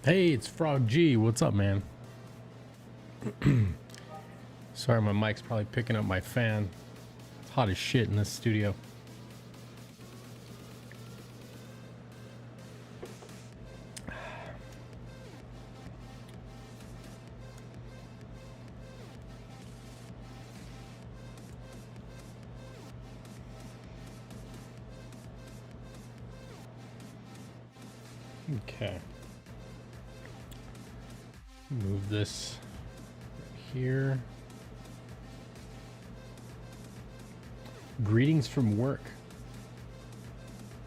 Hey, it's Frog G. What's up, man? Sorry, my mic's probably picking up my fan. It's hot as shit in this studio. Okay. Move this here. Greetings from work.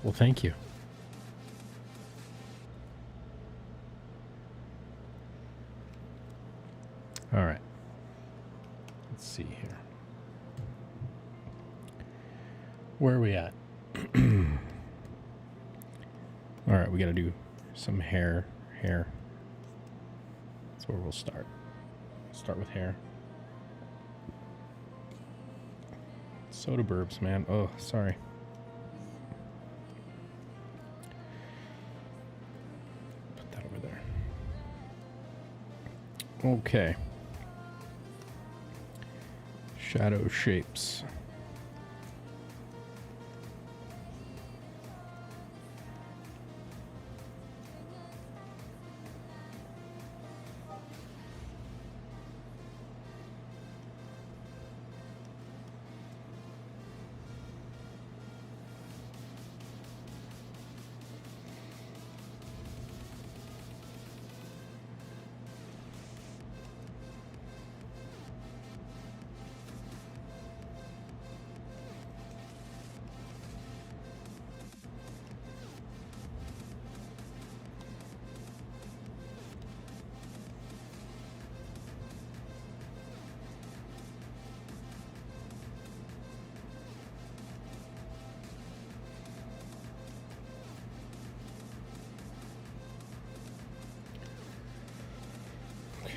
Well, thank you. All right. Let's see here. Where are we at? All right, we got to do some hair. That's where we'll start. Start with hair. Soda burbs, man. Oh, sorry. Put that over there. Okay. Shadow shapes.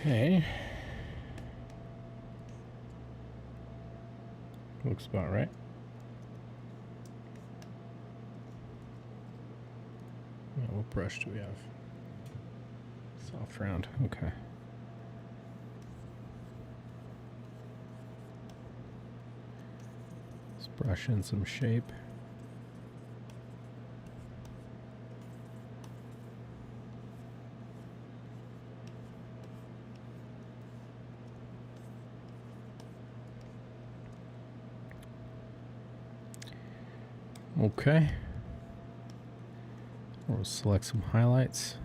Okay. Looks about right. Yeah, what brush do we have? Soft round. Okay. Let's brush in some shape. Okay. We'll select some highlights.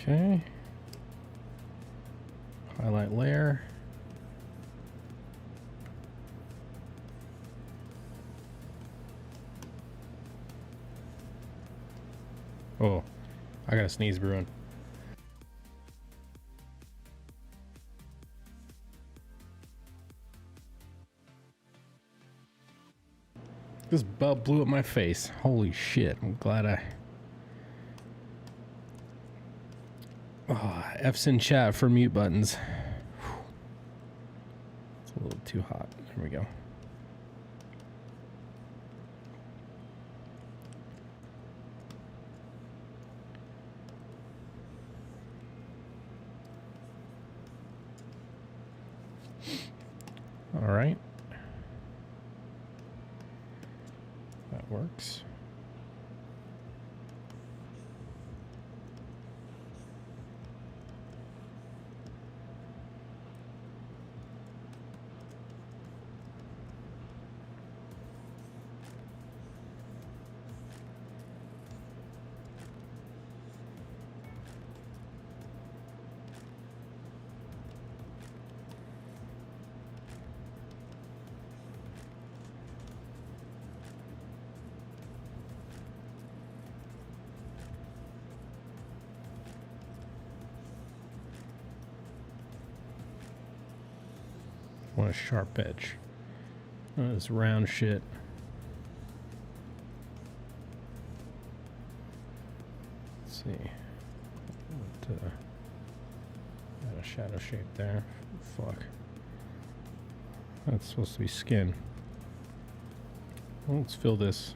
Okay. Highlight layer. Oh, I got a sneeze brewing. This bug blew up my face. Holy shit. I'm glad I... Oh, F's in chat for mute buttons. It's a little too hot. There we go. All right. That works. want a sharp edge. This round shit. Let's see. Got a shadow shape there. Fuck. That's supposed to be skin. Well, let's fill this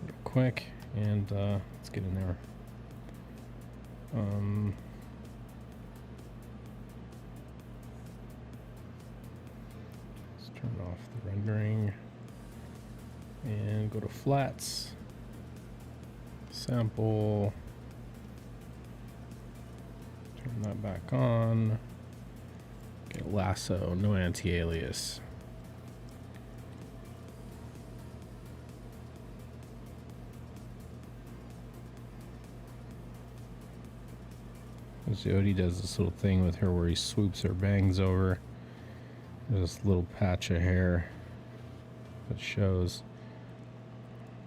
real quick and let's get in there. Let's turn off the rendering and go to flats, sample, turn that back on, get lasso, no anti-alias. Odie does this little thing with her where he swoops her bangs over. There's this little patch of hair that shows.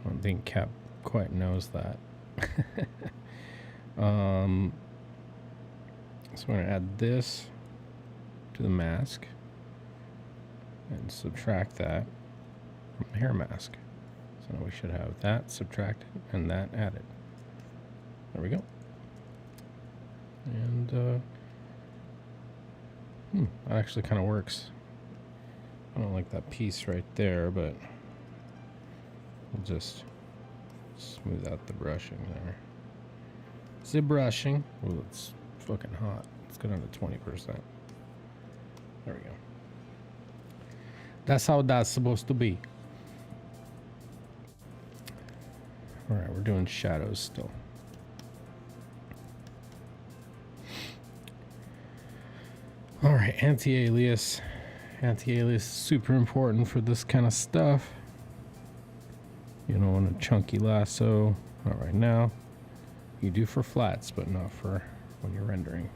I don't think Cap quite knows that. So we're going to add this to the mask and subtract that from the hair mask. So now we should have that subtracted and that added. There we go. And that actually kind of works. I don't like that piece right there, but we'll just smooth out the brushing there. The brushing. Oh, it's fucking hot. Let's go down to 20%. There we go. That's how that's supposed to be. All right, we're doing shadows still. All right, anti-alias. Anti-alias is super important for this kind of stuff. You don't want a chunky lasso. Not right now. You do for flats, but not for when you're rendering.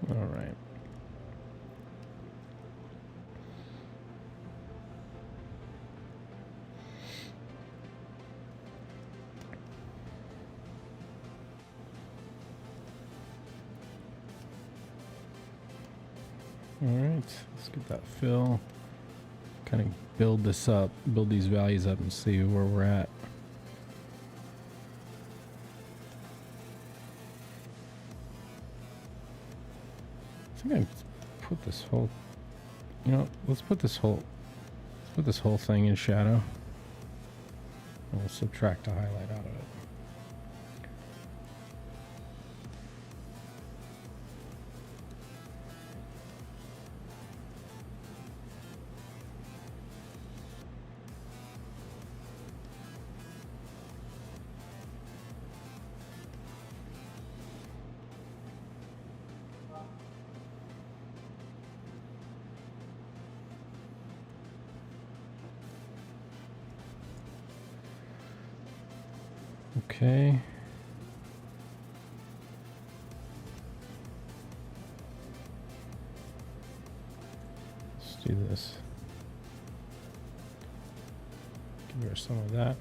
All right. All right, let's get that fill. Kind of build this up, build these values up and see where we're at. I think I put this whole, let's put this whole thing in shadow. And we'll subtract a highlight out of it. Okay. Let's do this. Give her some of that.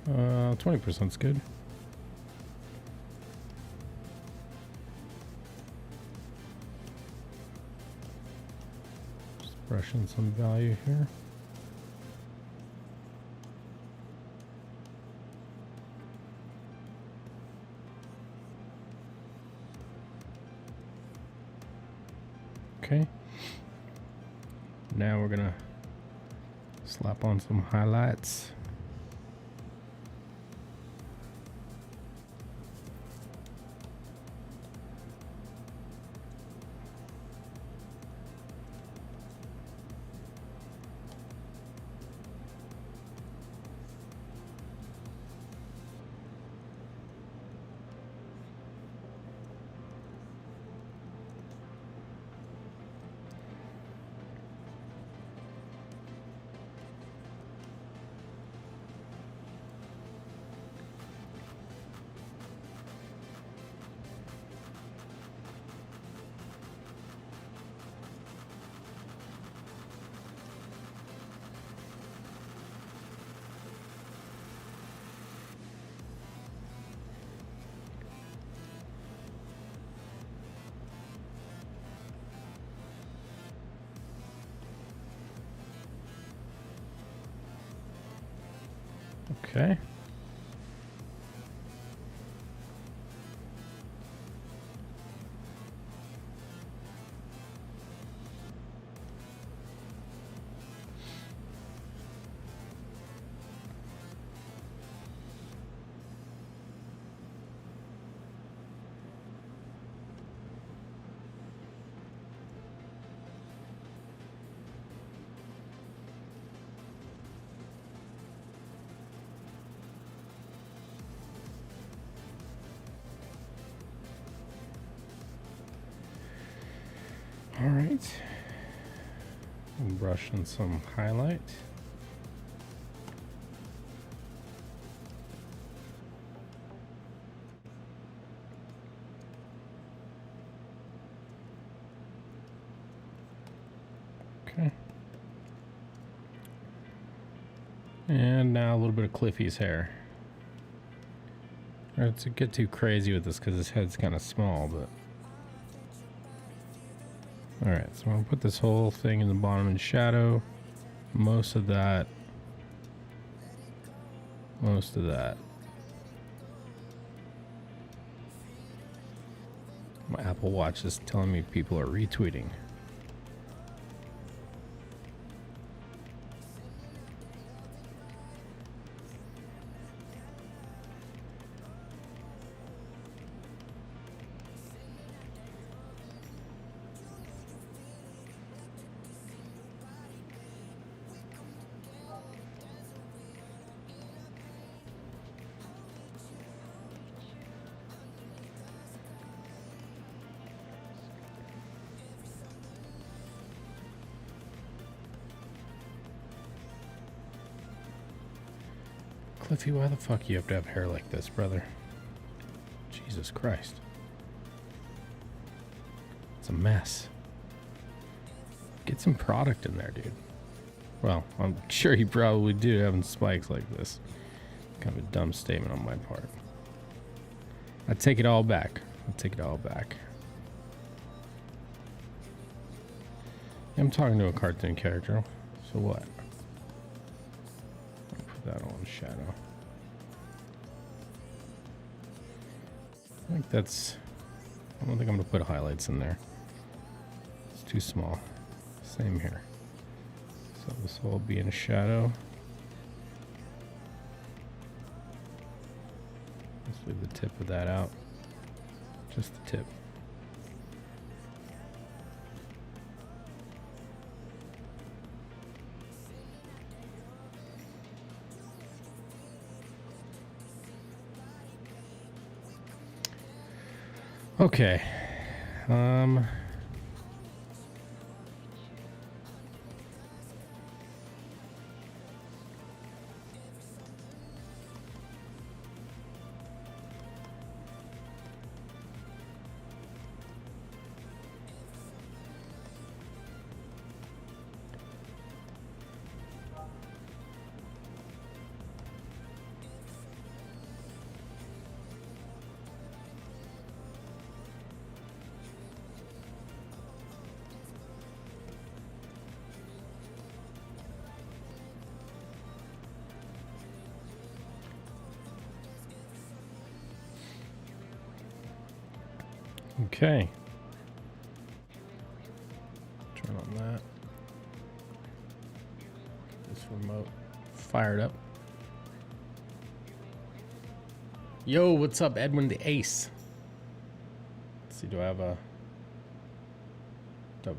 20% is good. Brush in some value here. Okay. Now we're gonna slap on some highlights. Okay. All right. Brush in some highlight. Okay. And now a little bit of Cliffy's hair. Not to get too crazy with this because his head's kind of small, but... Alright, so I'm going to put this whole thing in the bottom in shadow. Most of that. Most of that. My Apple Watch is telling me people are retweeting. Cliffy, why the fuck you have to have hair like this, brother? Jesus Christ. It's a mess. Get some product in there, dude. Well, I'm sure you probably do having spikes like this. Kind of a dumb statement on my part. I take it all back. I take it all back. I'm talking to a cartoon character. So what? That on shadow. I think that's... I don't think I'm going to put highlights in there. It's too small. Same here. So this will all be in shadow. Let's leave the tip of that out. Just the tip. Okay. Okay. Turn on that. Get this remote fired up. Yo, what's up, Edwin the Ace? Let's see, do I have a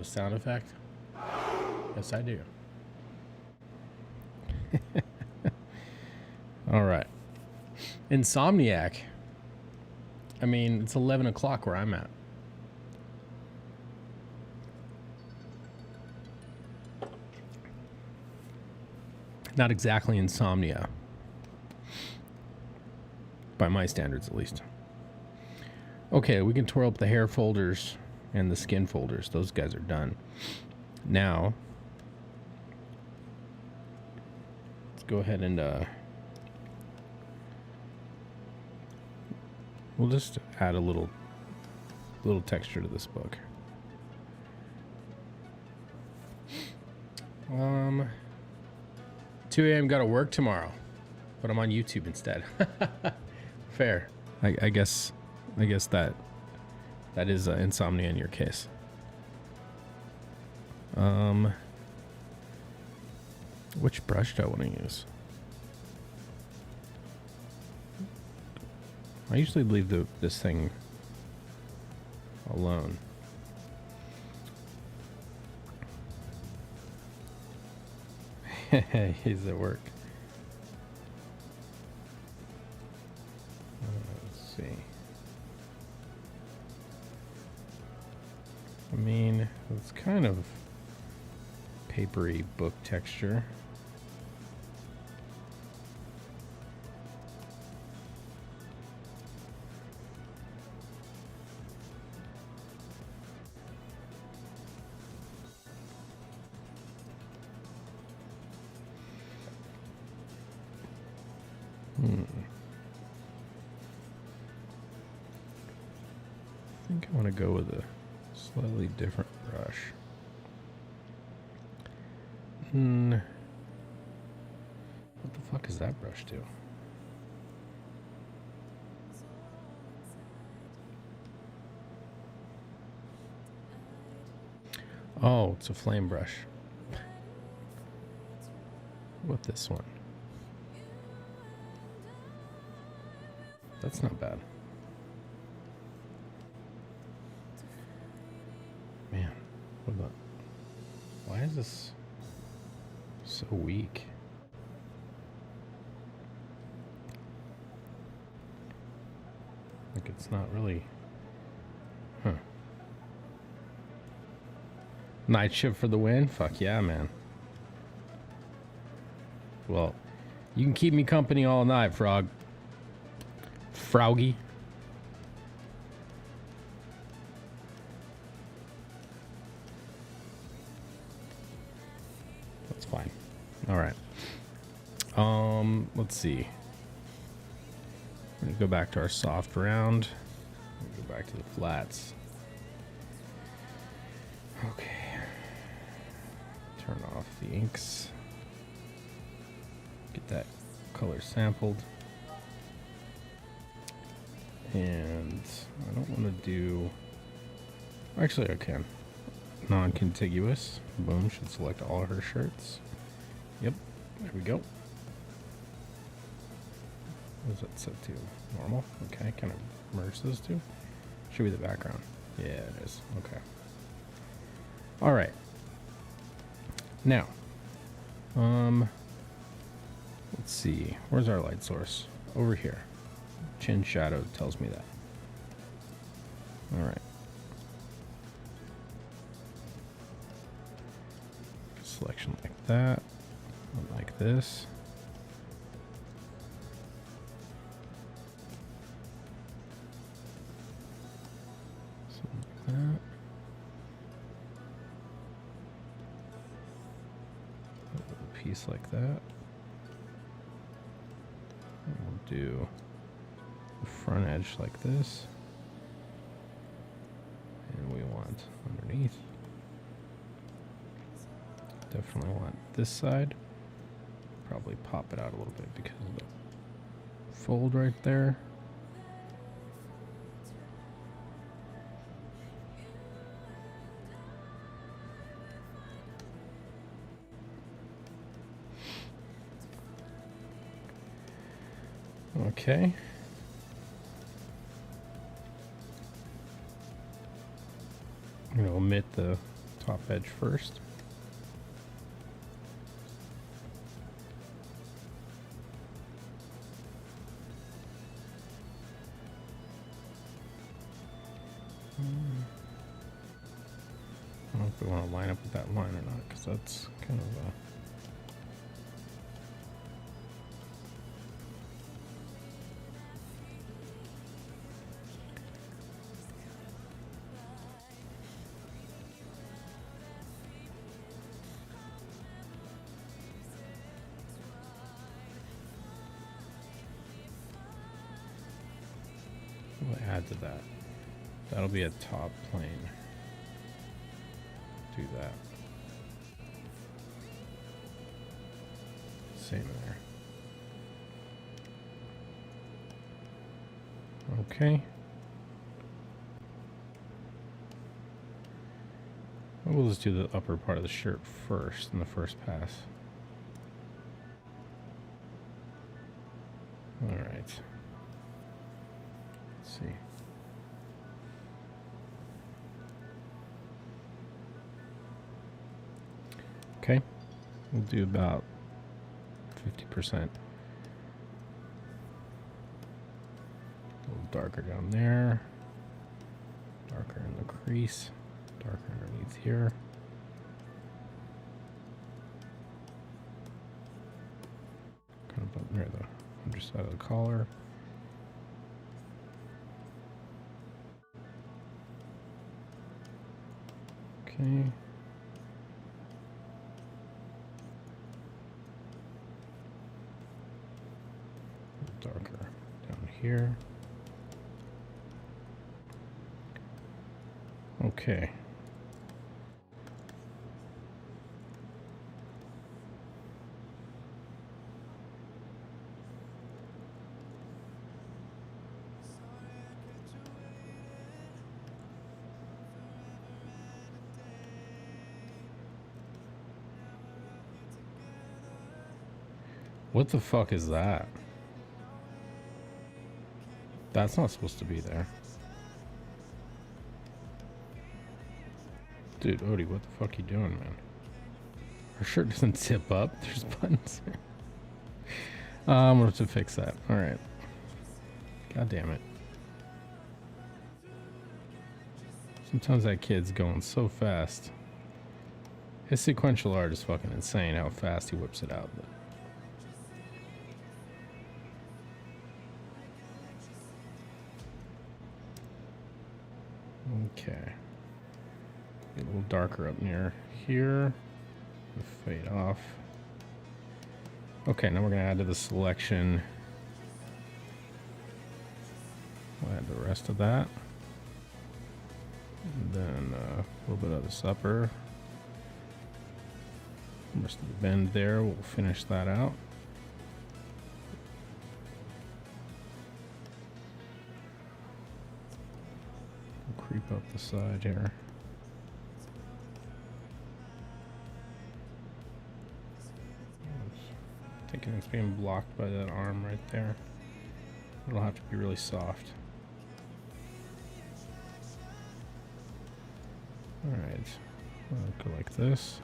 sound effect? Yes, I do. All right. Insomniac. I mean, it's 11 o'clock where I'm at. Not exactly insomnia. By my standards, at least. Okay, we can twirl up the hair folders and the skin folders. Those guys are done. Now, let's go ahead and... we'll just add a little texture to this book. 2 a.m. got to work tomorrow. but I'm on YouTube instead. Fair. I guess that is insomnia in your case. Which brush do I want to use? I usually leave this thing alone. He's at work. Let's see. I mean, it's kind of papery book texture. I think I want to go with a slightly different brush. What the fuck is that brush do? Oh, it's a flame brush. What this one? That's not bad. Man, what about... Why is this so weak? Like it's not really... Huh. Night shift for the win? Fuck yeah, man. Well, you can keep me company all night, Frog. Froggy. That's fine. All right. Let's see. We're gonna go back to our soft round. Go back to the flats. Okay. Turn off the inks. Get that color sampled. And I don't want to do... Actually, I can. Non-contiguous. Boom, should select all of her shirts. Yep, there we go. What is that set to? Normal? Okay, kind of merge those two. Should be the background. Yeah, it is. Okay. All right. Now, let's see. Where's our light source? Over here. Chin shadow tells me that. All right. Selection like that. One like this. Something like that. A little piece like that. And we'll do the front edge like this. And we want underneath. Definitely want this side. Probably pop it out a little bit because of the fold right there. Okay. I'm going to omit the top edge first. I don't know if we want to line up with that line or not, because that's kind of a... We'll add to that. That'll be a top plane. Do that. Same there. Okay. We'll just do the upper part of the shirt first in the first pass. All right. Let's see. Okay. We'll do about 50%. A little darker down there. Darker in the crease. Darker underneath here. Kind of up near the underside of the collar. Okay. Darker down here. Okay. What the fuck is that? That's not supposed to be there. Dude, Odie, what the fuck you doing, man? Her shirt doesn't zip up. There's buttons. I'm gonna have to fix that. Alright. God damn it. Sometimes that kid's going so fast. His sequential art is fucking insane how fast he whips it out. But okay. Get a little darker up near here. Fade off. Okay, now we're going to add to the selection. We'll add the rest of that. And then a little bit of this upper. The rest of the bend there, we'll finish that out. We'll creep up the side here. Thinking it's being blocked by that arm right there. It'll have to be really soft. Alright, go like this.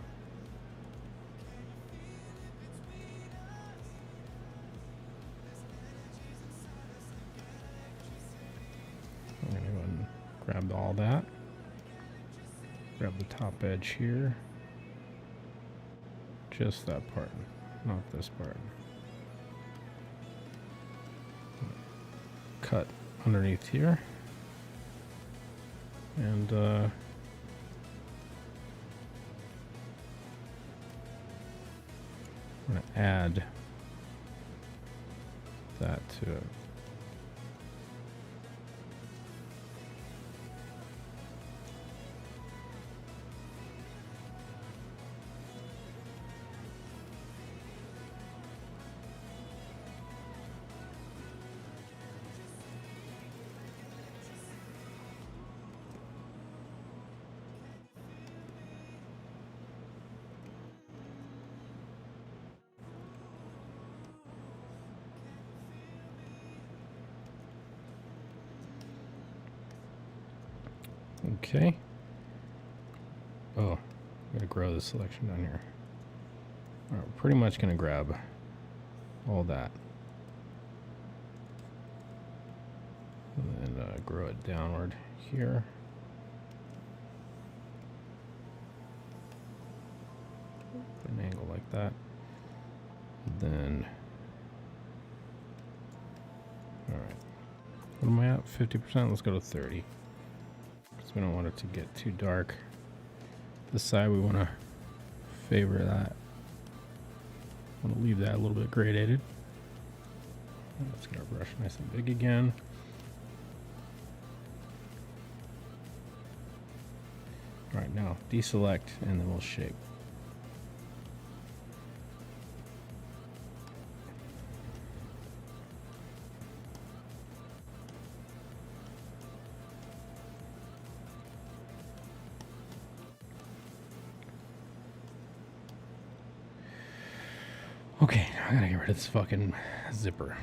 I'm going to go ahead and grab all that. Grab the top edge here. Just that part, not this part. Cut underneath here. And I'm going to add that to it. Okay. Oh, I'm gonna grow the selection down here. All right, we're pretty much gonna grab all that and then grow it downward here. Put an angle like that. Then, all right. What am I at? 50%. Let's go to 30. We don't want it to get too dark. This side we want to favor that. Want to leave that a little bit gradated. Let's get our brush nice and big again. All right, now deselect and then we'll shape. Okay, now I gotta get rid of this fucking zipper.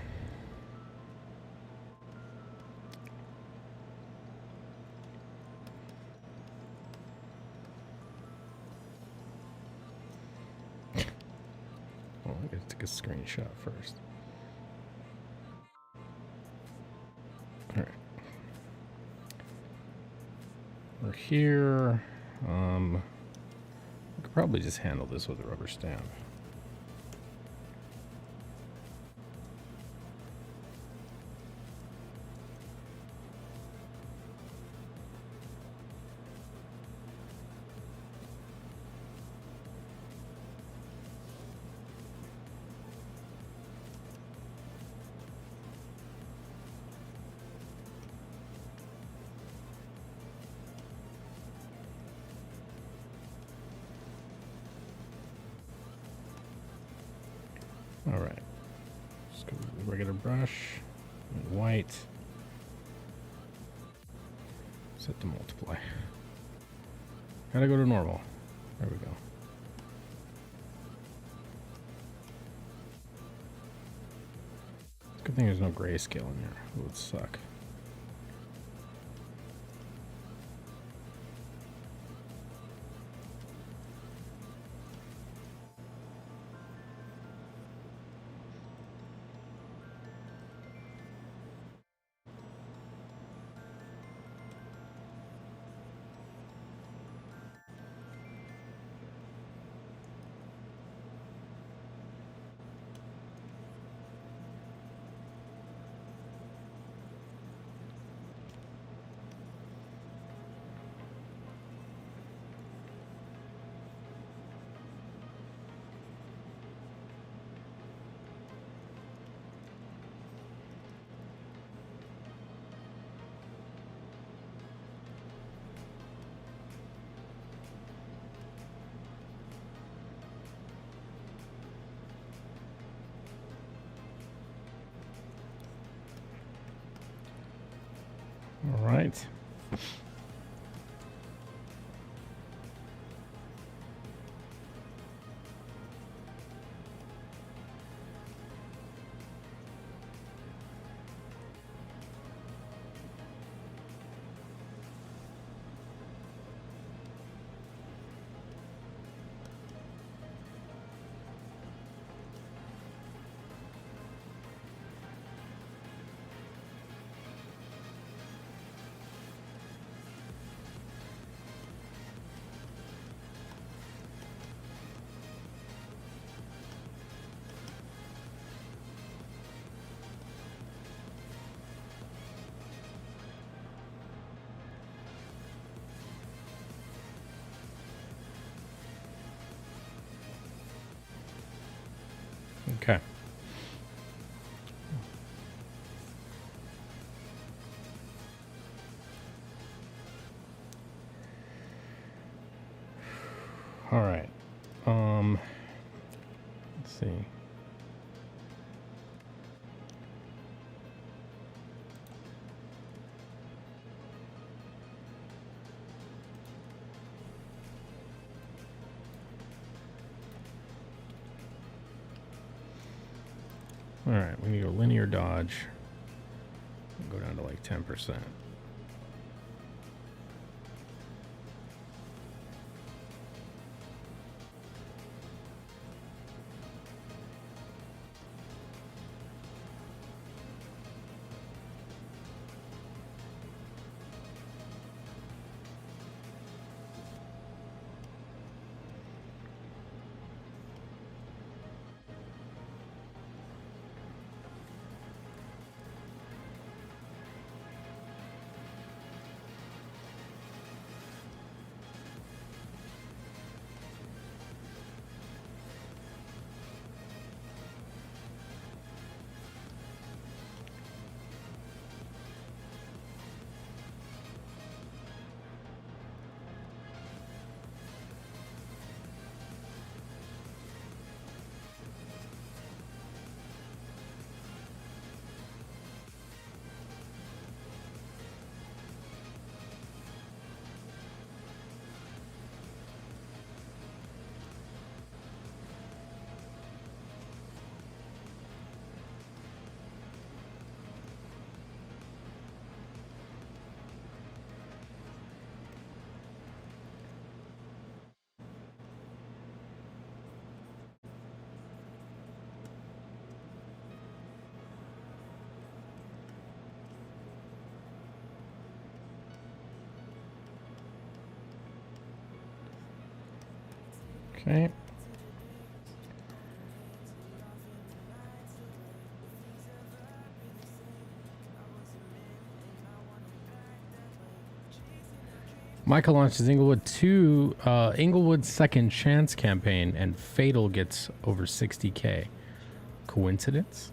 Well, I gotta take a screenshot first. All right. We're here. We could probably just handle this with a rubber stamp. All right. Just go with the regular brush. And white. Set to multiply. Gotta go to normal. There we go. Good thing there's no grayscale in here. It would suck. All right. Okay. All right. Let's see. All right, we need a linear dodge. Go down to like 10%. Okay. Michael launches Inglewood's Second Chance campaign, and Fatal gets over 60K. Coincidence?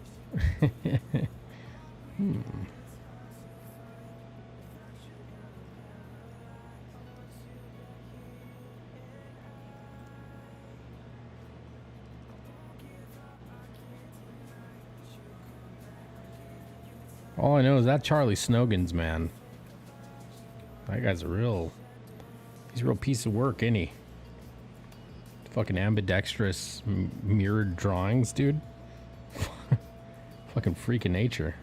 All I know is that Charlie Snogans, man. That guy's he's a real piece of work, ain't he? Fucking ambidextrous mirrored drawings, dude. Fucking freak of nature.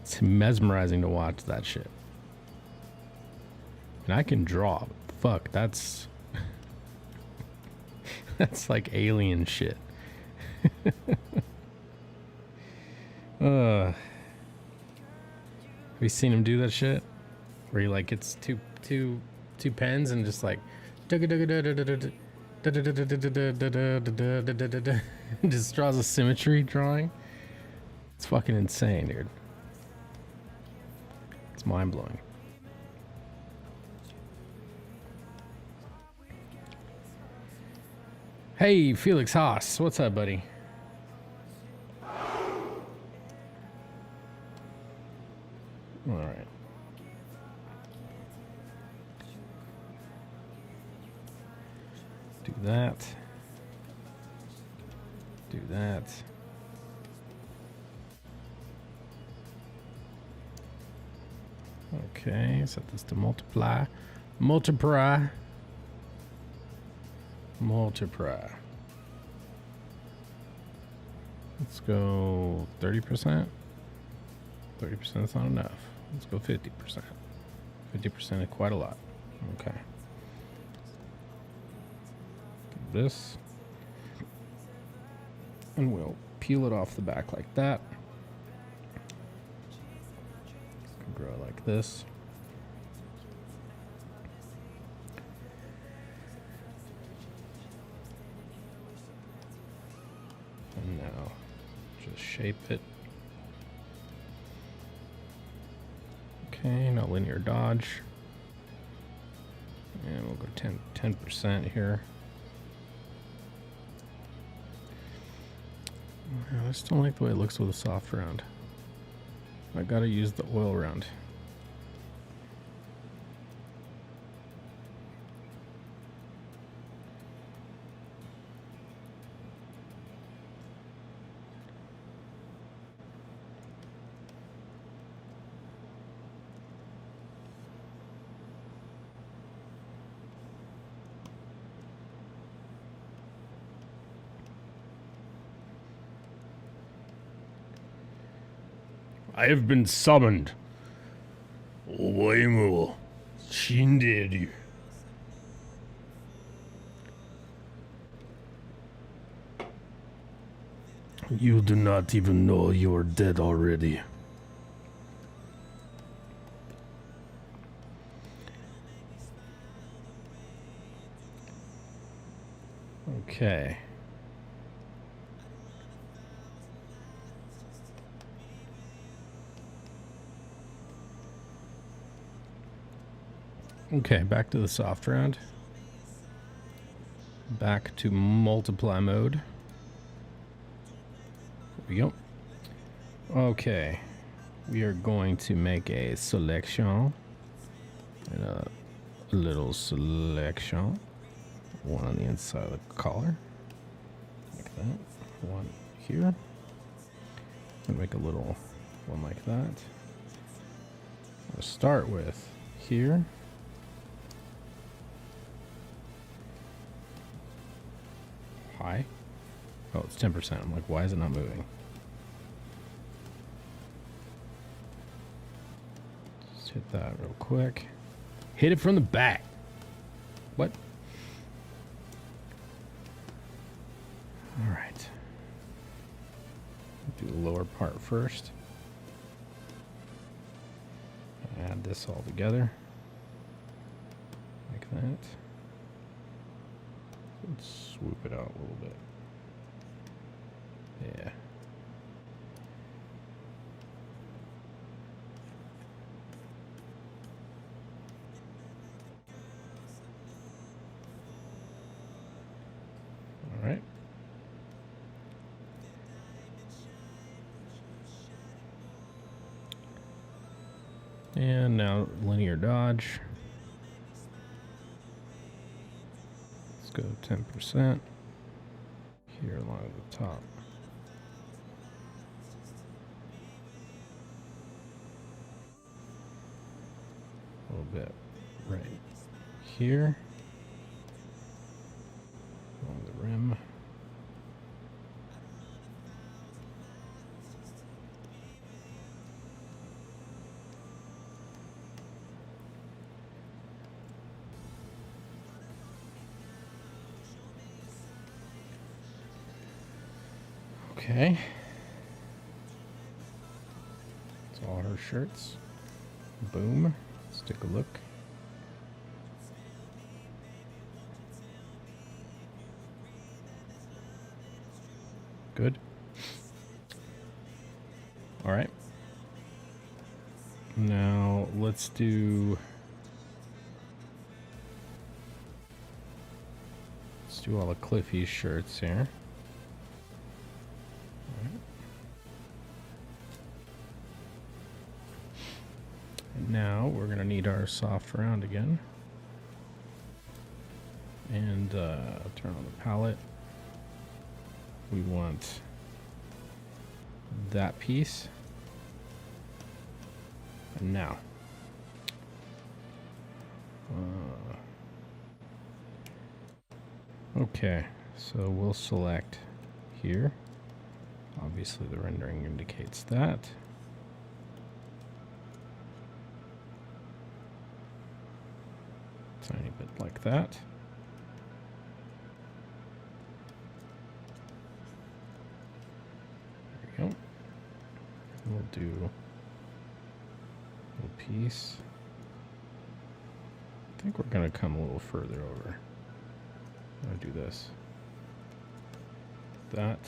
It's mesmerizing to watch that shit. And I can draw. Fuck, that's that's like alien shit. Have you seen him do that shit? Where he like gets two pens and just like just draws a symmetry drawing. It's fucking insane, dude. It's mind blowing. Hey, Felix Haas, what's up, buddy? All right. Do that. Do that. Okay, set this to multiply. Multiply. Multiply. Let's go 30%. 30% is not enough. Let's go 50%. 50% is quite a lot. Okay. Do this. And we'll peel it off the back like that. Grow it like this. And now just shape it. Okay, now linear dodge. And we'll go 10% here. I just don't like the way it looks with a soft round. I gotta use the oil round. I have been summoned. Owaimo Shinderu. You do not even know you are dead already. Okay. Okay, back to the soft round. Back to multiply mode. There we go. Okay. We are going to make a selection. And a little selection. One on the inside of the collar. Like that. One here. And make a little one like that. We'll start with here. High. Oh, it's 10%. I'm like, why is it not moving? Just hit that real quick. Hit it from the back. What? All right. Do the lower part first. Add this all together. Like that. Let's swoop it out a little bit. Yeah. All right. And now linear dodge. Let's go 10% here along the top. A little bit right here along the rim. Okay. That's all her shirts. Boom. Let's take a look. Good. All right. Now let's do all the Cliffy shirts here. Now we're going to need our soft round again. And turn on the palette. We want that piece. And now. Okay, so we'll select here. Obviously the rendering indicates that. Tiny bit like that. There we go. We'll do a little piece. I think we're going to come a little further over. I'm going to do this. That.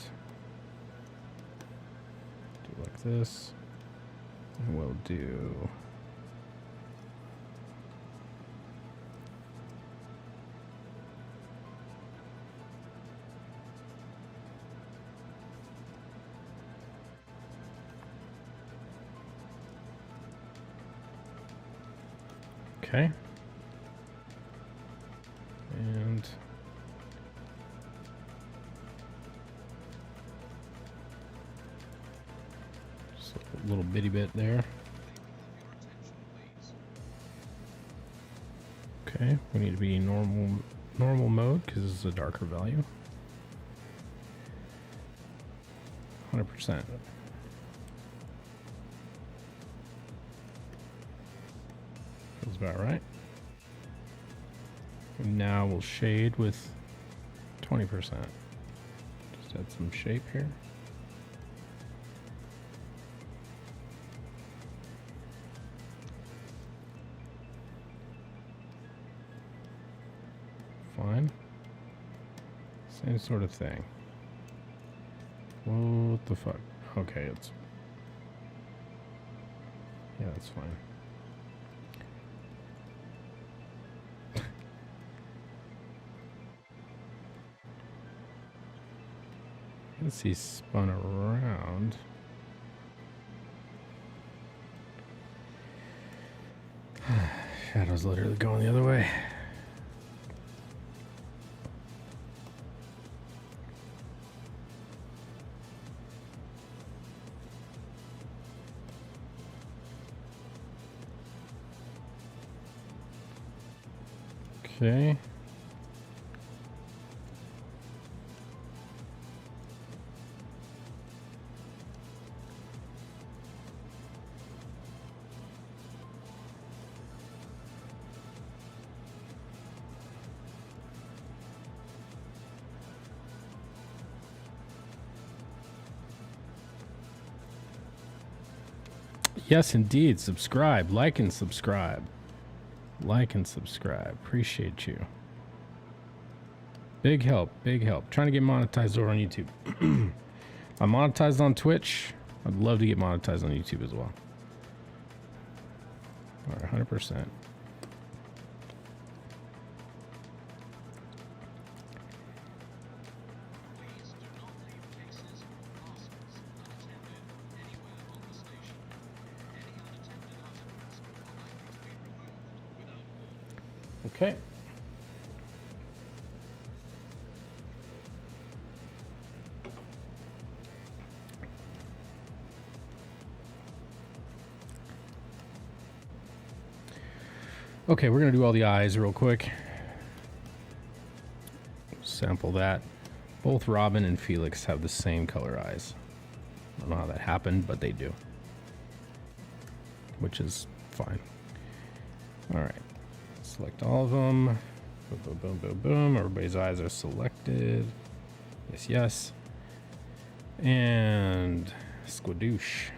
Do like this. And we'll do... Okay. And just a little bitty bit there. Okay, we need to be normal mode because it's a darker value. 100%. Feels about right. And now we'll shade with 20%. Just add some shape here. Fine. Same sort of thing. What the fuck? Okay, it's... Yeah, that's fine. Let's see, spun around. Shadow's literally going the other way. Okay. Yes, indeed. Subscribe, like and subscribe. Like and subscribe. Appreciate you. Big help, big help. Trying to get monetized over on YouTube. I'm monetized on Twitch. I'd love to get monetized on YouTube as well. All right, 100%. Okay. Okay, we're going to do all the eyes real quick. Sample that. Both Robin and Felix have the same color eyes. I don't know how that happened, but they do. Which is fine. All right. Select all of them. Boom, boom, boom, boom, boom. Everybody's eyes are selected. Yes, yes. And squadoosh.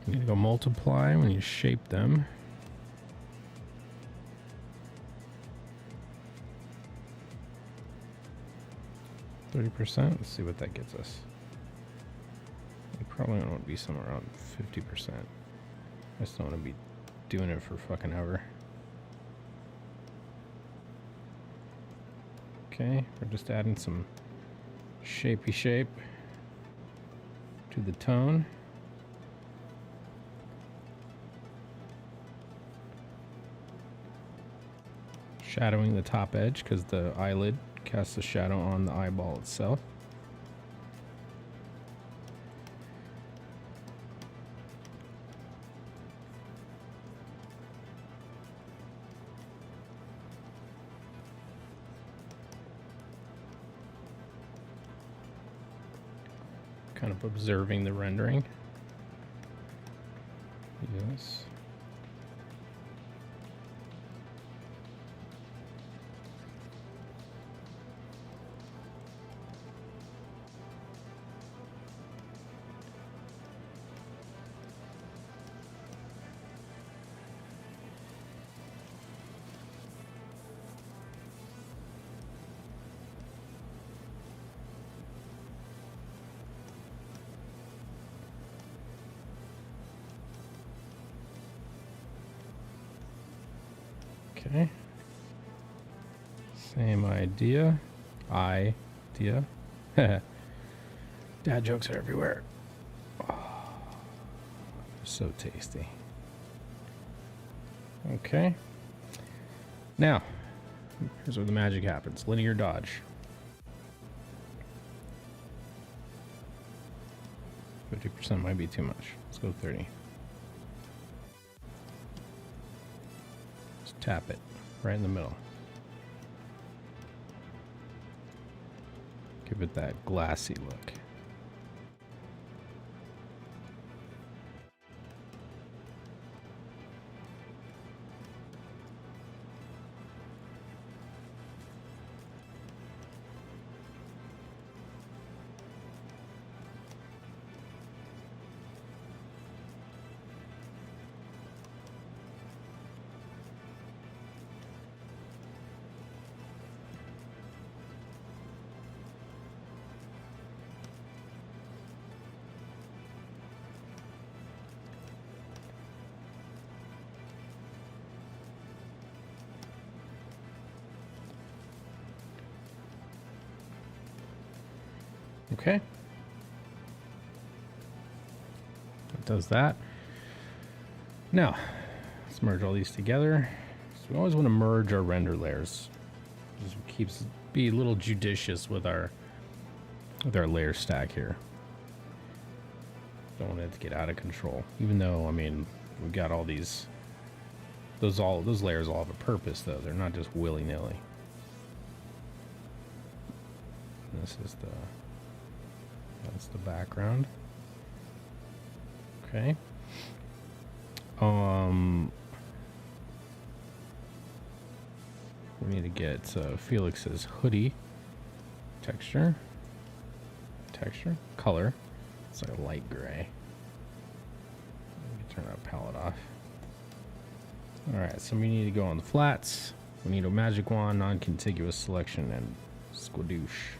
You need to go multiply when you shape them. %. Let's see what that gets us. You probably don't want to be somewhere around 50%. I just don't want to be doing it for fucking ever. Okay, we're just adding some shapey shape to the tone. Shadowing the top edge because the eyelid casts a shadow on the eyeball itself. Kind of observing the rendering. Yes. Okay. Same idea. Idea. Dad jokes are everywhere. Oh, so tasty. Okay. Now, here's where the magic happens. Linear dodge. 50% might be too much. Let's go 30. Tap it right in the middle. Give it that glassy look. Okay. It does that. Now, let's merge all these together. So we always want to merge our render layers. Just keeps be a little judicious with our layer stack here. Don't want it to get out of control. Even though, I mean, we've got all these those layers all have a purpose though. They're not just willy-nilly. This is that's the background. Okay. We need to get Felix's hoodie texture, color. It's like a light gray. Let me turn our palette off. All right, so we need to go on the flats, We need a magic wand, non-contiguous selection, and squadoosh.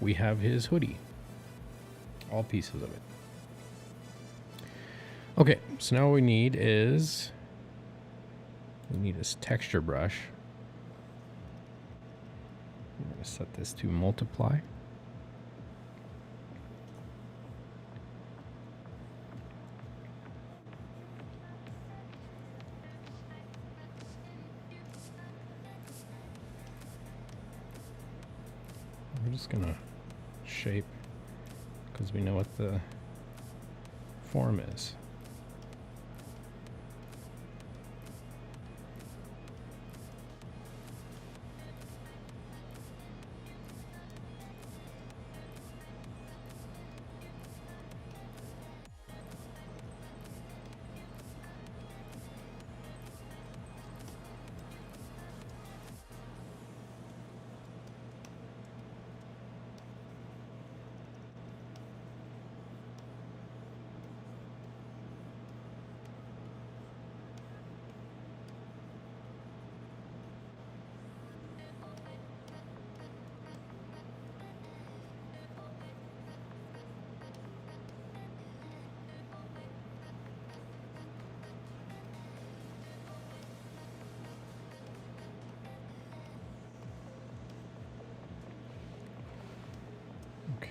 We have his hoodie. All pieces of it. Okay, so now what we need is... we need his texture brush. I'm going to set this to multiply. We're just going to shape because we know what the form is.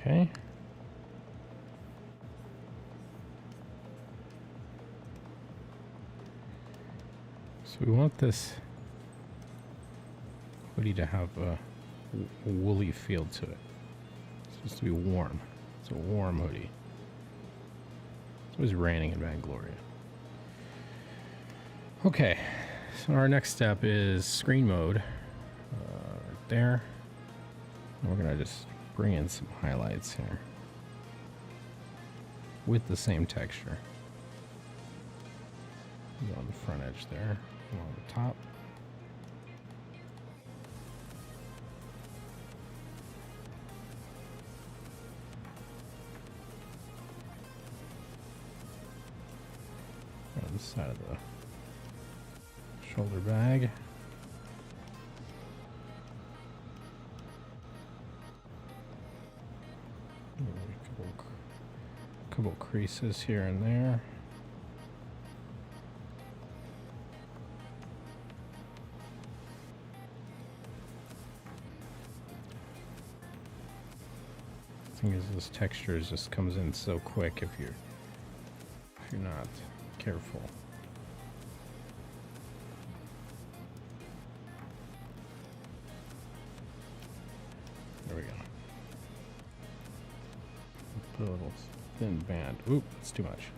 Okay. So we want this hoodie to have a woolly feel to it. It's supposed to be warm. It's a warm hoodie. It's always raining in Vaingloria. Okay, so our next step is screen mode. Right there. And we're gonna just bring in some highlights here with the same texture. Go on the front edge there, along the top. On the side of the shoulder bag. Couple creases here and there. The thing is, this texture just comes in so quick if you're not careful. There we go. Put a little thin band. Oop, that's too much.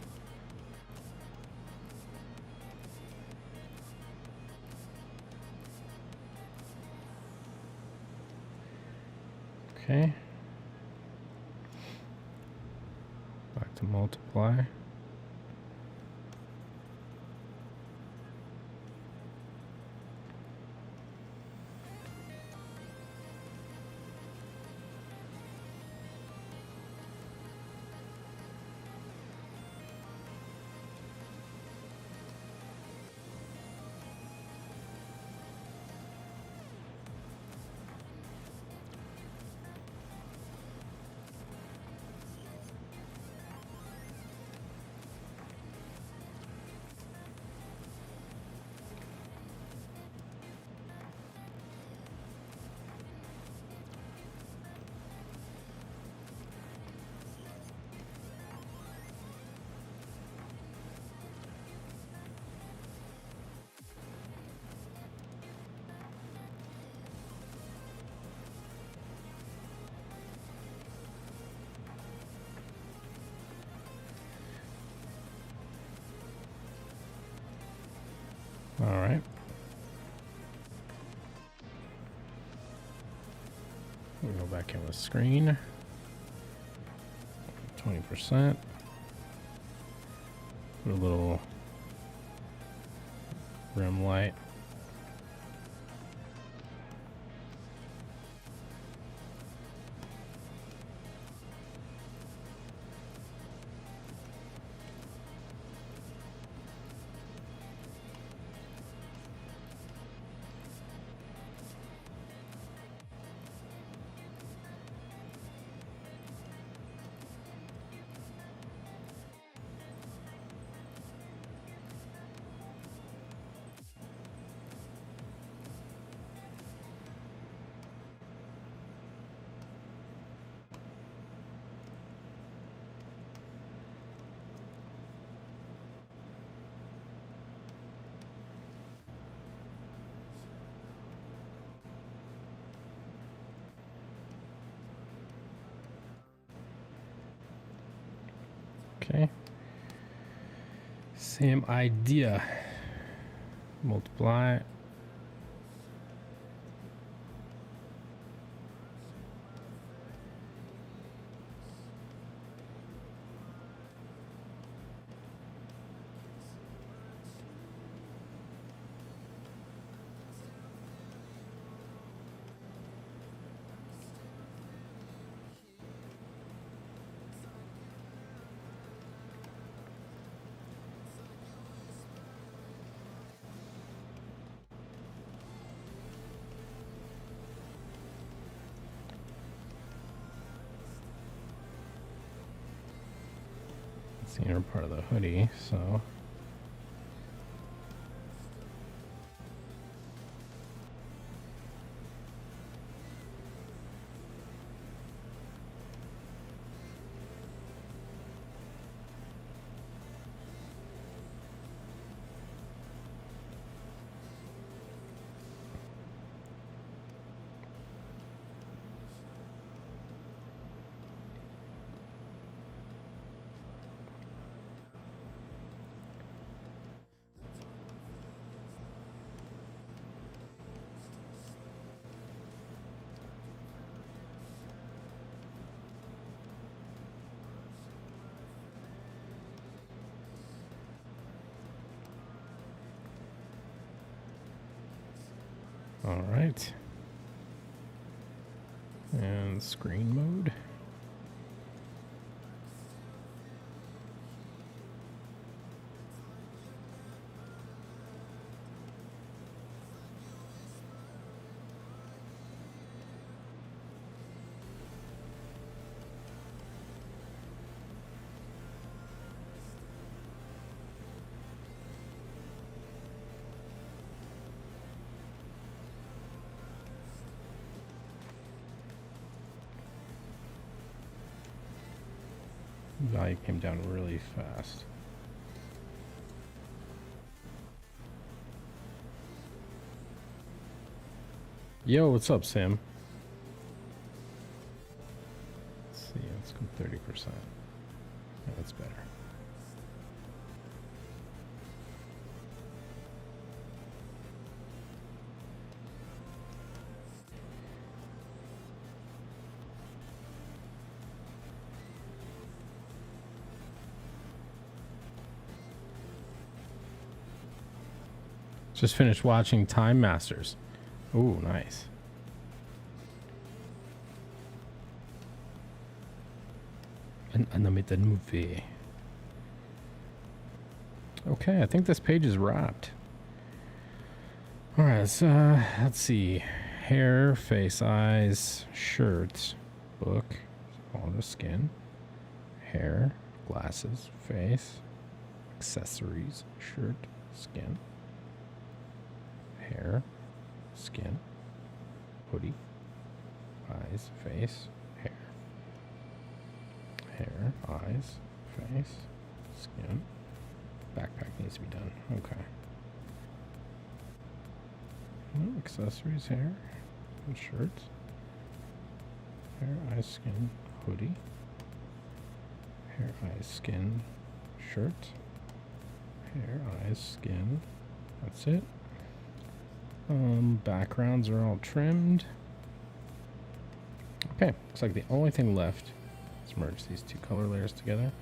Okay. Back to multiply. All right. We'll go back in the screen. 20%. Put a little rim light. Okay. Same idea. Multiply. The inner part of the hoodie, so all right. And screen mode. Value came down really fast. Yo, what's up, Sam? Let's see, let's go 30%. Yeah, that's better. Just finished watching Time Masters. Ooh, nice. An animated movie. Okay, I think this page is wrapped. All right, so let's see. Hair, face, eyes, shirt, book, all the skin, hair, glasses, face, accessories, shirt, skin, hair, skin, hoodie, eyes, face, hair, hair, eyes, face, skin. Backpack needs to be done. Okay. Accessories, hair, and shirts, hair, eyes, skin, hoodie, hair, eyes, skin, shirt, hair, eyes, skin. That's it. Backgrounds are all trimmed. Okay, looks like the only thing left, let's merge these two color layers together.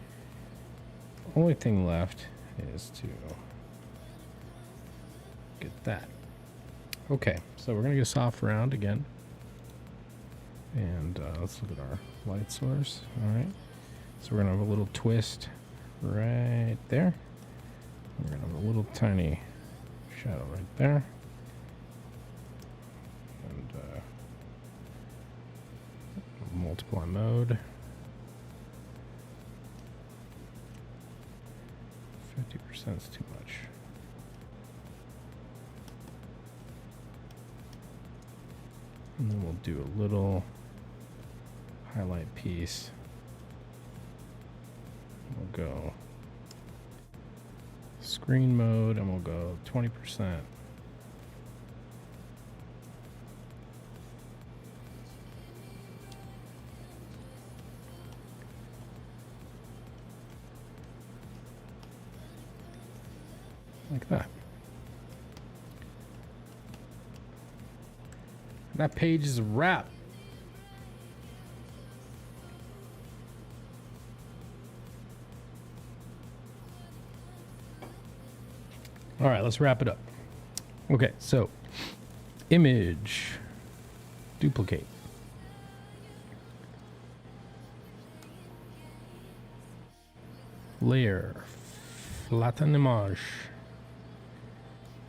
Only thing left is to get that. Okay, so we're gonna get soft round again. And let's look at our light source. All right, so we're gonna have a little twist right there. We're gonna have a little tiny shadow right there. Multiply mode. 50% is too much. And then we'll do a little highlight piece. We'll go screen mode and we'll go 20%. like that. That page is a wrap. All right, let's wrap it up. Okay, so image, duplicate. Layer, flatten image.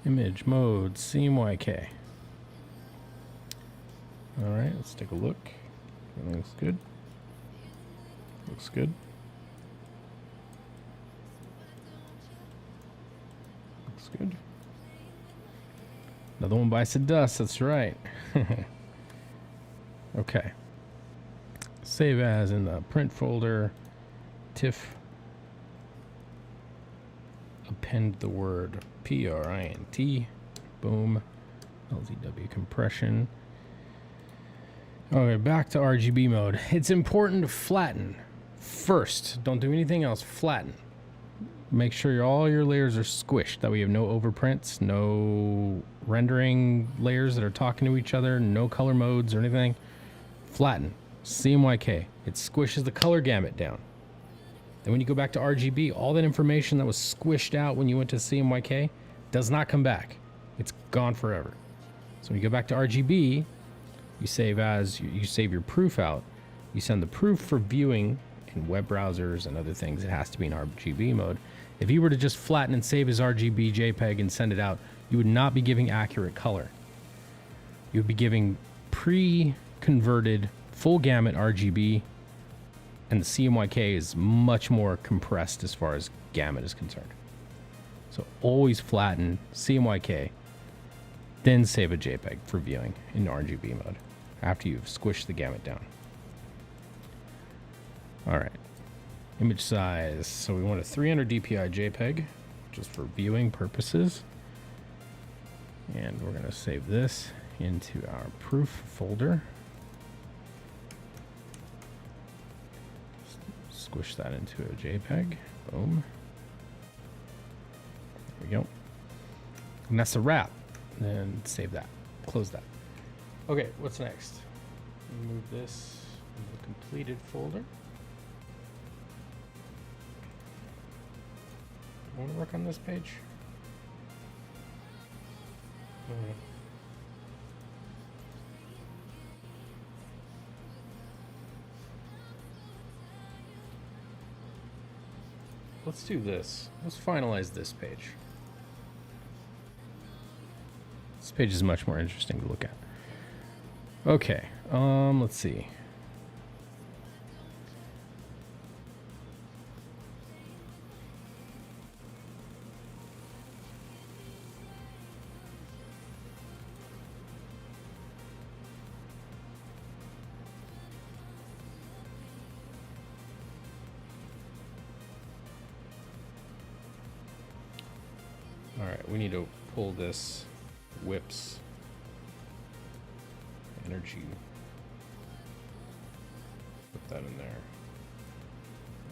Image mode, CMYK. All right, let's take a look. Everything looks good. Looks good. Looks good. Another one bites the dust, that's right. Okay. Save as in the print folder. TIFF. Append the word PRINT. Boom. LZW compression. Okay, back to RGB mode. It's important to flatten first. Don't do anything else. Flatten. Make sure all your layers are squished. That way you have no overprints, no rendering layers that are talking to each other, no color modes or anything. Flatten. CMYK. It squishes the color gamut down. Then when you go back to RGB, all that information that was squished out when you went to CMYK does not come back. It's gone forever. So when you go back to RGB, you save as, you save your proof out. You send the proof for viewing in web browsers and other things. It has to be in RGB mode. If you were to just flatten and save as RGB JPEG and send it out, you would not be giving accurate color. You would be giving pre-converted full gamut RGB, and the CMYK is much more compressed as far as gamut is concerned. So always flatten CMYK, then save a JPEG for viewing in RGB mode after you've squished the gamut down. All right, image size. So we want a 300 DPI JPEG just for viewing purposes. And we're gonna save this into our proof folder. Squish that into a JPEG. Boom. There we go. And that's a wrap. Then save that. Close that. Okay, what's next? Move this into the completed folder. I want to work on this page. Let's do this. Let's finalize this page. This page is much more interesting to look at. Okay, let's see. All right, we need to pull this whips energy. Put that in there.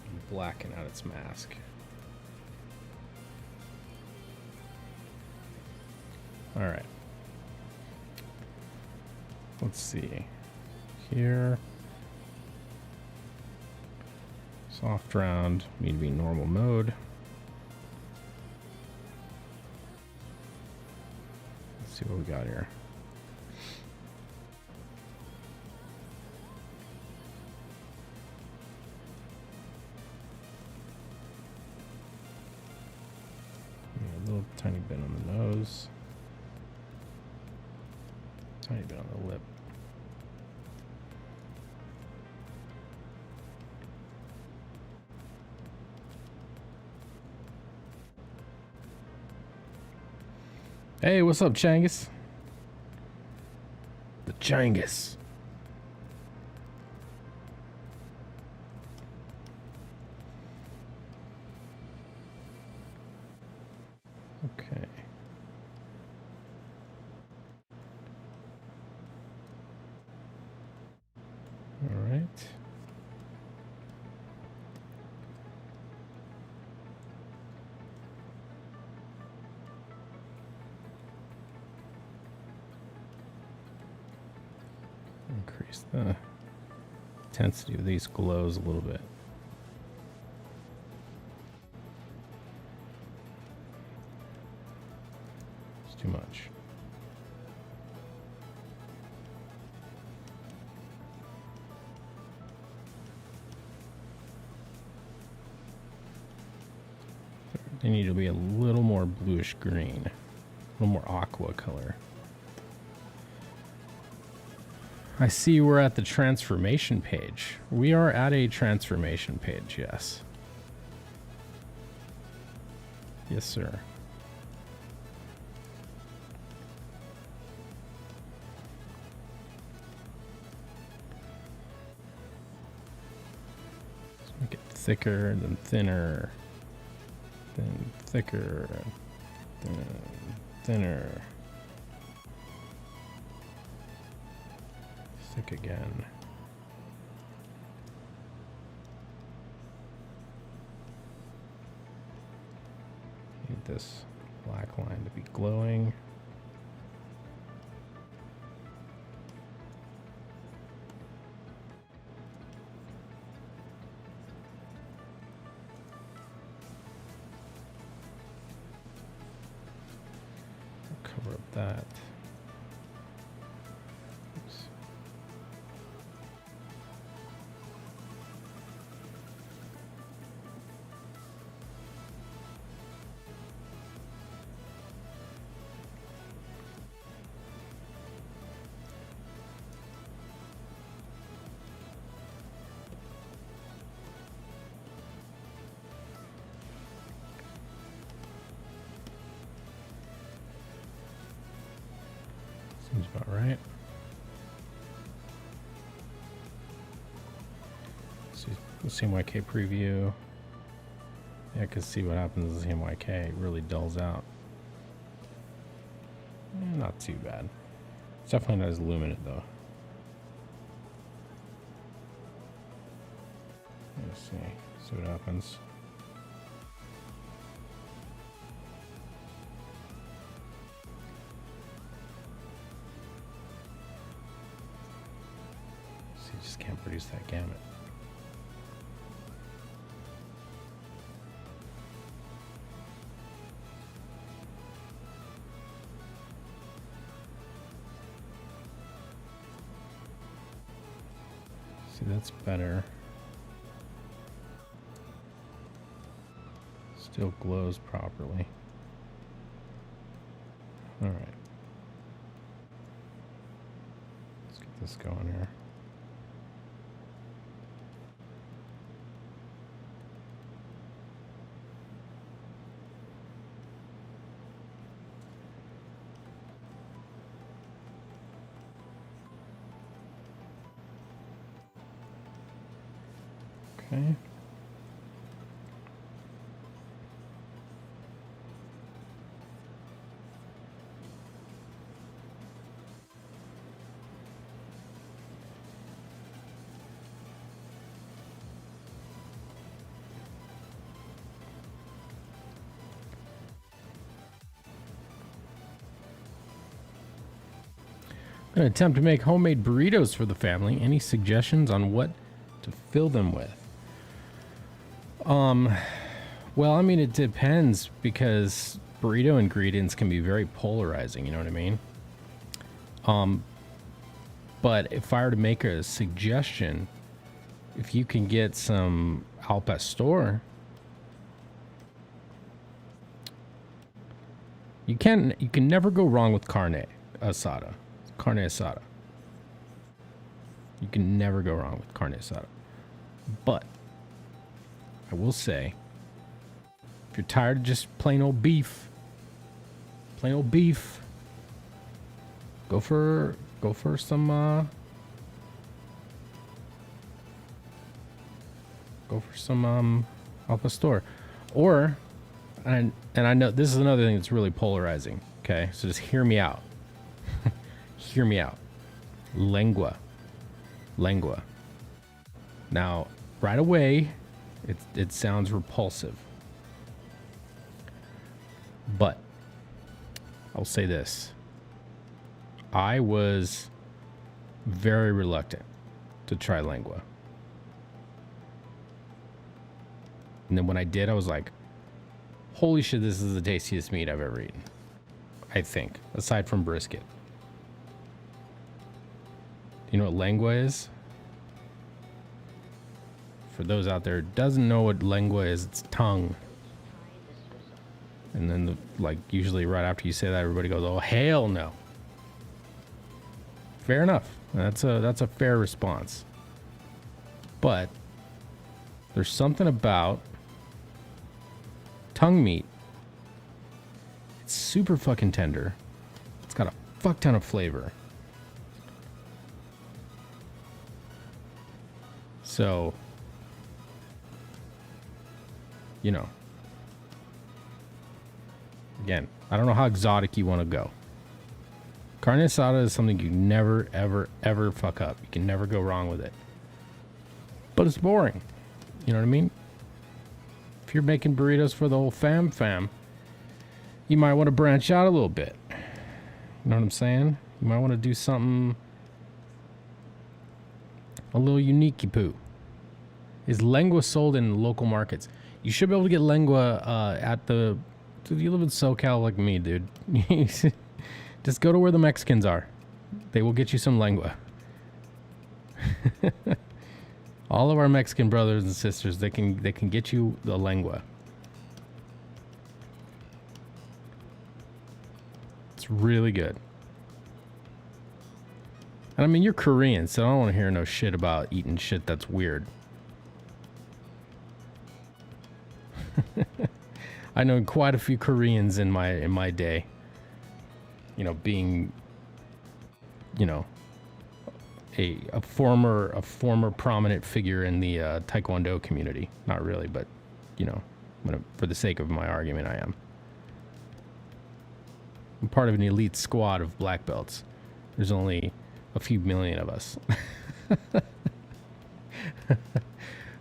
And blacken out its mask. All right. Let's see. Here. Soft round. Need to be normal mode. See what we got here. Yeah, a little tiny bit on the nose. Tiny bit on the lip. Hey, what's up, Changus? The Changus. Okay. All right. increase the intensity of these glows a little bit. It's too much. They need to be a little more bluish green, a little more aqua color. I see we're at the transformation page. We are at a transformation page, yes. Yes, sir. Let's make it thicker, then thinner. Then thicker, then thinner, thick again. Need this black line to be glowing. Cover up that. Oops. Seems about right. See the CMYK preview. Yeah, I can see what happens as CMYK. It really dulls out. Not too bad. It's definitely not as luminant though. Let's see what happens. Just can't produce that gamut. See, that's better. Still glows properly. All right. Let's get this going here. Okay. I'm going to attempt to make homemade burritos for the family. Any suggestions on what to fill them with? Well, I mean, it depends because burrito ingredients can be very polarizing, you know what I mean? But if I were to make a suggestion, if you can get some al pastor, you can never go wrong with carne asada. Carne asada. You can never go wrong with carne asada. But I will say, if you're tired of just plain old beef, go for some al pastor. Or and I know this is another thing that's really polarizing, okay? So just hear me out. Hear me out. Lengua. Now, right away, it sounds repulsive. But I'll say this. I was very reluctant to try lengua. And then when I did, I was like, holy shit, this is the tastiest meat I've ever eaten. I think, aside from brisket. You know what lengua is? For those out there who doesn't know what lengua is, it's tongue. And then, like, usually right after you say that, everybody goes, oh, hell no. Fair enough. That's a fair response. But there's something about tongue meat. It's super fucking tender. It's got a fuck ton of flavor. So, you know, again, I don't know how exotic you want to go. Carne asada is something you never, ever, ever fuck up. You can never go wrong with it. But it's boring. You know what I mean? If you're making burritos for the whole fam, you might want to branch out a little bit. You know what I'm saying? You might want to do something a little unique-y poo. Is lengua sold in local markets? You should be able to get lengua at the... Dude, you live in SoCal like me, dude. Just go to where the Mexicans are. They will get you some lengua. All of our Mexican brothers and sisters, they can get you the lengua. It's really good. And I mean, you're Korean, so I don't want to hear no shit about eating shit that's weird. I know quite a few Koreans in my day. You know, being, you know, a former prominent figure in the Taekwondo community. Not really, but you know, for the sake of my argument, I am. I'm part of an elite squad of black belts. There's only a few million of us.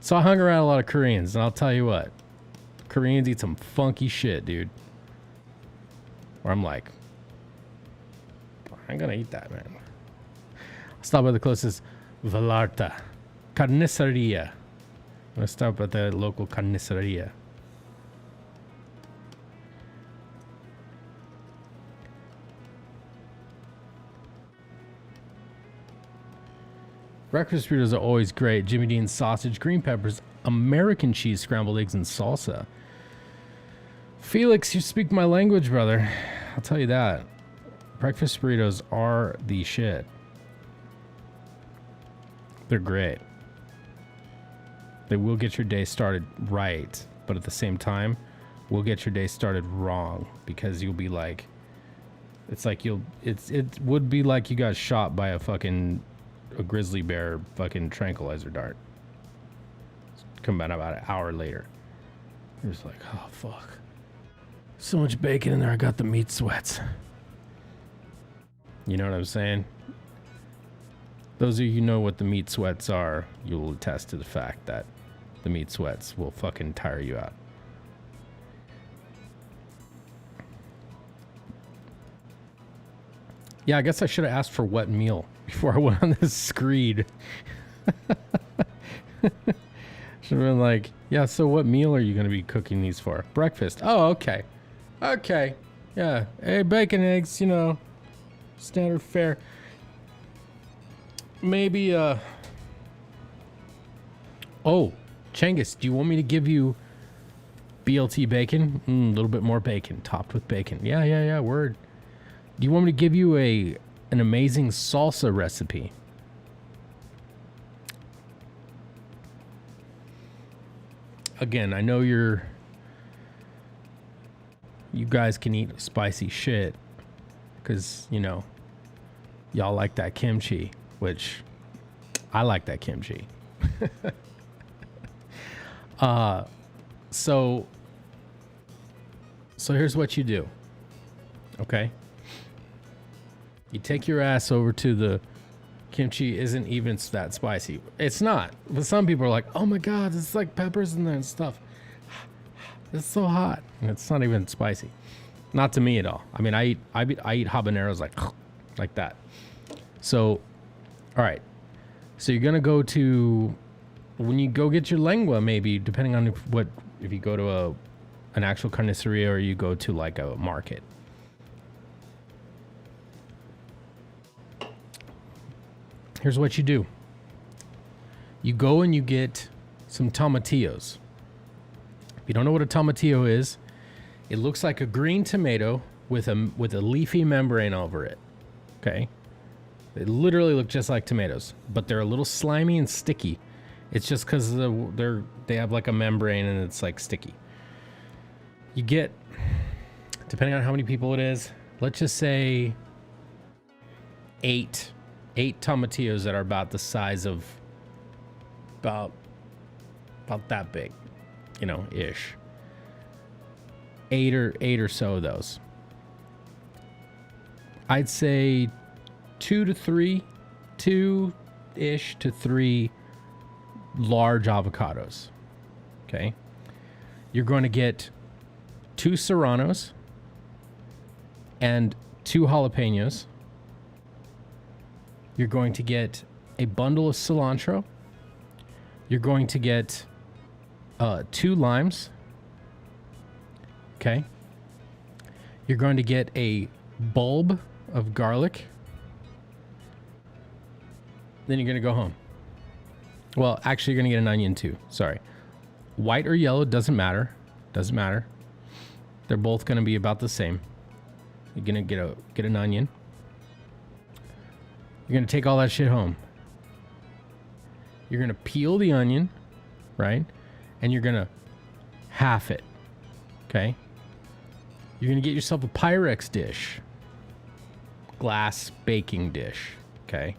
So I hung around a lot of Koreans, and I'll tell you what, Koreans eat some funky shit, dude. Where I'm like, I'm gonna eat that, man. I'll stop by the closest Vallarta Carniceria. I'm gonna stop at the local Carniceria. Breakfast burritos are always great. Jimmy Dean's sausage, green peppers, American cheese, scrambled eggs, and salsa. Felix, you speak my language, brother. I'll tell you that. Breakfast burritos are the shit. They're great. They will get your day started right, but at the same time, will get your day started wrong, because you'll be like, it's like it would be like you got shot by a grizzly bear fucking tranquilizer dart. Come back about an hour later. You're just like, oh fuck. So much bacon in there, I got the meat sweats. You know what I'm saying? Those of you who know what the meat sweats are, you will attest to the fact that the meat sweats will fucking tire you out. Yeah, I guess I should have asked for what meal before I went on this screed. Should have been like, yeah, so what meal are you going to be cooking these for? Breakfast. Oh, okay. Okay. Yeah. Hey, bacon, eggs, you know, standard fare. Maybe, oh, Chengis, do you want me to give you BLT bacon? A little bit more bacon, topped with bacon. Yeah, word. Do you want me to give you an amazing salsa recipe? Again, I know you guys can eat spicy shit because, you know, y'all like that kimchi, which I like that kimchi. So here's what you do. Okay? You take your ass over to the kimchi isn't even that spicy. It's not. But some people are like, oh my God, it's like peppers in there and stuff. It's so hot. And it's not even spicy. Not to me at all. I mean, I eat habaneros like that. So All right. So you're going to go to, when you go get your lengua, maybe, depending on if you go to an actual carniceria or you go to like a market. Here's what you do. You go and you get some tomatillos. If you don't know what a tomatillo is, it looks like a green tomato with a leafy membrane over it. Okay? They literally look just like tomatoes, but they're a little slimy and sticky. It's just because they have like a membrane and it's like sticky. You get, depending on how many people it is, let's just say eight tomatillos that are about the size of about that big, you know, ish. Eight or so of those. I'd say 2-ish to 3 large avocados. Okay. You're going to get 2 serranos and 2 jalapenos. You're going to get a bundle of cilantro. You're going to get 2 limes. Okay. You're going to get a bulb of garlic. Then you're going to go home. Well, actually, you're going to get an onion too. Sorry. White or yellow, doesn't matter. Doesn't matter. They're both going to be about the same. You're going to get an onion. You're going to take all that shit home. You're going to peel the onion, right? And you're going to half it. Okay? You're going to get yourself a Pyrex dish. Glass baking dish. Okay?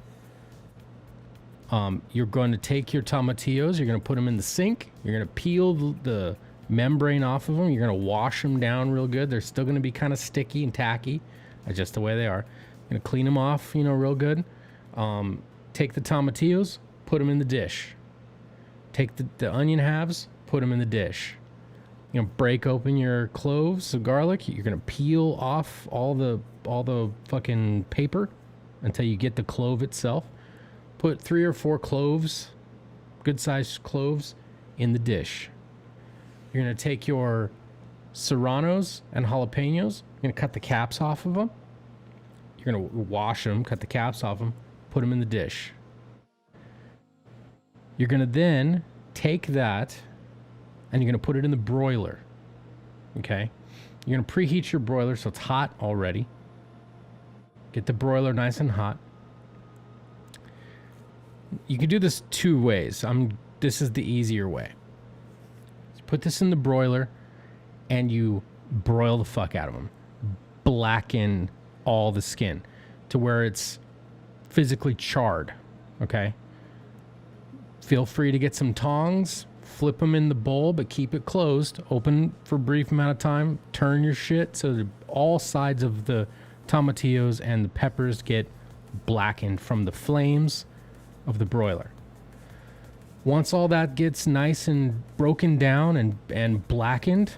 You're going to take your tomatillos. You're going to put them in the sink. You're going to peel the membrane off of them. You're going to wash them down real good. They're still going to be kind of sticky and tacky. That's just the way they are. You're going to clean them off, you know, real good. Take the tomatillos, put them in the dish. Take the onion halves, put them in the dish. You're going to break open your cloves of garlic. You're going to peel off all the fucking paper until you get the clove itself. Put 3 or 4 cloves, good-sized cloves, in the dish. You're going to take your serranos and jalapenos. You're going to cut the caps off of them. You're going to wash them, cut the caps off them, put them in the dish. You're going to then take that and you're going to put it in the broiler. Okay? You're going to preheat your broiler so it's hot already. Get the broiler nice and hot. You can do this 2 ways. This is the easier way. So put this in the broiler and you broil the fuck out of them. Blacken all the skin to where it's physically charred. Okay? Feel free to get some tongs, flip them in the bowl, but keep it closed. Open for a brief amount of time. Turn your shit so that all sides of the tomatillos and the peppers get blackened from the flames of the broiler. Once all that gets nice and broken down and blackened,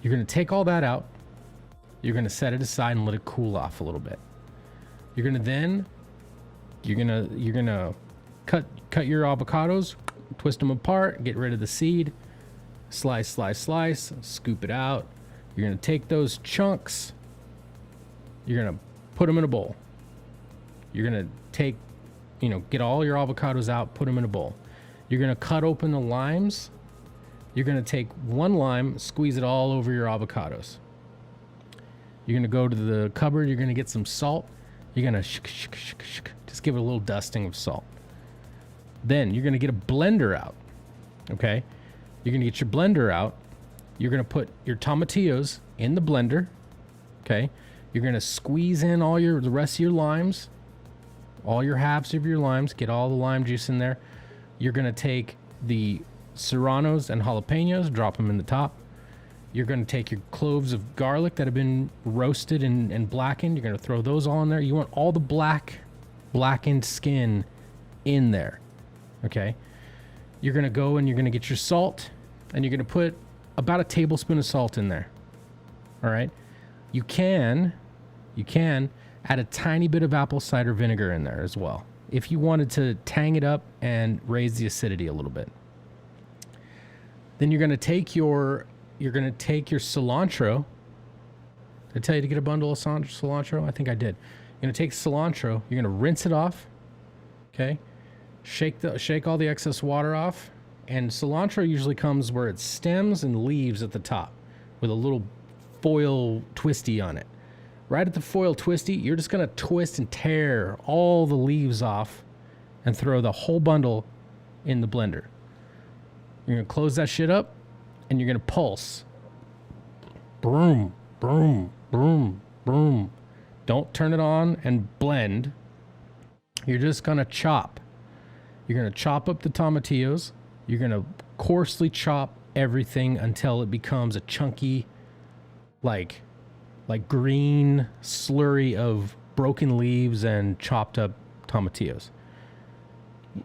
you're going to take all that out. You're going to set it aside and let it cool off a little bit. You're going to cut your avocados, twist them apart, get rid of the seed, slice, scoop it out. You're going to take those chunks. You're going to put them in a bowl. You're going to get all your avocados out, put them in a bowl. You're going to cut open the limes. You're going to take 1 lime, squeeze it all over your avocados. You're going to go to the cupboard. You're going to get some salt. You're going to just give it a little dusting of salt. Then you're going to get a blender out. Okay? You're going to get your blender out. You're going to put your tomatillos in the blender. Okay? You're going to squeeze in the rest of your limes. All your halves of your limes, get all the lime juice in there. You're going to take the serranos and jalapenos, drop them in the top. You're going to take your cloves of garlic that have been roasted and blackened. You're going to throw those all in there. You want all the blackened skin in there. Okay? You're going to go and you're going to get your salt, and you're going to put about a tablespoon of salt in there. All right? You can add a tiny bit of apple cider vinegar in there as well. if you wanted to tang it up and raise the acidity a little bit. Then you're going to take your cilantro. Did I tell you to get a bundle of cilantro? I think I did. You're going to take cilantro, you're going to rinse it off. Okay? Shake all the excess water off. And cilantro usually comes where it's stems and leaves at the top with a little foil twisty on it. Right at the foil twisty, you're just going to twist and tear all the leaves off and throw the whole bundle in the blender. You're going to close that shit up and you're going to pulse. Boom, boom, boom, boom. Don't turn it on and blend. You're just going to chop. You're going to chop up the tomatillos. You're going to coarsely chop everything until it becomes a chunky, like green slurry of broken leaves and chopped up tomatillos.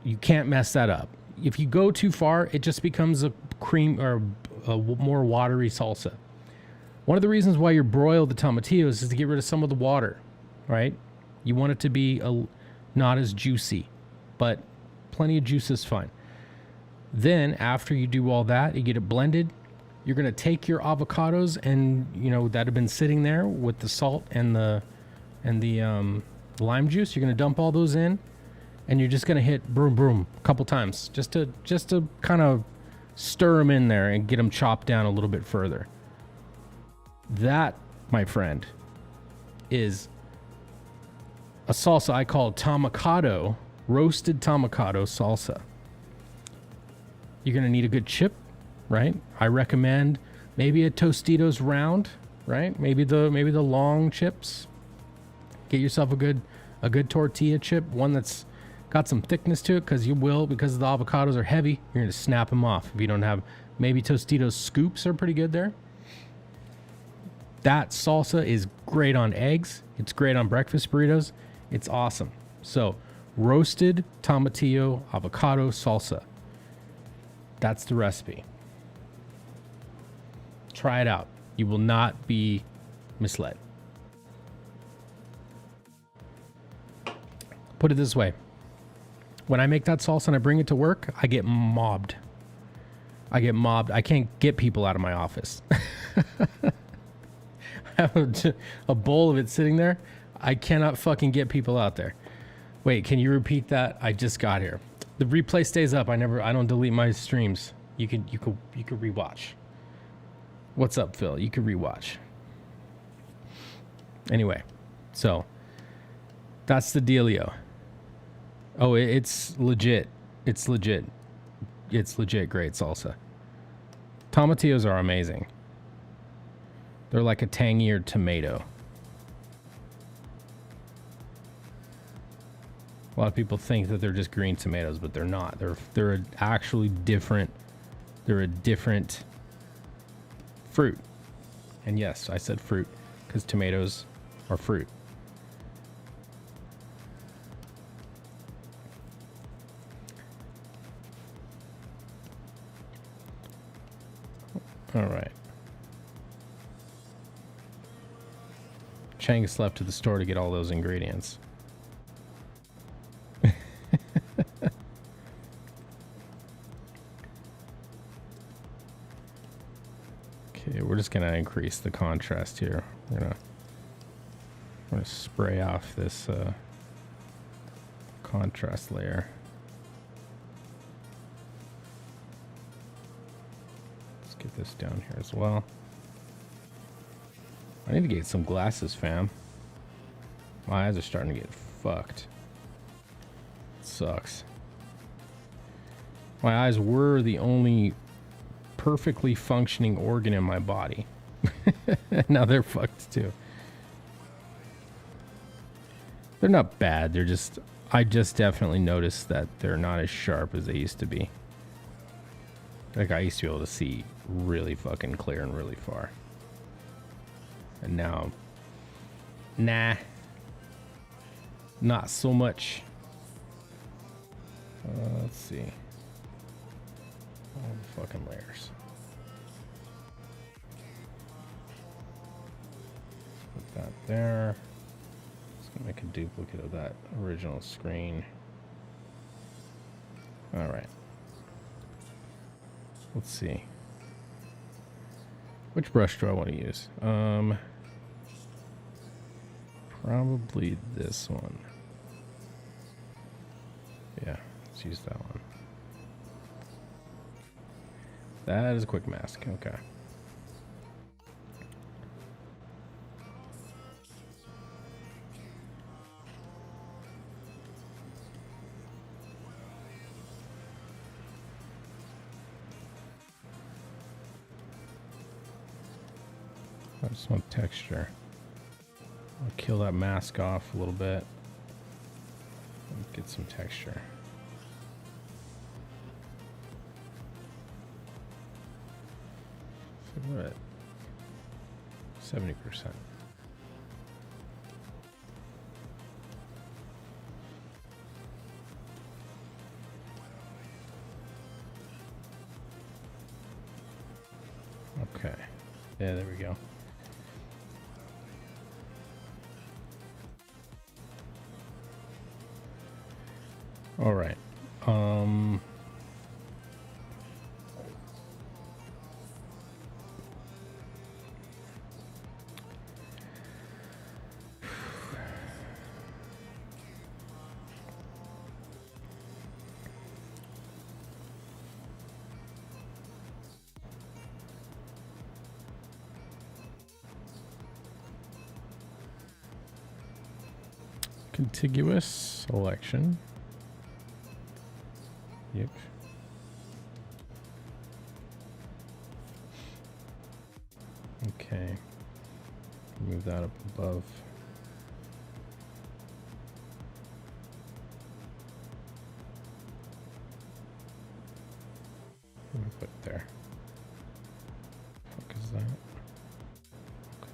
You can't mess that up. If you go too far, it just becomes a cream or a more watery salsa. One of the reasons why you broil the tomatillos is to get rid of some of the water, right? You want it to be not as juicy, but plenty of juice is fine. Then after you do all that, you get it blended. You're going to take your avocados and, that have been sitting there with the salt and the lime juice. You're going to dump all those in, and you're just going to hit broom broom a couple times just to kind of stir them in there and get them chopped down a little bit further. That, my friend, is a salsa I call tomacado, roasted tomacado salsa. You're going to need a good chip, right? I recommend maybe a Tostitos round, right? Maybe the long chips. Get yourself a good tortilla chip, one that's got some thickness to it, because the avocados are heavy. You're going to snap them off. If you don't have, maybe Tostitos scoops are pretty good there. That salsa is great on eggs. It's great on breakfast burritos. It's awesome. So, roasted tomatillo avocado salsa. That's the recipe. Try it out. You will not be misled. Put it this way. When I make that salsa and I bring it to work, I get mobbed. I can't get people out of my office. I have a bowl of it sitting there. I cannot fucking get people out there. Wait, can you repeat that? I just got here. The replay stays up. I don't delete my streams. You could rewatch. What's up, Phil? You could rewatch. Anyway, so that's the dealio. Oh, it's legit. It's legit. It's legit great salsa. Tomatillos are amazing. They're like a tangier tomato. A lot of people think that they're just green tomatoes, but they're not. They're actually different. They're a different fruit. And yes, I said fruit because tomatoes are fruit. All right. Changus left to the store to get all those ingredients. Okay, we're just gonna increase the contrast here. We're gonna spray off this contrast layer. Let's get this down here as well. I need to get some glasses, fam. My eyes are starting to get fucked. It sucks. My eyes were the only perfectly functioning organ in my body. Now they're fucked too. They're not bad. They're just, I just definitely noticed that they're not as sharp as they used to be. Like I used to be able to see really fucking clear and really far. And now, nah, not so much. Let's see. All the fucking layers. Put that there. Just gonna make a duplicate of that original screen. All right. Let's see. Which brush do I want to use? Probably this one. Yeah, let's use that one. That is a quick mask. Okay. I just want texture. I'll kill that mask off a little bit. And get some texture. So we're at 70%. Okay. Yeah, there we go. All right. Contiguous selection. Yep. Okay. Move that up above. What do I put there? What is that? Okay.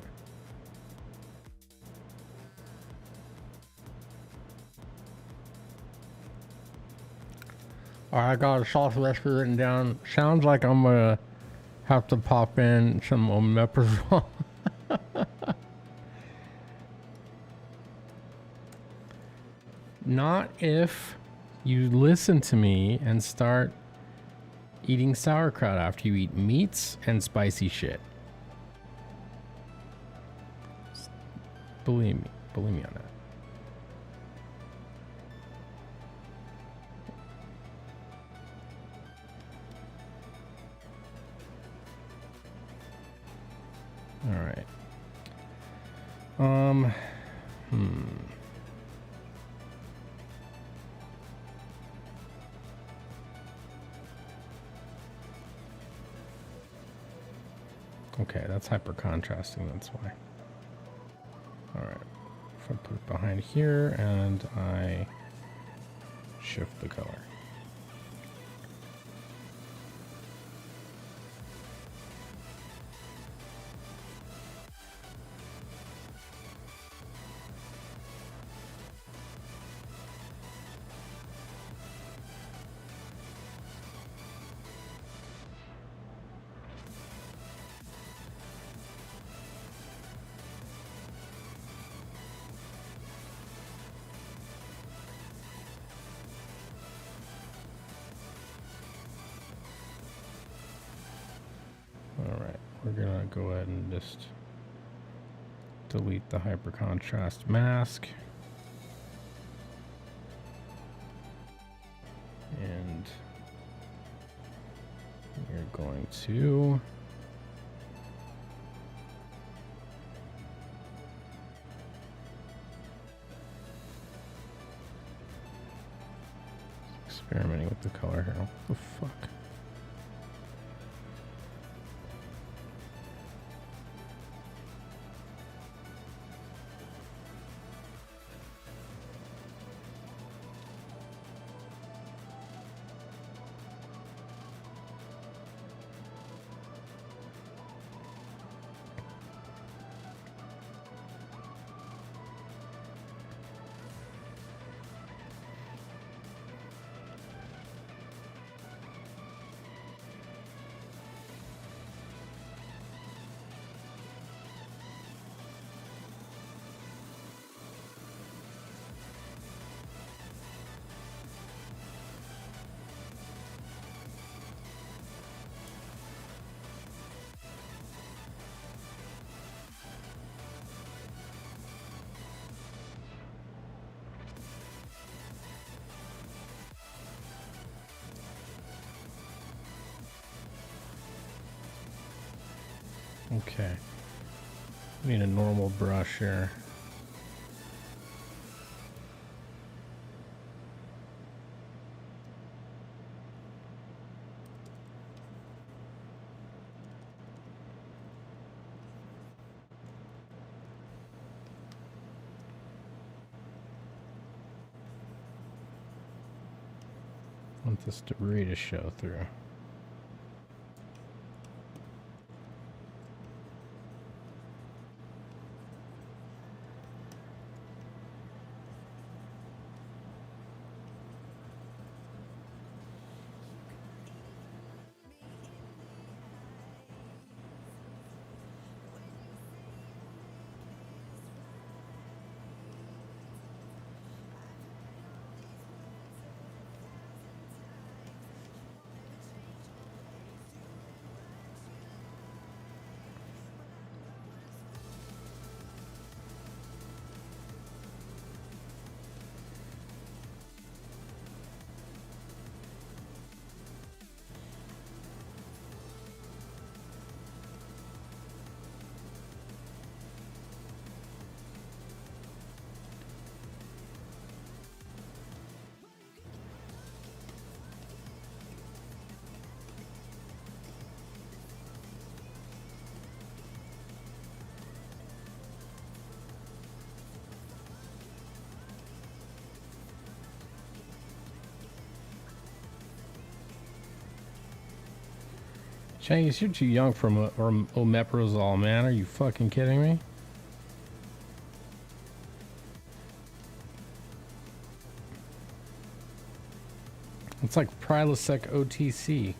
I got a sauce recipe written down. Sounds like I'm gonna have to pop in some omeprazole. Not if you listen to me and start eating sauerkraut after you eat meats and spicy shit. Believe me on that. All right. Okay, that's hyper contrasting, that's why. All right. If I put it behind here and I shift the color. We're gonna go ahead and just delete the hyper contrast mask. And we're going to experimenting with the color here. What the fuck? Okay. Need a normal brush here. Want this debris to show through. Changis, you're too young for omeprazole, man. Are you fucking kidding me? It's like Prilosec OTC.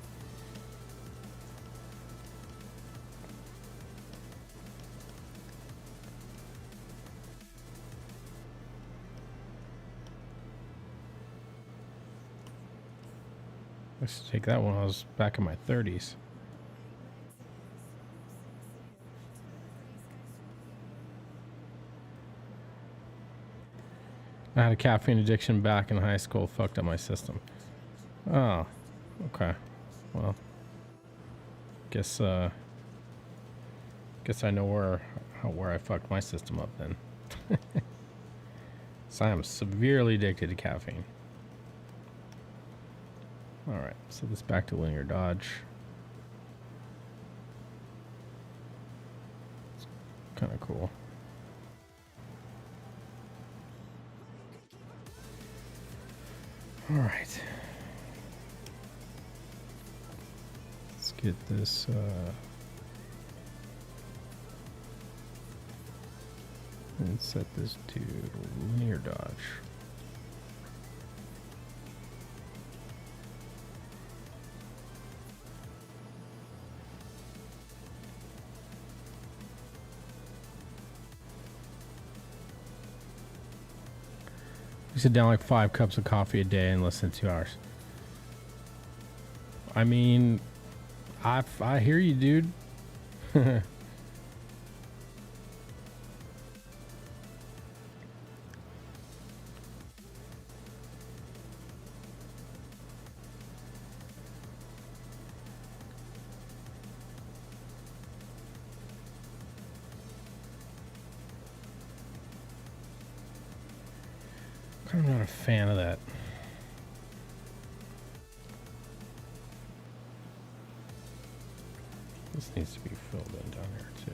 I used to take that when I was back in my 30s. I had a caffeine addiction back in high school. Fucked up my system. Oh, okay. Well, guess I know where I fucked my system up then. So I am severely addicted to caffeine. All right, so this back to linear dodge. It's kind of cool. All right. Let's get this and set this to linear dodge. You sit down like 5 cups of coffee a day in less than 2 hours. I mean, I hear you, dude. I'm not a fan of that. This needs to be filled in down here too.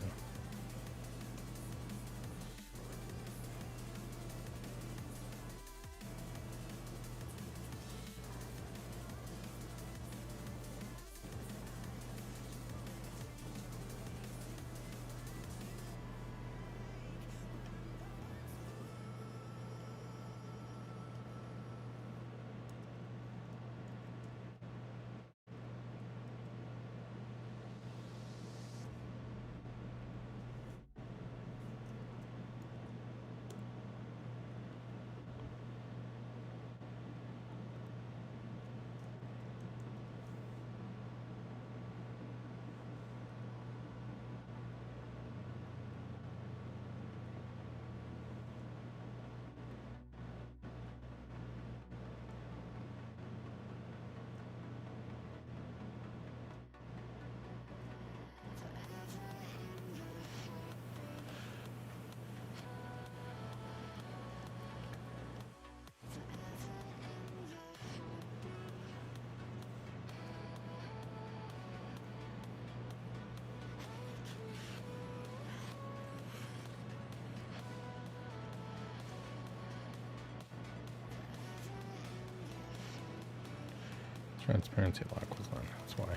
Transparency lock was on, that's why.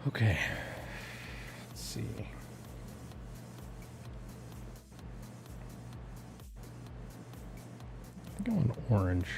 Okay. Let's see. I think I want orange.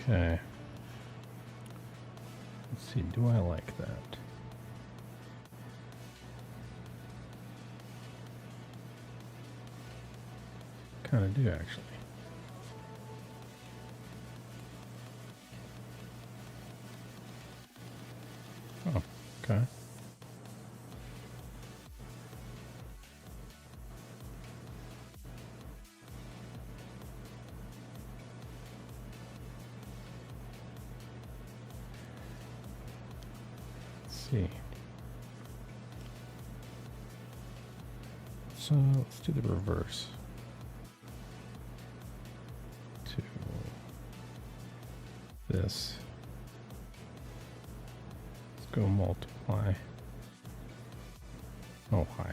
Okay. Let's see, do I like that? Kind of do, actually. Oh, okay. See. So let's do the reverse. To this. Let's go multiply. Oh, hi.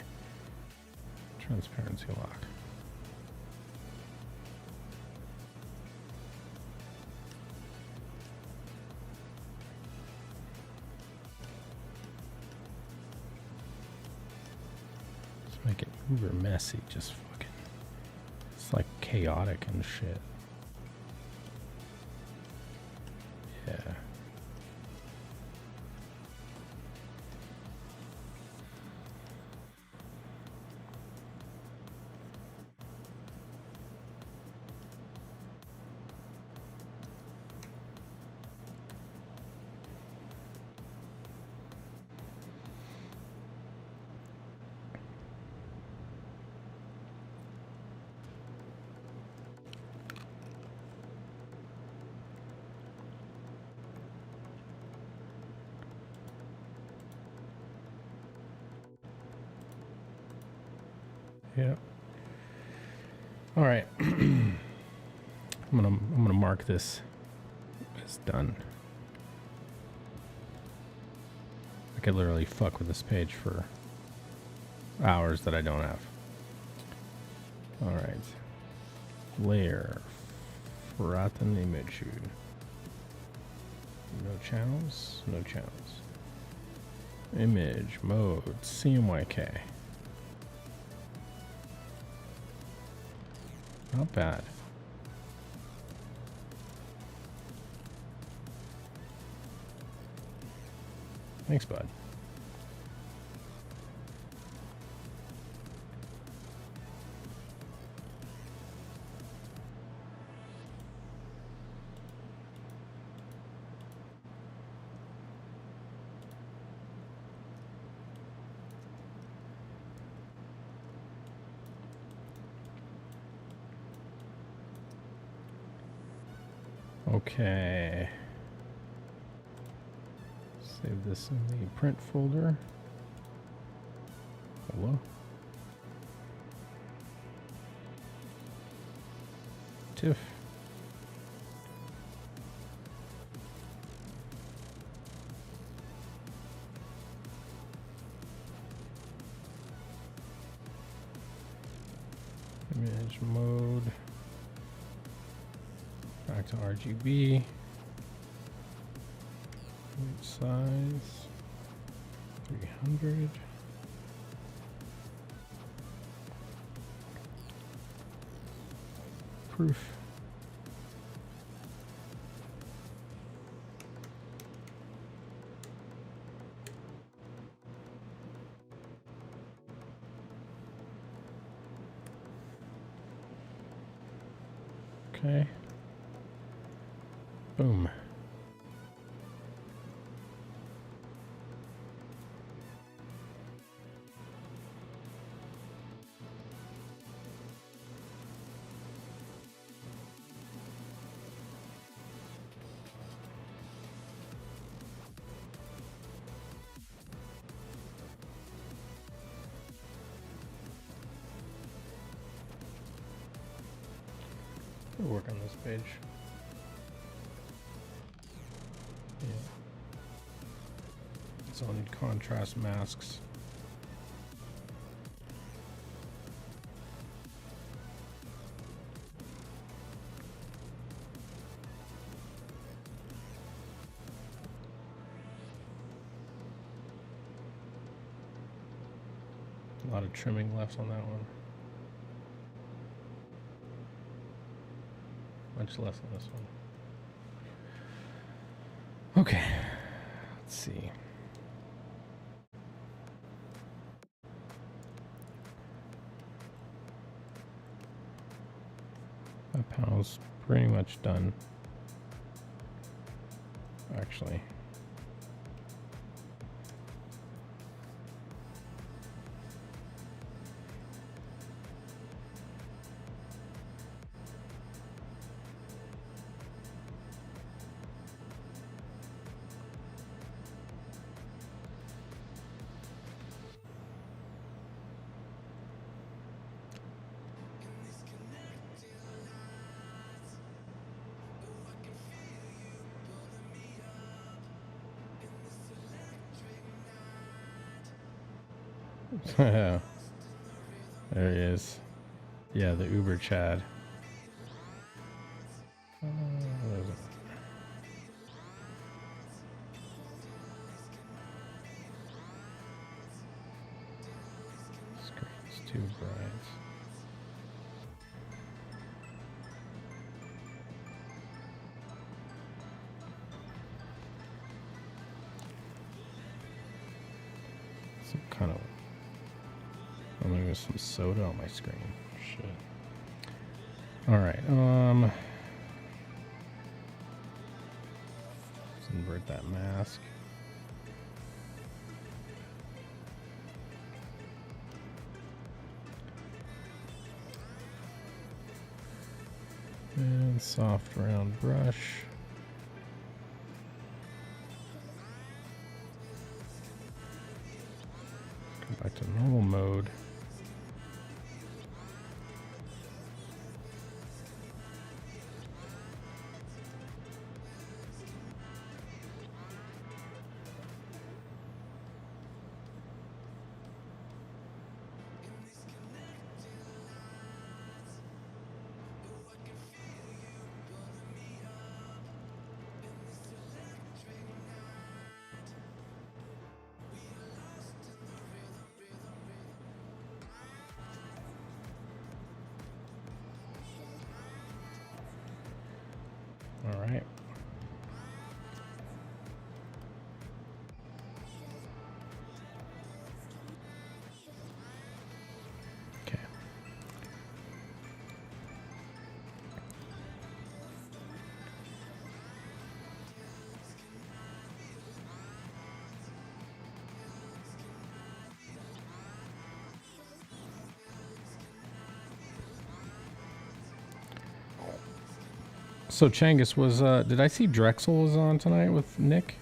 Transparency lock. Make it uber messy, just fucking. It's like chaotic and shit. Yeah. Yeah. All right. I'm gonna mark this as done. I could literally fuck with this page for hours that I don't have. All right. Layer. Flatten image. No channels. No channels. Image mode. CMYK. Not bad. Thanks, bud. Okay. Save this in the print folder. Hello. TIFF. Image mode. Back to RGB. Image size 300. Proof. Okay. Boom. We'll work on this page. Yeah. So I'll need contrast masks. A lot of trimming left on that one. Much less on this one. Okay, let's see. That panel's pretty much done, actually. There he is. Yeah, the Uber Chad. Screen's too bright. Some kind of. I'm gonna get some soda on my screen. Shit. All right. Let's invert that mask. And soft round brush. Go back to normal mode. All right. Okay. So Changus was, did I see Drexel was on tonight with Nick?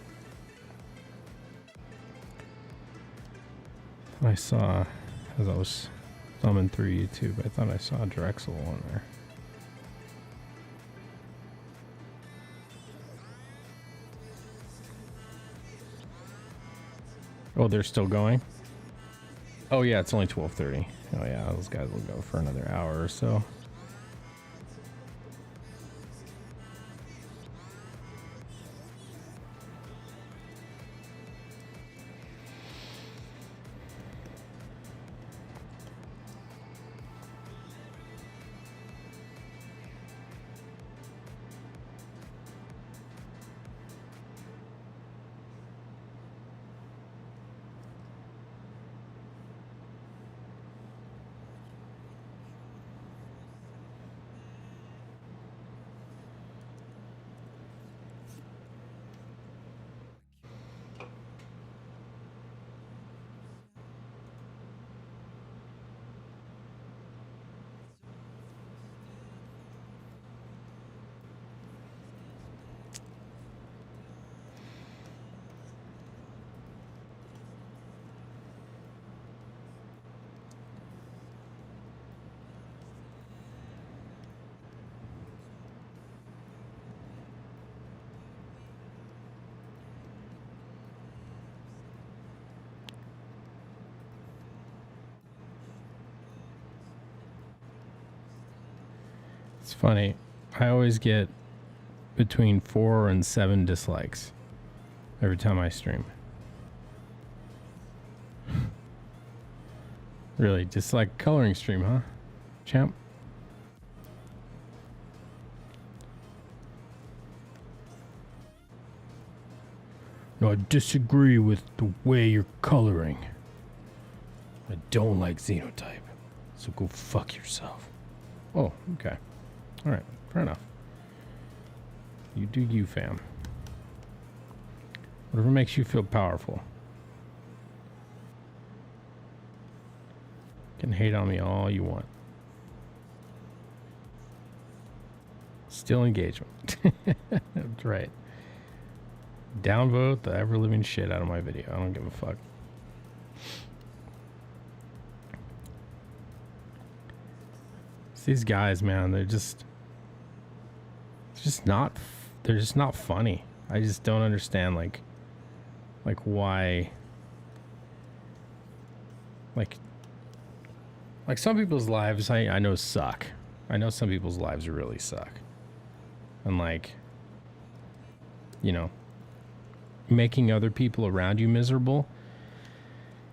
I saw, as I was thumbing through YouTube, I thought I saw Drexel on there. Oh, they're still going? Oh yeah, it's only 12:30. Oh yeah, those guys will go for another hour or so. It's funny. I always get between 4 and 7 dislikes every time I stream. Really, just like coloring stream, huh, champ? No, I disagree with the way you're coloring. I don't like Xenotype. So go fuck yourself. Oh, okay. Alright, fair enough. You do you, fam. Whatever makes you feel powerful. You can hate on me all you want. Still engagement. That's right. Downvote the ever-living shit out of my video. I don't give a fuck. It's these guys, man, they're just not funny. I just don't understand like why like some people's lives I know suck. I know some people's lives really suck. And like, you know, making other people around you miserable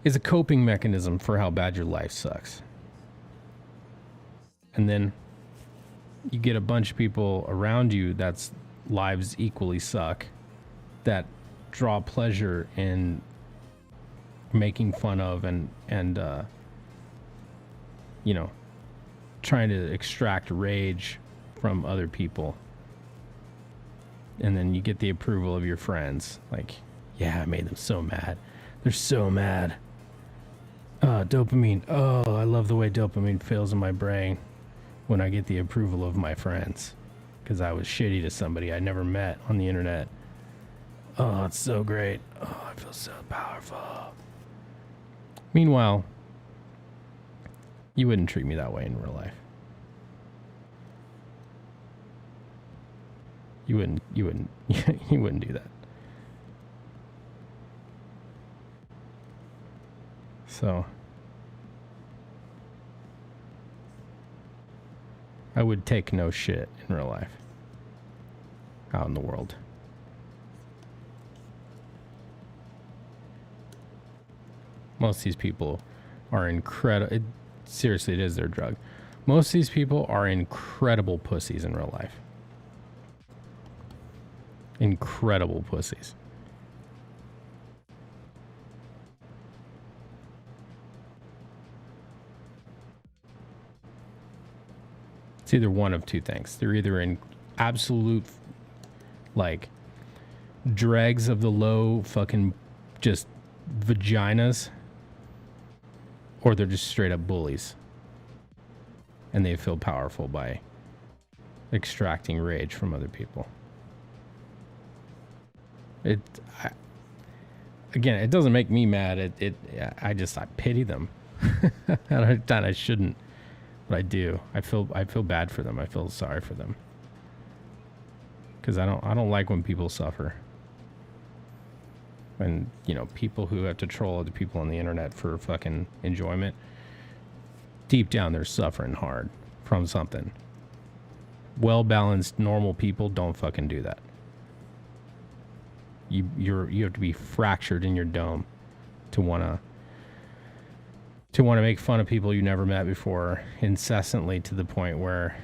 is a coping mechanism for how bad your life sucks. And then you get a bunch of people around you that's lives equally suck that draw pleasure in making fun of and you know, trying to extract rage from other people. And then you get the approval of your friends. Like, yeah, I made them so mad. They're so mad. Dopamine. Oh, I love the way dopamine feels in my brain when I get the approval of my friends. Because I was shitty to somebody I never met on the internet. Oh, it's so great. Oh, I feel so powerful. Meanwhile, you wouldn't treat me that way in real life. You wouldn't you wouldn't do that. So I would take no shit in real life out in the world. Most of these people are incredible. Seriously, it is their drug. Most of these people are incredible pussies in real life. Incredible pussies. It's either one of two things. They're either in absolute, like, dregs of the low fucking just vaginas, or they're just straight up bullies. And they feel powerful by extracting rage from other people. Again, it doesn't make me mad. I pity them. And I shouldn't, but I do. I feel bad for them. I feel sorry for them. Because I don't like when people suffer. And, you know, people who have to troll other people on the internet for fucking enjoyment, deep down they're suffering hard from something. Well-balanced, normal people don't fucking do that. You have to be fractured in your dome to want to make fun of people you never met before incessantly, to the point where,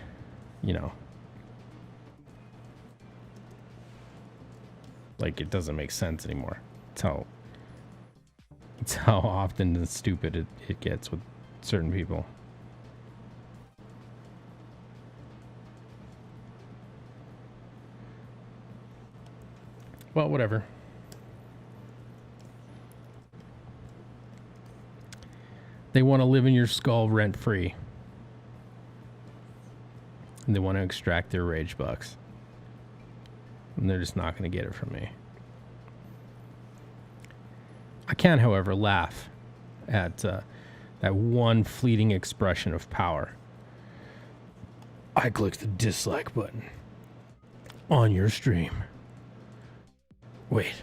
you know, like, it doesn't make sense anymore. It's how often and stupid it gets with certain people. Well, whatever. They want to live in your skull rent-free. And they want to extract their rage bucks. And they're just not going to get it from me. I can, however, laugh at that one fleeting expression of power. I clicked the dislike button on your stream. Wait.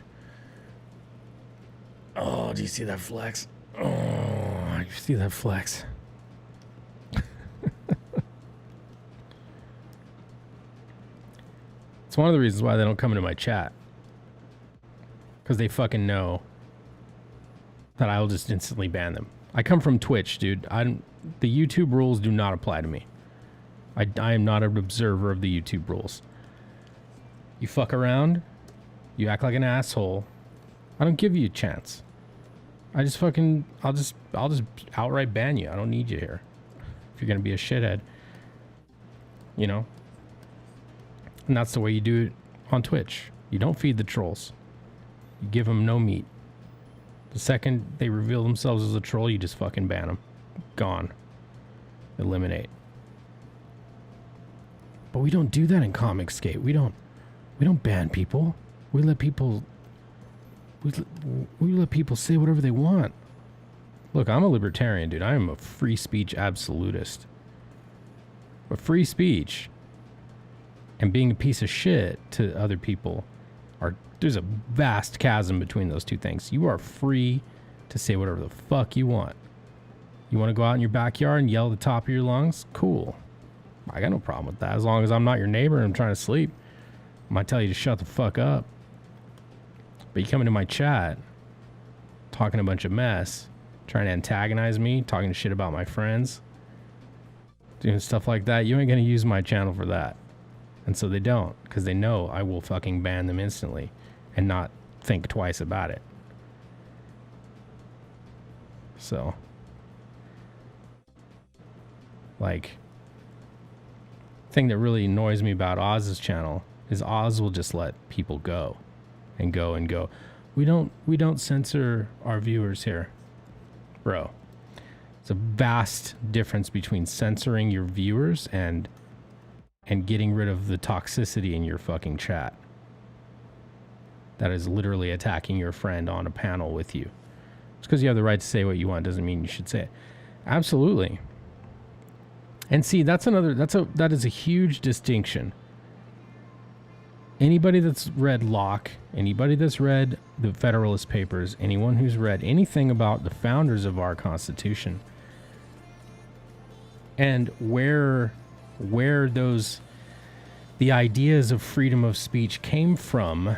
Oh, do you see that flex? Oh, you see that flex? It's one of the reasons why they don't come into my chat. Because they fucking know that I will just instantly ban them. I come from Twitch, dude. The YouTube rules do not apply to me. I am not an observer of the YouTube rules. You fuck around, you act like an asshole, I don't give you a chance. I'll just outright ban you. I don't need you here. If you're gonna be a shithead, you know. And that's the way you do it on Twitch. You don't feed the trolls. You give them no meat. The second they reveal themselves as a troll, you just fucking ban them. Gone. Eliminate. But we don't do that in Comicscape. We don't ban people. We let people say whatever they want. Look, I'm a libertarian, dude. I am a free speech absolutist. But free speech and being a piece of shit to other people there's a vast chasm between those two things. You are free to say whatever the fuck you want. You want to go out in your backyard and yell at the top of your lungs? Cool. I got no problem with that. As long as I'm not your neighbor and I'm trying to sleep, I might tell you to shut the fuck up. But you come into my chat, talking a bunch of mess, trying to antagonize me, talking shit about my friends, doing stuff like that, you ain't going to use my channel for that. And so they don't, because they know I will fucking ban them instantly and not think twice about it. So, like, thing that really annoys me about Oz's channel is Oz will just let people go and go and go. We don't censor our viewers here. Bro, it's a vast difference between censoring your viewers and getting rid of the toxicity in your fucking chat. That is literally attacking your friend on a panel with you. Just because you have the right to say what you want doesn't mean you should say it. Absolutely. And see, that is a huge distinction. Anybody that's read Locke, anybody that's read the Federalist Papers, anyone who's read anything about the founders of our Constitution, and where the ideas of freedom of speech came from,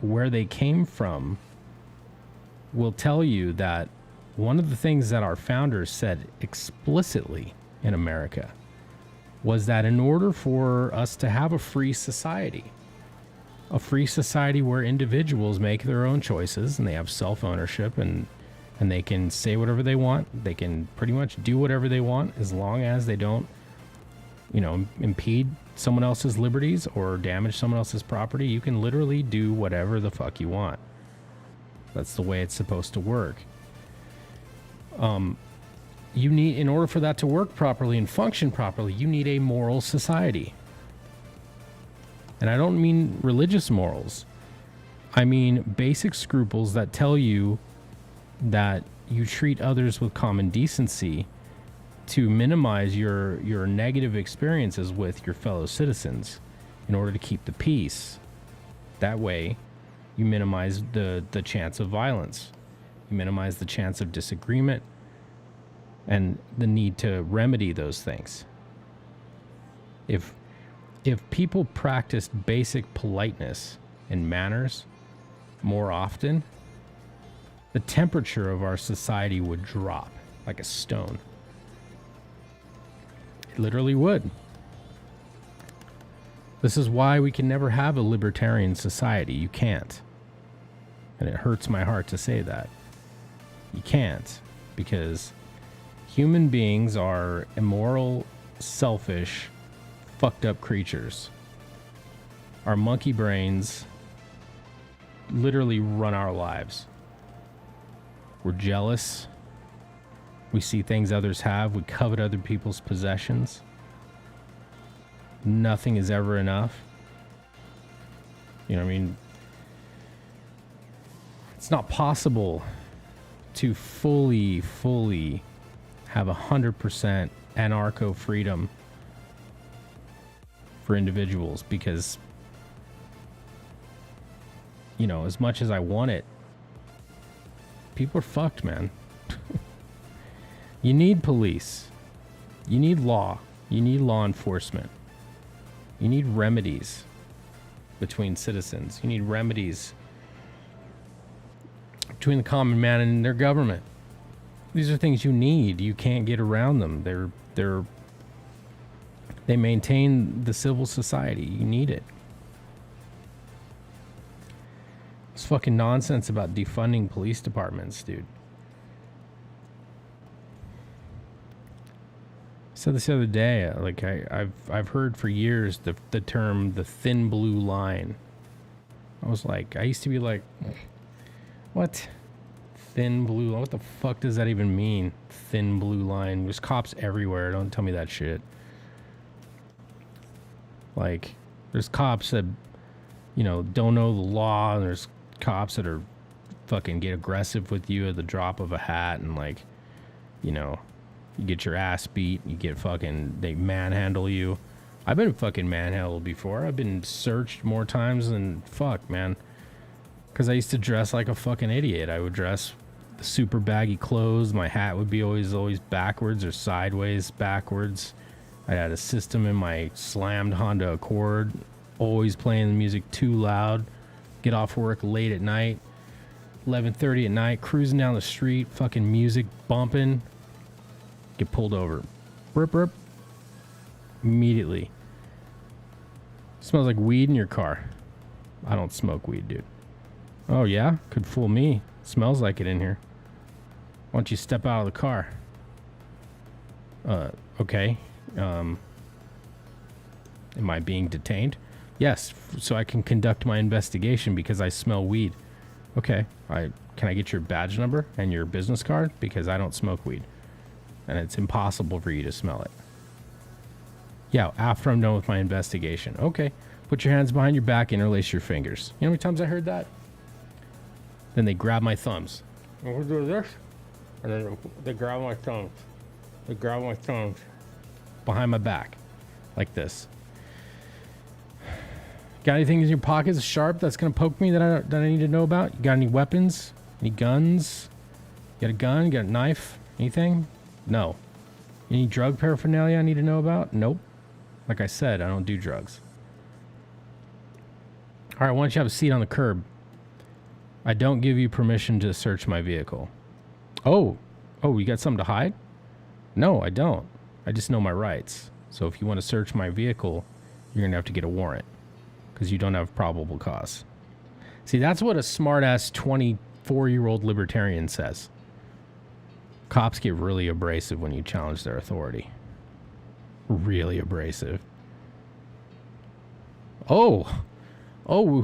where they came from, will tell you that one of the things that our founders said explicitly in America was that in order for us to have a free society where individuals make their own choices and they have self-ownership and they can say whatever they want, they can pretty much do whatever they want as long as they don't, you know, impede someone else's liberties or damage someone else's property, you can literally do whatever the fuck you want. That's the way it's supposed to work. You need, in order for that to work properly and function properly, you need a moral society. And I don't mean religious morals. I mean basic scruples that tell you that you treat others with common decency to minimize your negative experiences with your fellow citizens in order to keep the peace. That way, You minimize the chance of violence. You minimize the chance of disagreement and the need to remedy those things. If people practiced basic politeness and manners more often, the temperature of our society would drop like a stone. It literally would. This is why we can never have a libertarian society. You can't. And it hurts my heart to say that. You can't, because human beings are immoral, selfish, fucked up creatures. Our monkey brains literally run our lives. We're jealous. We see things others have. We covet other people's possessions. Nothing is ever enough. You know what I mean? It's not possible to fully have 100% anarcho freedom for individuals, because, you know, as much as I want it, people are fucked, man. You need police. You need law. You need law enforcement. You need remedies between citizens. You need remedies between the common man and their government. These are things you need. You can't get around them. They maintain the civil society. You need it. It's fucking nonsense about defunding police departments, dude. I said this the other day. Like I've heard for years the term the thin blue line. I was like, I used to be like, what? Thin blue line? What the fuck does that even mean? Thin blue line. There's cops everywhere. Don't tell me that shit. Like, there's cops that, you know, don't know the law, and there's cops that are fucking get aggressive with you at the drop of a hat, and like, you know, you get your ass beat, you get fucking, they manhandle you. I've been fucking manhandled before. I've been searched more times than fuck, man. Because I used to dress like a fucking idiot. I would dress the super baggy clothes. My hat would be always backwards or sideways backwards. I had a system in my slammed Honda Accord, always playing the music too loud. Get off work late at night, 11:30 at night, cruising down the street, fucking music bumping. Get pulled over. Burp, burp. Immediately. Smells like weed in your car. I don't smoke weed, dude. Oh, yeah? Could fool me. Smells like it in here. Why don't you step out of the car? Okay. Am I being detained? Yes, so I can conduct my investigation because I smell weed. Okay. Can I get your badge number and your business card? Because I don't smoke weed. And it's impossible for you to smell it. Yeah, after I'm done with my investigation. Okay. Put your hands behind your back, interlace your fingers. You know how many times I heard that? Then they grab my thumbs. And we'll do this. And then they grab my thumbs. They grab my thumbs behind my back. Like this. Got anything in your pockets sharp that's going to poke me that I need to know about? You got any weapons? Any guns? You got a gun? You got a knife? Anything? No. Any drug paraphernalia I need to know about? Nope. Like I said, I don't do drugs. All right, why don't you have a seat on the curb? I don't give you permission to search my vehicle. Oh, you got something to hide? No, I don't. I just know my rights. So if you want to search my vehicle, you're going to have to get a warrant because you don't have probable cause. See, that's what a smart-ass 24-year-old libertarian says. Cops get really abrasive when you challenge their authority. Really abrasive. Oh,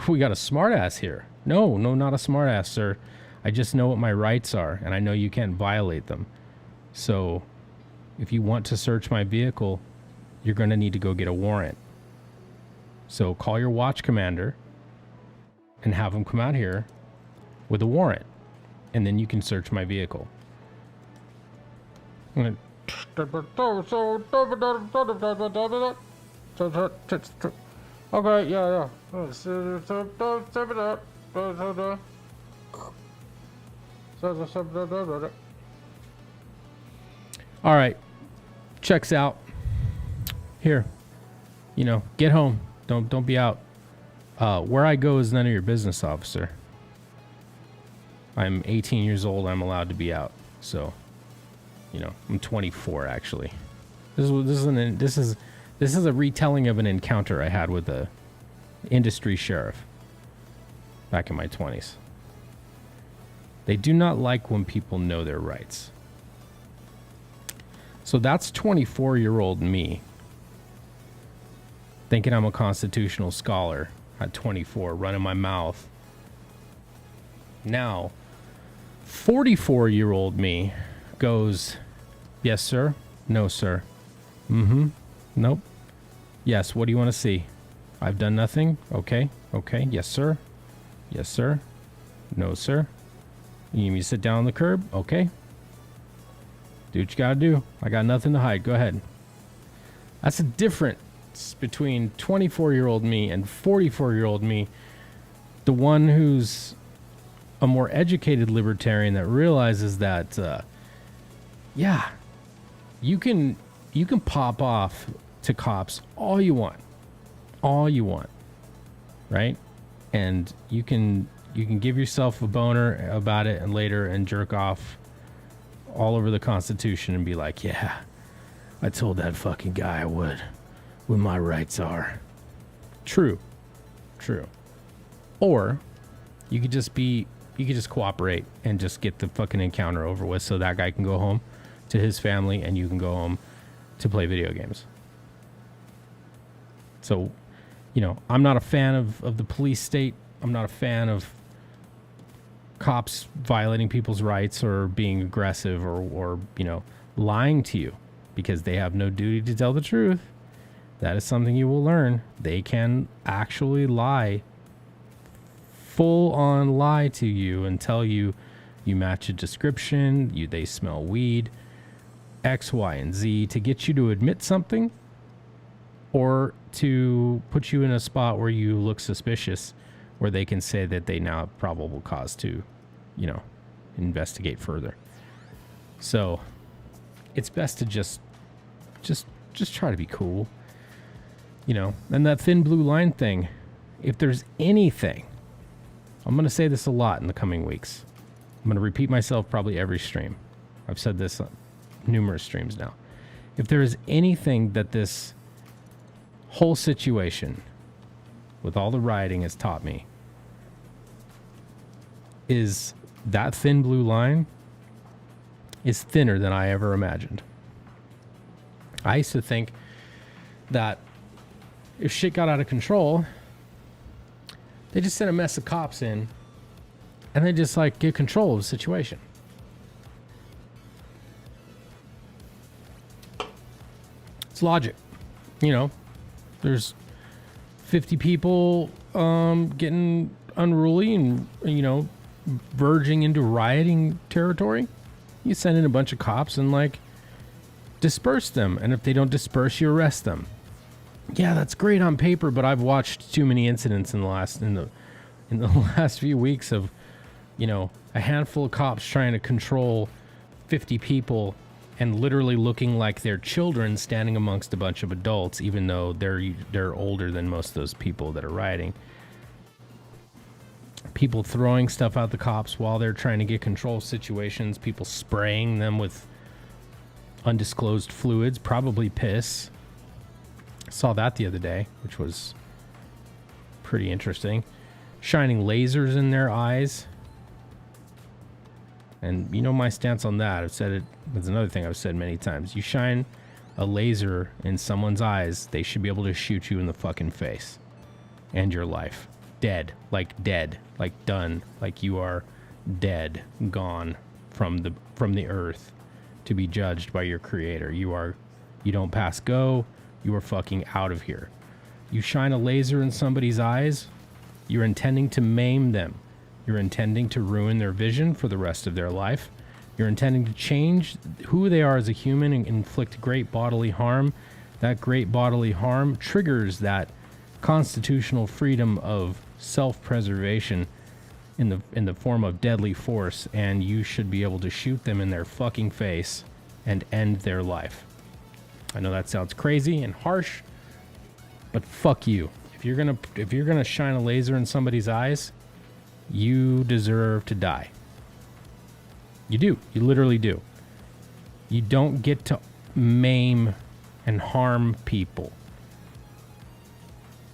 we got a smart-ass here. No, not a smart-ass, sir. I just know what my rights are, and I know you can't violate them. So if you want to search my vehicle, you're going to need to go get a warrant. So call your watch commander and have him come out here with a warrant, and then you can search my vehicle. Okay, yeah. All right, checks out. Here, get home. Don't be out. Where I go is none of your business, officer. I'm 18 years old. I'm allowed to be out. So, I'm 24 actually. This is a retelling of an encounter I had with a industry sheriff back in my 20s. They do not like when people know their rights. So that's 24-year-old me thinking I'm a constitutional scholar at 24, running my mouth. Now, 44-year-old me goes, yes, sir. No, sir. Mm-hmm. Nope. Yes, what do you want to see? I've done nothing. Okay. Okay. Yes, sir. Yes, sir. No, sir. You need me to sit down on the curb? Okay. Do what you gotta do. I got nothing to hide. Go ahead. That's a difference between 24-year-old me and 44-year-old me. The one who's a more educated libertarian that realizes that, yeah, you can pop off to cops all you want, right? And you can give yourself a boner about it and later and jerk off all over the Constitution and be like, yeah, I told that fucking guy what my rights are. True. Or you could just cooperate and just get the fucking encounter over with so that guy can go home to his family and you can go home to play video games. So, I'm not a fan of the police state. I'm not a fan of cops violating people's rights or being aggressive or lying to you because they have no duty to tell the truth. That is something you will learn. They can actually lie, full on lie to you and tell you match a description, they smell weed, X, Y, and Z to get you to admit something or to put you in a spot where you look suspicious, where they can say that they now have probable cause to, investigate further. So it's best to just try to be cool, and that thin blue line thing. If there's anything, I'm going to say this a lot in the coming weeks. I'm going to repeat myself probably every stream. I've said this on numerous streams now. If there is anything that this whole situation with all the rioting has taught me, is that thin blue line is thinner than I ever imagined. I used to think that if shit got out of control, they just sent a mess of cops in and they just get control of the situation. It's logic. There's 50 people getting unruly and, verging into rioting territory. You send in a bunch of cops and disperse them. And if they don't disperse, you arrest them. Yeah, that's great on paper, but I've watched too many incidents in the last few weeks of, a handful of cops trying to control 50 people and literally looking like they're children standing amongst a bunch of adults, even though they're older than most of those people that are rioting. People throwing stuff at the cops while they're trying to get control of situations. People spraying them with undisclosed fluids, probably piss. Saw that the other day, which was pretty interesting. Shining lasers in their eyes. And my stance on that. I've said it. It's another thing I've said many times. You shine a laser in someone's eyes, they should be able to shoot you in the fucking face. And your life. Dead. Like done. Like you are dead. Gone from the earth to be judged by your creator. You don't pass go. You are fucking out of here. You shine a laser in somebody's eyes, you're intending to maim them. You're intending to ruin their vision for the rest of their life. You're intending to change who they are as a human and inflict great bodily harm. That great bodily harm triggers that constitutional freedom of self-preservation in the form of deadly force, and you should be able to shoot them in their fucking face and end their life. I know that sounds crazy and harsh, but fuck you. If you're gonna shine a laser in somebody's eyes, you deserve to die. You do. You literally do. You don't get to maim and harm people.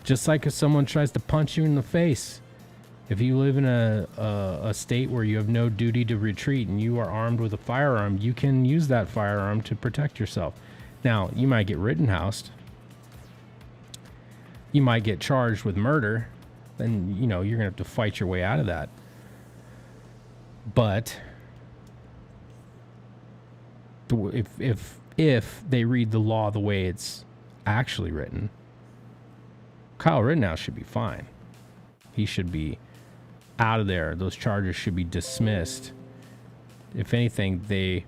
Just like if someone tries to punch you in the face. If you live in a state where you have no duty to retreat and you are armed with a firearm, you can use that firearm to protect yourself. Now, you might get rittenhoused. You might get charged with murder. Then, you're going to have to fight your way out of that. But if they read the law the way it's actually written, Kyle Rittenhouse should be fine. He should be out of there. Those charges should be dismissed. If anything, they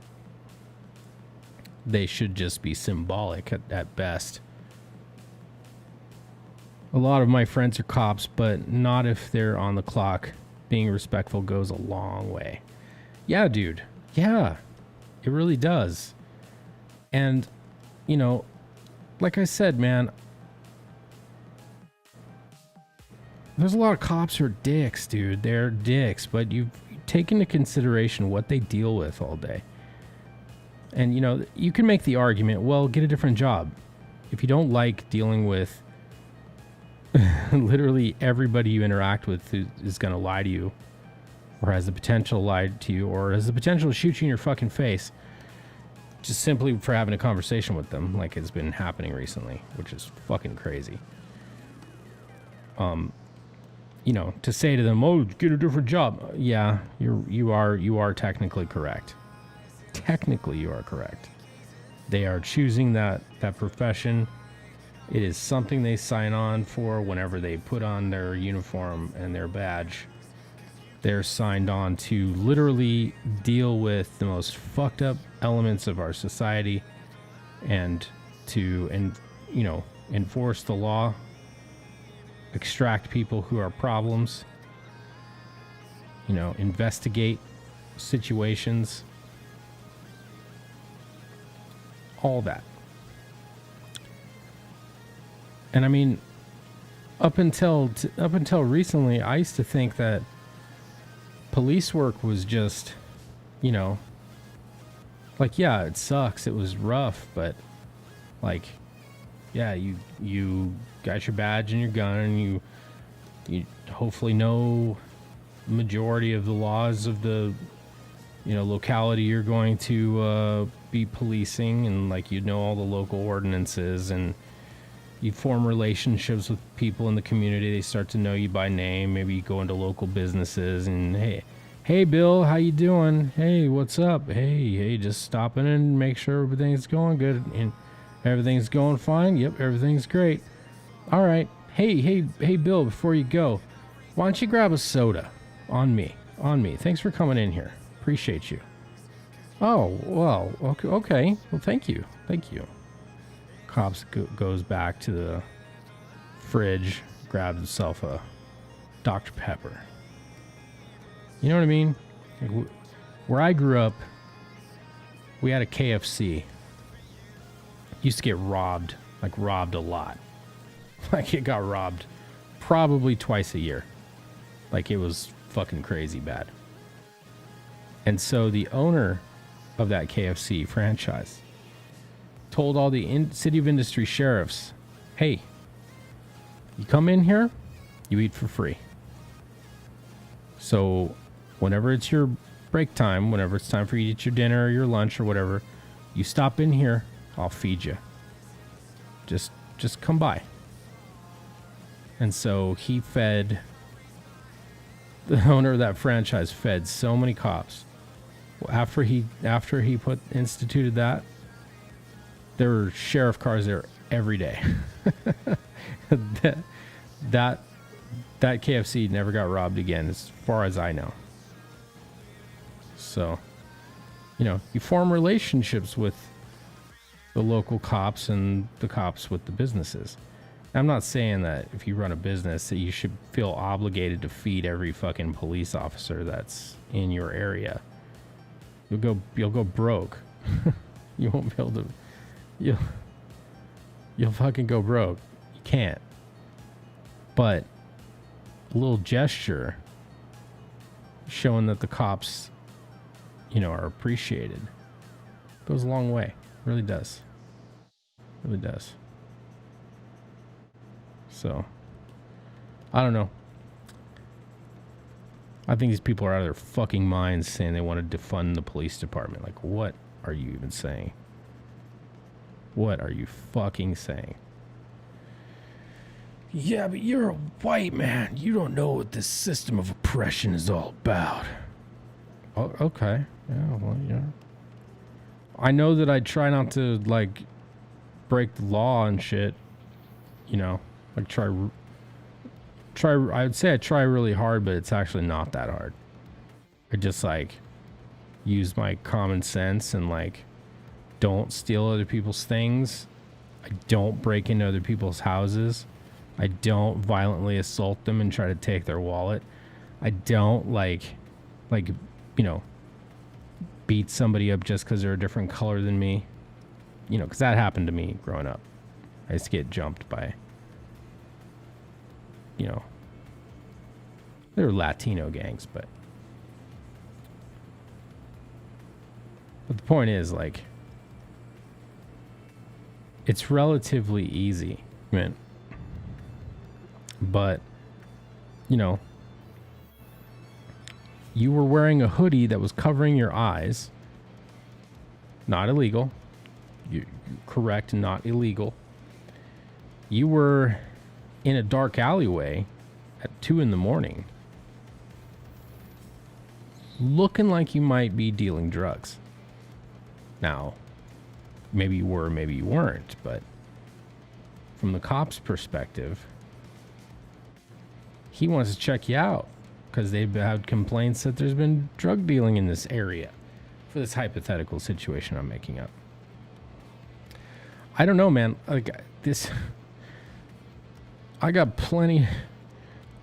should just be symbolic at best. A lot of my friends are cops, but not if they're on the clock. Being respectful goes a long way. Yeah, dude. Yeah, it really does. And, like I said, man, there's a lot of cops who are dicks, dude. They're dicks, but you take into consideration what they deal with all day. And, you can make the argument, well, get a different job. If you don't like dealing with literally everybody you interact with is going to lie to you, or has the potential to lie to you, or has the potential to shoot you in your fucking face, just simply for having a conversation with them, like it's been happening recently, which is fucking crazy. To say to them, oh, get a different job. Yeah, you are technically correct. Technically, you are correct. They are choosing that profession. It is something they sign on for whenever they put on their uniform and their badge. They're signed on to literally deal with the most fucked up elements of our society and to enforce the law, extract people who are problems, investigate situations, all that. And I mean, up until recently, I used to think that police work was just, like, yeah, it sucks. It was rough, but like, yeah, you got your badge and your gun, and you hopefully know the majority of the laws of the, locality you're going to be policing, and like, all the local ordinances, and you form relationships with people in the community. They start to know you by name. Maybe you go into local businesses and, hey, Bill, how you doing? Hey, what's up? Hey, just stopping in and make sure everything's going good. And everything's going fine? Yep, everything's great. All right. Hey, Bill, before you go, why don't you grab a soda? On me. Thanks for coming in here. Appreciate you. Oh, well, okay. Well, thank you. Cops goes back to the fridge, grabs himself a Dr. Pepper. You know what I mean? Like, where I grew up, we had a KFC. Used to get robbed a lot. Like, it got robbed probably twice a year. Like, it was fucking crazy bad. And so the owner of that KFC franchise told all the City of Industry sheriffs, hey, you come in here, you eat for free. So whenever it's your break time, whenever it's time for you to eat your dinner or your lunch or whatever, you stop in here, I'll feed you. Just come by. And so the owner of that franchise fed so many cops. After he instituted that, there were sheriff cars there every day. that KFC never got robbed again, as far as I know. So, you form relationships with the local cops and the cops with the businesses. I'm not saying that if you run a business that you should feel obligated to feed every fucking police officer that's in your area. You'll go broke. You won't be able to. You'll fucking go broke. You can't. But a little gesture showing that the cops, are appreciated goes a long way. Really does. Really does. So, I don't know. I think these people are out of their fucking minds saying they want to defund the police department. Like, what are you even saying? What are you fucking saying? Yeah, but you're a white man. You don't know what this system of oppression is all about. Oh, okay. Yeah, well, yeah. I know that I try not to, like, break the law and shit. Like, I would say I try really hard, but it's actually not that hard. I just, like, use my common sense and, like, don't steal other people's things. I don't break into other people's houses. I don't violently assault them and try to take their wallet. I don't, beat somebody up just because they're a different color than me. Because that happened to me growing up. I used to get jumped by, they were Latino gangs, but the point is, like, it's relatively easy, man. But, you were wearing a hoodie that was covering your eyes. Not illegal. You're correct, not illegal. You were in a dark alleyway at 2 a.m. looking like you might be dealing drugs. Now, maybe you were, maybe you weren't, but from the cop's perspective, he wants to check you out because they've had complaints that there's been drug dealing in this area for this hypothetical situation I'm making up. I don't know, man. Like, this, I got plenty,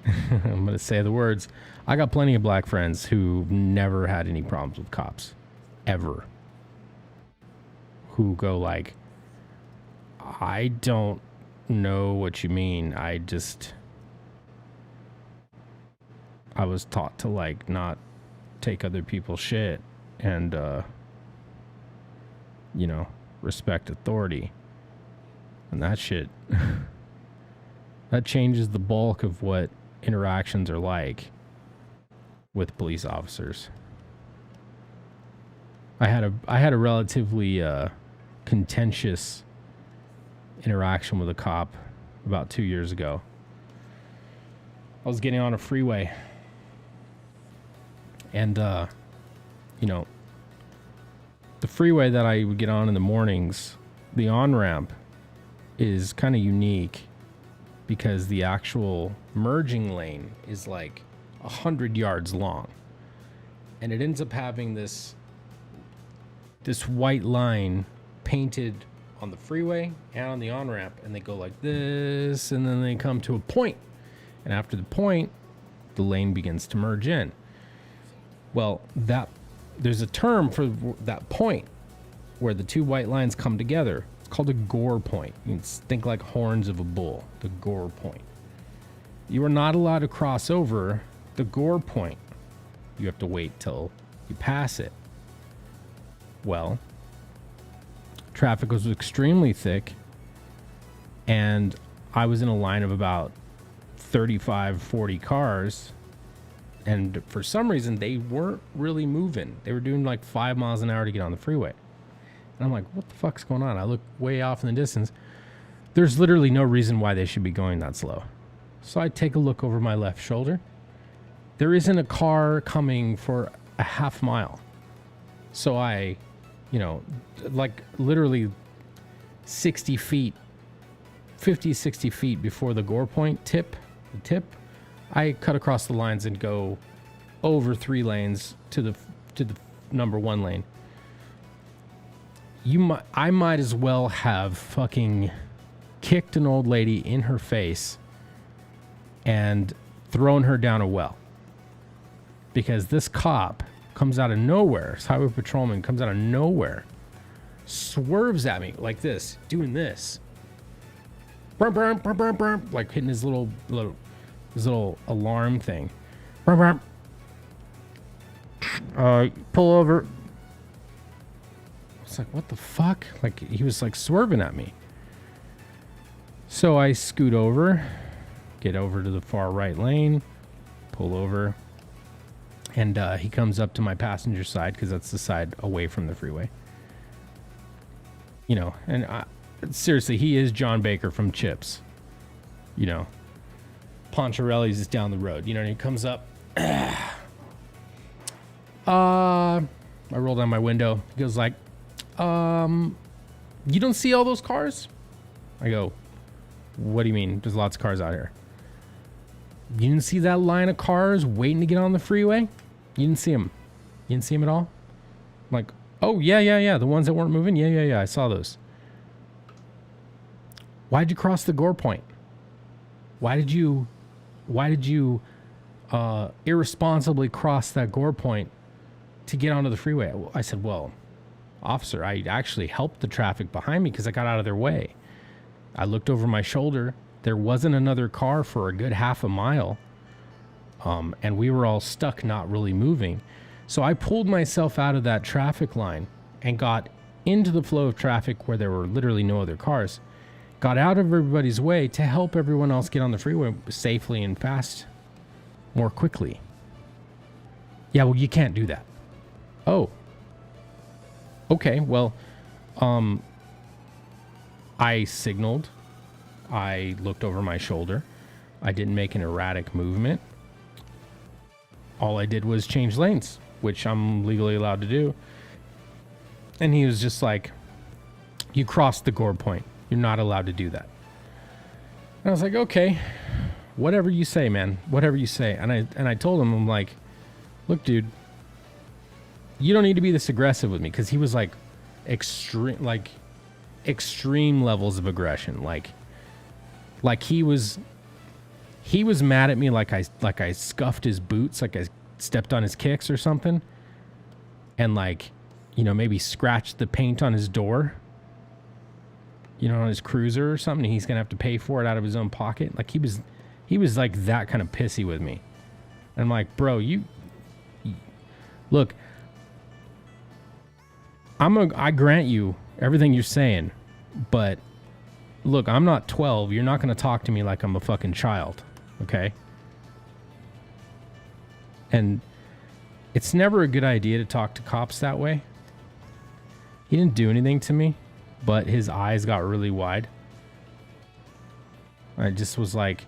I'm going to say the words, I got plenty of black friends who never had any problems with cops, ever. Who go like, I don't know what you mean. I was taught to, like, not take other people's shit and, respect authority. And that shit, that changes the bulk of what interactions are like with police officers. I had a relatively contentious interaction with a cop about 2 years ago. I was getting on a freeway, and the freeway that I would get on in the mornings, the on-ramp is kind of unique because the actual merging lane is like 100 yards long, and it ends up having this white line painted on the freeway and on the on-ramp, and they go like this, and then they come to a point, and after the point, the lane begins to merge in. Well, there's a term for that point where the two white lines come together. It's called a gore point. You can think like horns of a bull, the gore point. You are not allowed to cross over the gore point. You have to wait till you pass it. Well, traffic was extremely thick, and I was in a line of about 35, 40 cars, and for some reason, they weren't really moving. They were doing like 5 miles an hour to get on the freeway. And I'm like, what the fuck's going on? I look way off in the distance. There's literally no reason why they should be going that slow. So I take a look over my left shoulder. There isn't a car coming for a half mile. So I, like literally 60 feet, 50, 60 feet before the gore point the tip, I cut across the lines and go over 3 lanes to the number 1 lane. I might as well have fucking kicked an old lady in her face and thrown her down a well. Because this cop comes out of nowhere, this highway patrolman comes out of nowhere, swerves at me like this, doing this. Burm, burm, burm, burm, burm, like hitting his little alarm thing. Burm, burm. Pull over. It's like, what the fuck? Like, he was like swerving at me. So I scoot over, get over to the far right lane, pull over, and he comes up to my passenger side because that's the side away from the freeway. You know, and seriously, he is John Baker from Chips. You know, Poncherelli's is down the road. You know, and he comes up. I roll down my window. He goes like, you don't see all those cars? I go, what do you mean? There's lots of cars out here. You didn't see that line of cars waiting to get on the freeway? You didn't see them. You didn't see them at all? I'm like, oh, yeah. The ones that weren't moving? Yeah. I saw those. Why'd you cross the gore point? Why did you irresponsibly cross that gore point to get onto the freeway? I said, well, officer, I actually helped the traffic behind me because I got out of their way. I looked over my shoulder. There wasn't another car for a good half a mile. And we were all stuck, not really moving. So I pulled myself out of that traffic line and got into the flow of traffic where there were literally no other cars. Got out of everybody's way to help everyone else get on the freeway safely and fast, more quickly. Yeah, well, you can't do that. Oh. Okay, well, I signaled. I looked over my shoulder. I didn't make an erratic movement. All I did was change lanes, which I'm legally allowed to do. And he was just like, you crossed the gore point. You're not allowed to do that. And I was like, okay, whatever you say, man, whatever you say. And I told him, I'm like, look, dude, you don't need to be this aggressive with me. Cause he was like extreme levels of aggression. Like he was mad at me. Like I scuffed his boots, like I stepped on his kicks or something. And like, you know, maybe scratched the paint on his door, you know, on his cruiser or something. And he's going to have to pay for it out of his own pocket. Like he was like that kind of pissy with me. And I'm like, bro, you look, I grant you everything you're saying, but look, I'm not 12. You're not going to talk to me like I'm a fucking child. Okay. And it's never a good idea to talk to cops that way. He didn't do anything to me, but his eyes got really wide. I just was like,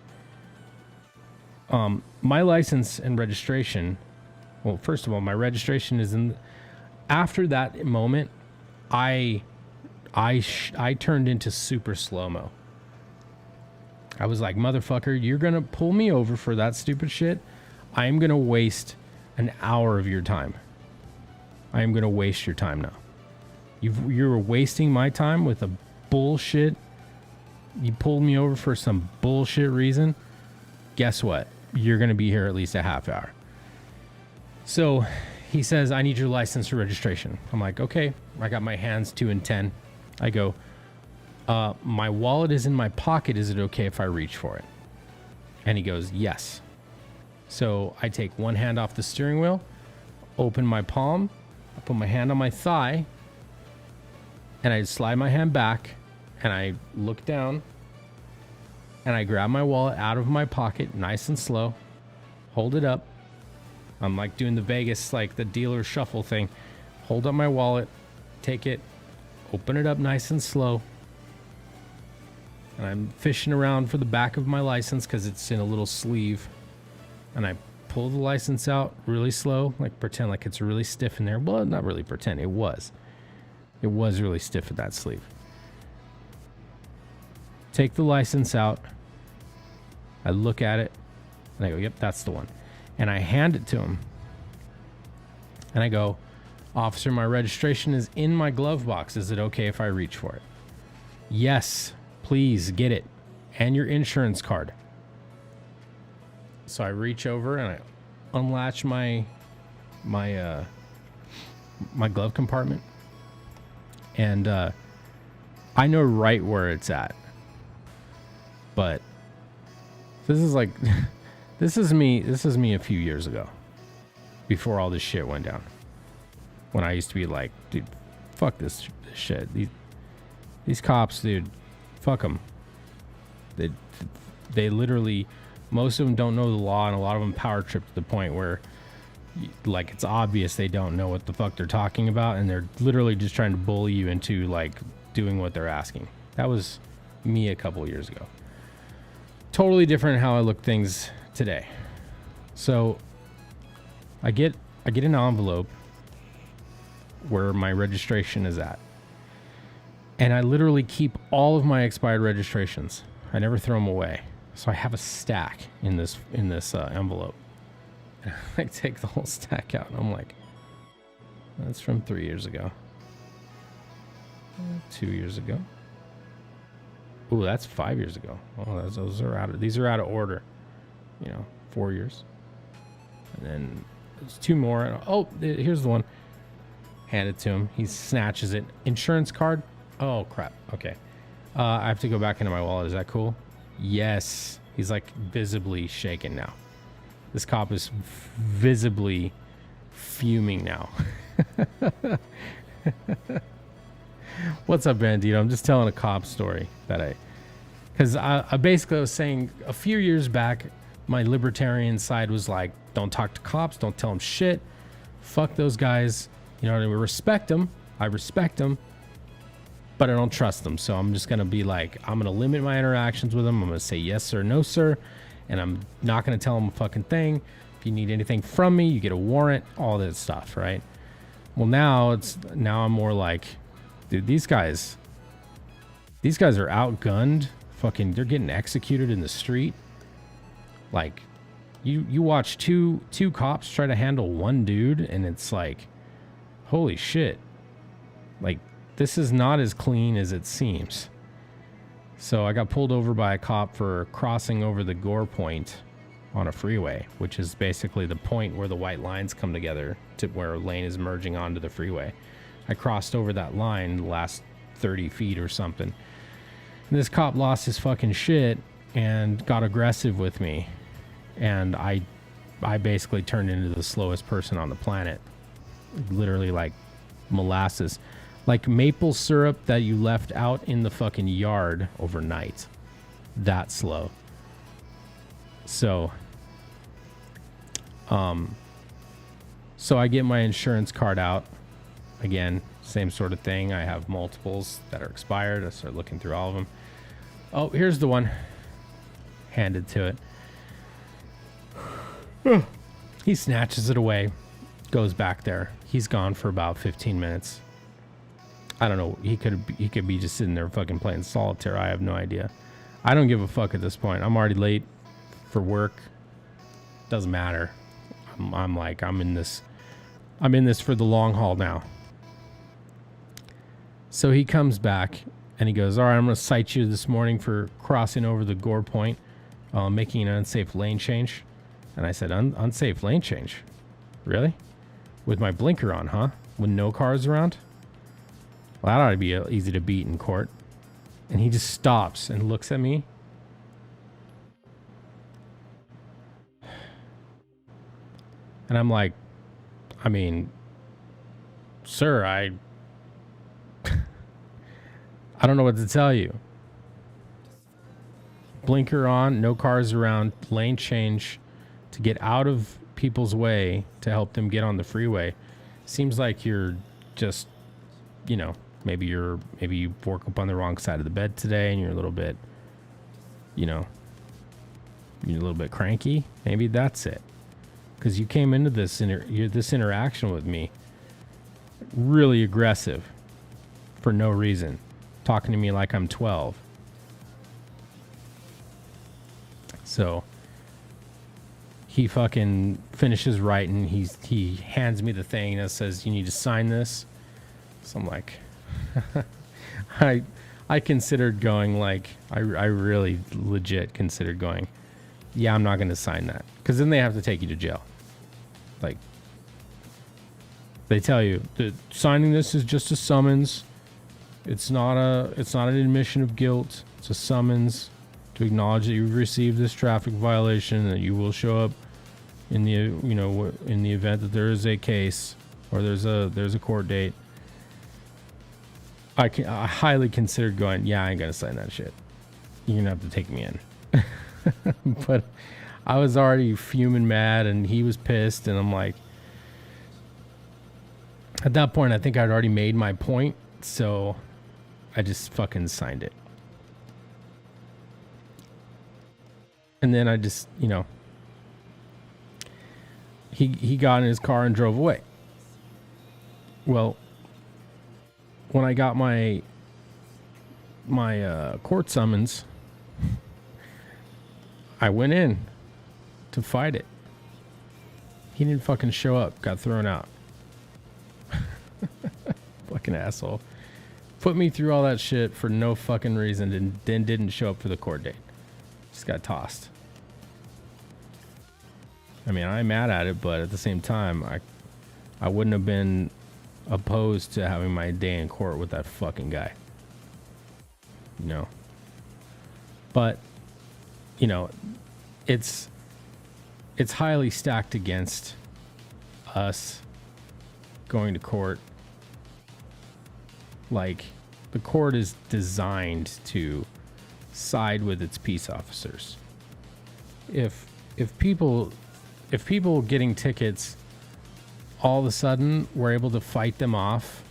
my license and registration. Well, first of all, my registration is in. After that moment, I turned into super slow-mo. I was like, motherfucker, you're going to pull me over for that stupid shit. I am going to waste an hour of your time. I am going to waste your time now. You're wasting my time with a bullshit. You pulled me over for some bullshit reason. Guess what? You're going to be here at least a half hour. So he says, I need your license or registration. I'm like, okay. I got my hands 2 and 10. I go, my wallet is in my pocket. Is it okay if I reach for it? And he goes, yes. So I take one hand off the steering wheel, open my palm, I put my hand on my thigh, and I slide my hand back, and I look down, and I grab my wallet out of my pocket, nice and slow, hold it up. I'm like doing the Vegas, like the dealer shuffle thing. Hold up my wallet, take it, open it up nice and slow. And I'm fishing around for the back of my license because it's in a little sleeve. And I pull the license out really slow, like pretend like it's really stiff in there. Well, not really pretend, it was. It was really stiff at that sleeve. Take the license out. I look at it and I go, yep, that's the one. And I hand it to him. And I go, officer, my registration is in my glove box. Is it okay if I reach for it? Yes, Please get it. And your insurance card. So I reach over and I unlatch my glove compartment. And I know right where it's at. But this is like this is me a few years ago. Before all this shit went down. When I used to be like, dude, fuck this shit. These cops, dude, fuck them. They literally, most of them don't know the law, and a lot of them power trip to the point where, like, it's obvious they don't know what the fuck they're talking about, and they're literally just trying to bully you into, like, doing what they're asking. That was me a couple years ago. Totally different how I look things today. So I get an envelope where my registration is at. And I literally keep all of my expired registrations. I never throw them away. So I have a stack in this envelope. And I take the whole stack out, and I'm like, that's from 3 years ago. 2 years ago. Ooh, that's 5 years ago. Oh, those are out of, these are out of order. 4 years. And then there's 2 more. Oh, here's the one. Hand it to him. He snatches it. Insurance card. Oh, crap. Okay. I have to go back into my wallet. Is that cool? Yes. He's like visibly shaken now. This cop is visibly fuming now. What's up, Bandito? I'm just telling a cop story that because I basically was saying a few years back, my libertarian side was like, don't talk to cops, don't tell them shit, fuck those guys. We respect them. I respect them, but I don't trust them. So I'm just going to be like, I'm going to limit my interactions with them. I'm going to say yes, sir, no, sir. And I'm not going to tell them a fucking thing. If you need anything from me, you get a warrant, all that stuff, right? Well, now I'm more like, dude, these guys are outgunned. Fucking, they're getting executed in the street. Like, you watch two cops try to handle one dude, and it's like, holy shit. Like, this is not as clean as it seems. So I got pulled over by a cop for crossing over the gore point on a freeway, which is basically the point where the white lines come together to where a lane is merging onto the freeway. I crossed over that line the last 30 feet or something. And this cop lost his fucking shit and got aggressive with me. And I basically turned into the slowest person on the planet. Literally like molasses. Like maple syrup that you left out in the fucking yard overnight. That slow. So I get my insurance card out. Again, same sort of thing. I have multiples that are expired. I start looking through all of them. Oh, here's the one. Handed to it. He snatches it away. Goes back there. He's gone for about 15 minutes. I don't know. He could be just sitting there fucking playing solitaire. I have no idea. I don't give a fuck at this point. I'm already late for work. Doesn't matter. I'm in this for the long haul now. So he comes back and he goes, all right, I'm going to cite you this morning for crossing over the gore point, making an unsafe lane change. And I said, unsafe lane change? Really? With my blinker on, huh? With no cars around? Well, that ought to be easy to beat in court. And he just stops and looks at me. And I'm like, I mean, sir, I don't know what to tell you. Blinker on, no cars around, lane change to get out of people's way to help them get on the freeway. Seems like you're just, maybe you woke up on the wrong side of the bed today and you're a little bit, you're a little bit cranky. Maybe that's it. Because you came into this interaction with me really aggressive for no reason. Talking to me like I'm 12. So he fucking finishes writing. He hands me the thing that says, you need to sign this. So I'm like, I I considered going, like, I really legit considered going, yeah, I'm not going to sign that. Because then they have to take you to jail. Like, they tell you that signing this is just a summons. It's not an admission of guilt. It's a summons to acknowledge that you've received this traffic violation, that you will show up in the, you know, in the event that there is a case or there's a court date. I highly considered going, yeah, I ain't gonna sign that shit. You're gonna have to take me in. But I was already fuming mad and he was pissed, and I'm like, at that point I think I'd already made my point, so I just fucking signed it. And then I just, you know, he got in his car and drove away. Well, when I got my court summons, I went in to fight it. He didn't fucking show up. Got thrown out. Fucking asshole. Put me through all that shit for no fucking reason and then didn't show up for the court date. Just got tossed. I mean, I'm mad at it, but at the same time, I wouldn't have been opposed to having my day in court with that fucking guy. You know? But, you know, it's highly stacked against us going to court. Like, the court is designed to side with its peace officers. If people getting tickets all of a sudden were able to fight them off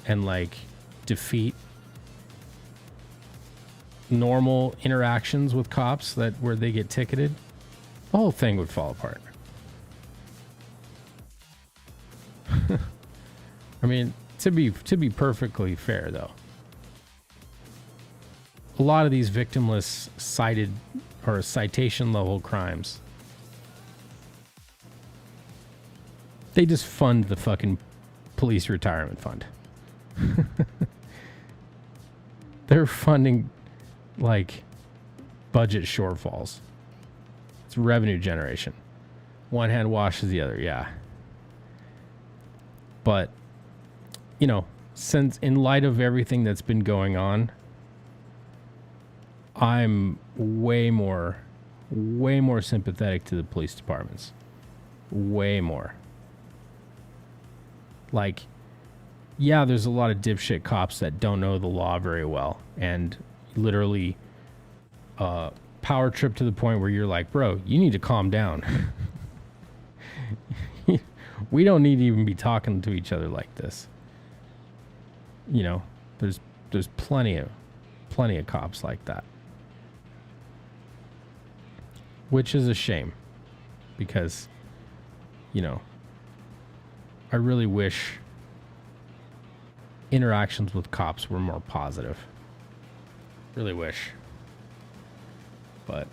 and like defeat normal interactions with cops that where they get ticketed, the whole thing would fall apart. I mean, to be perfectly fair though, a lot of these victimless cited or citation level crimes, they just fund the fucking police retirement fund. They're funding like budget shortfalls. It's revenue generation. One hand washes the other, yeah. But, you know, since in light of everything that's been going on, I'm way more sympathetic to the police departments. Way more. Like, yeah, there's a lot of dipshit cops that don't know the law very well and literally power trip to the point where you're like, bro, you need to calm down. We don't need to even be talking to each other like this. You know, there's plenty of cops like that. Which is a shame because, you know, I really wish interactions with cops were more positive. Really wish. But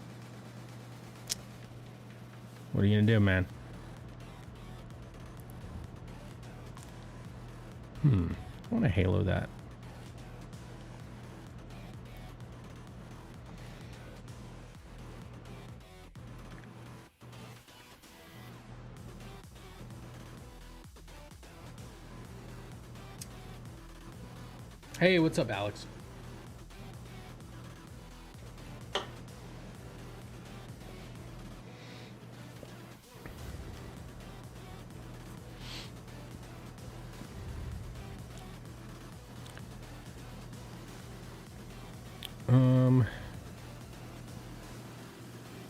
what are you gonna do, man? I want to halo that. Hey, what's up, Alex?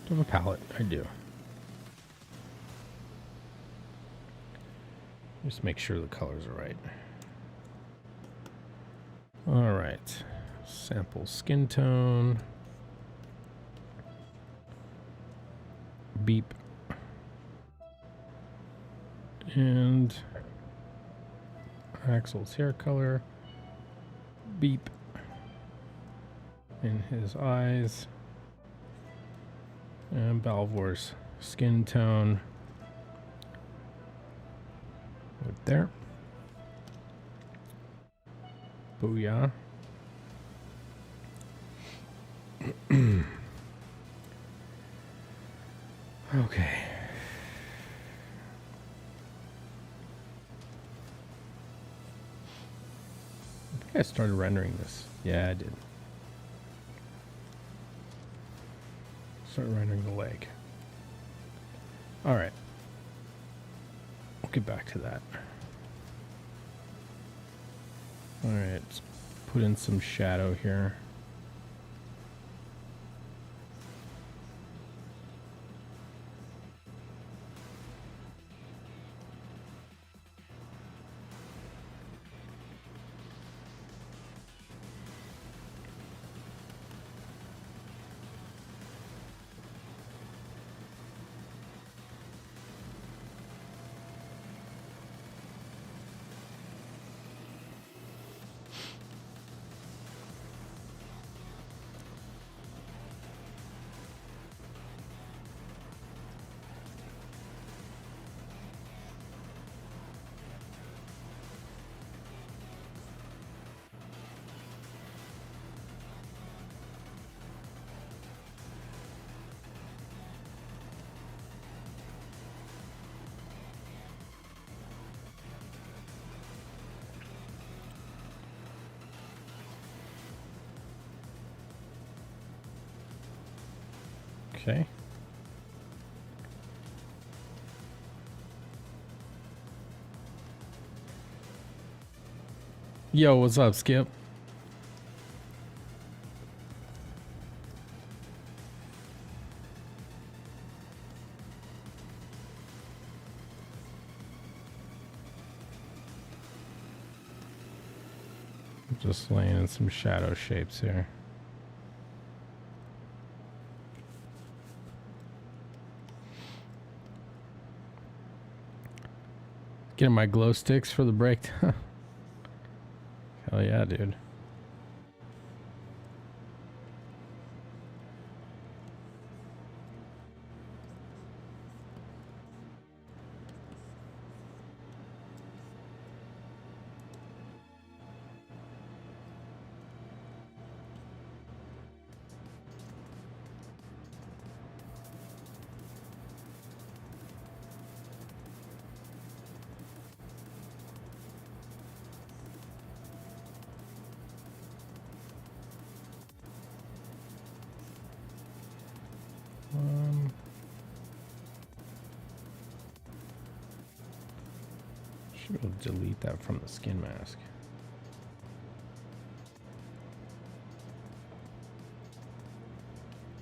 Do I have a palette? I do. Just make sure the colors are right. All right. Sample skin tone. Beep. And Axel's hair color. Beep. In his eyes. And Balvor's skin tone. Right there. Booyah. Okay. I think I started rendering this. Yeah, I did. Started rendering the leg. All right. We'll get back to that. All right. Let's put in some shadow here. Okay. Yo, what's up, Skip? Just laying in some shadow shapes here. Getting my glow sticks for the break. Hell yeah, dude. Should be able to delete that from the skin mask.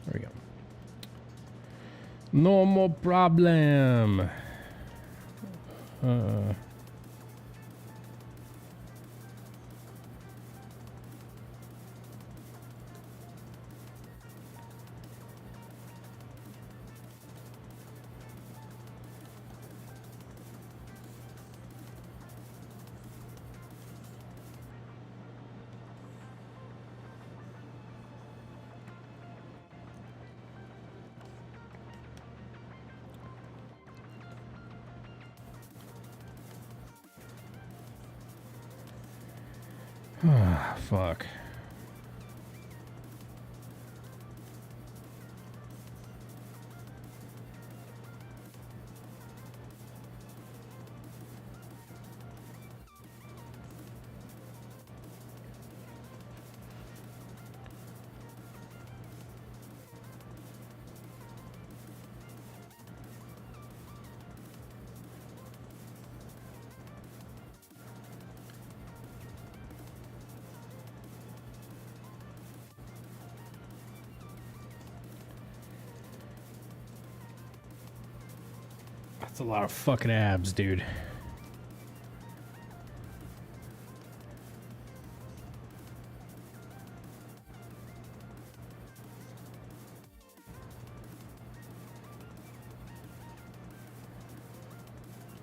There we go. No more problem. Ah, fuck. That's a lot of fucking abs, dude.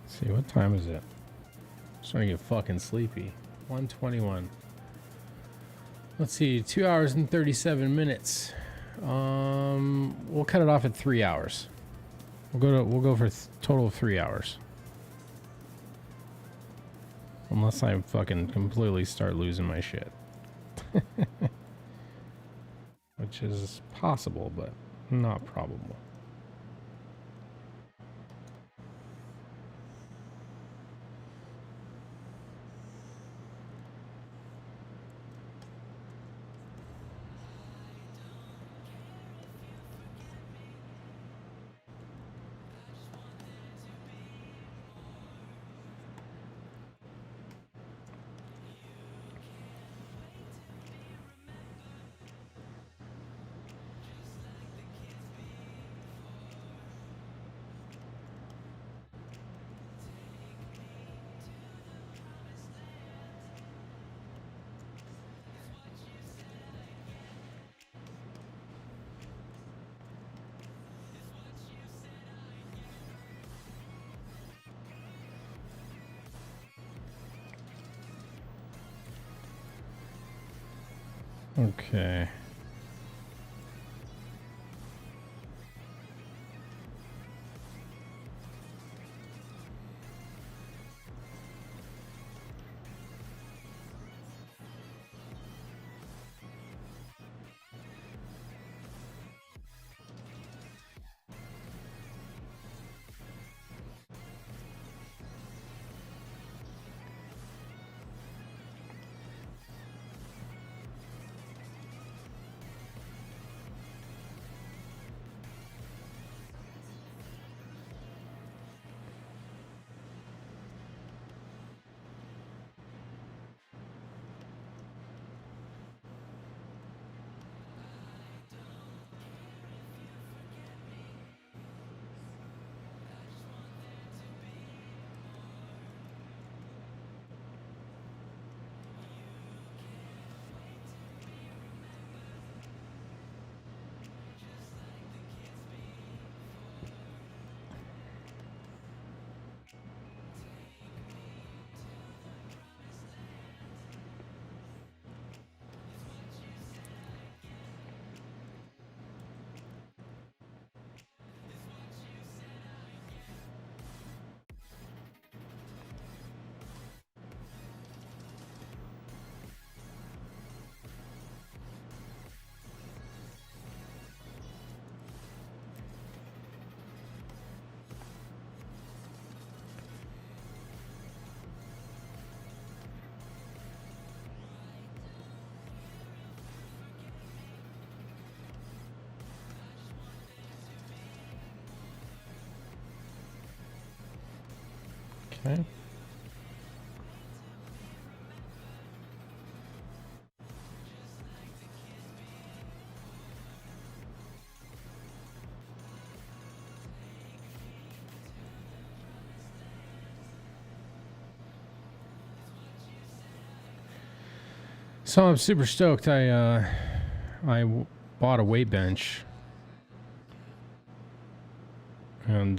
Let's see, what time is it? I'm starting to get fucking sleepy. 1:21. Let's see, 2 hours and 37 minutes. We'll cut it off at 3 hours. We'll go for a total of 3 hours. Unless I fucking completely start losing my shit. which is possible, but not probable. Okay. Okay. So I'm super stoked. I bought a weight bench and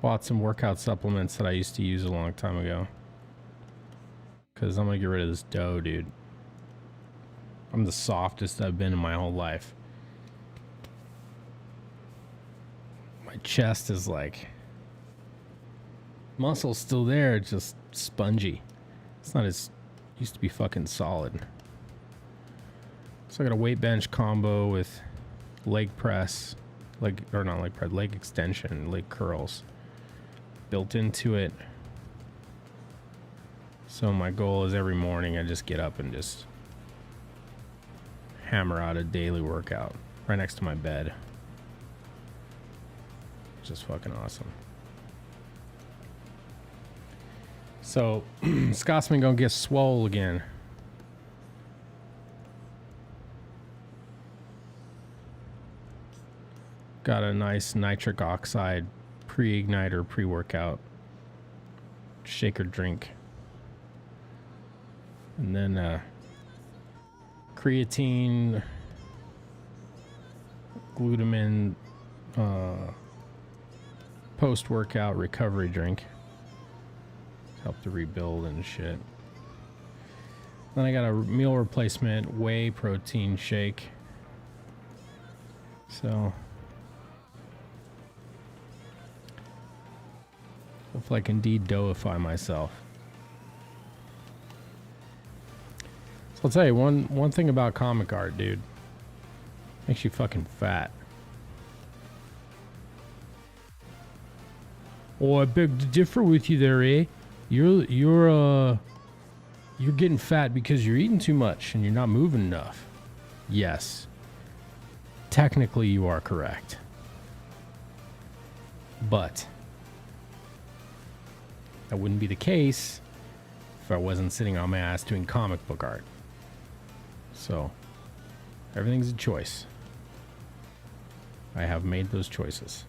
bought some workout supplements that I used to use a long time ago. Because I'm going to get rid of this dough, dude. I'm the softest I've been in my whole life. My chest is like... muscle's still there, it's just spongy. It's not as... used to be fucking solid. So I got a weight bench combo with leg press. Leg extension, leg curls. Built into it. So my goal is every morning I just get up and just hammer out a daily workout right next to my bed. Just fucking awesome. So Scotsman gonna get swole again. Got a nice nitric oxide pre-igniter pre-workout shaker drink. And then creatine, glutamine, post-workout recovery drink. Help to rebuild and shit. Then I got a meal replacement whey protein shake. So hopefully I can de-doify myself. So I'll tell you one thing about comic art, dude. Makes you fucking fat. Oh, I beg to differ with you there, eh? You're getting fat because you're eating too much and you're not moving enough. Yes. Technically, you are correct. But that wouldn't be the case if I wasn't sitting on my ass doing comic book art. So, everything's a choice. I have made those choices.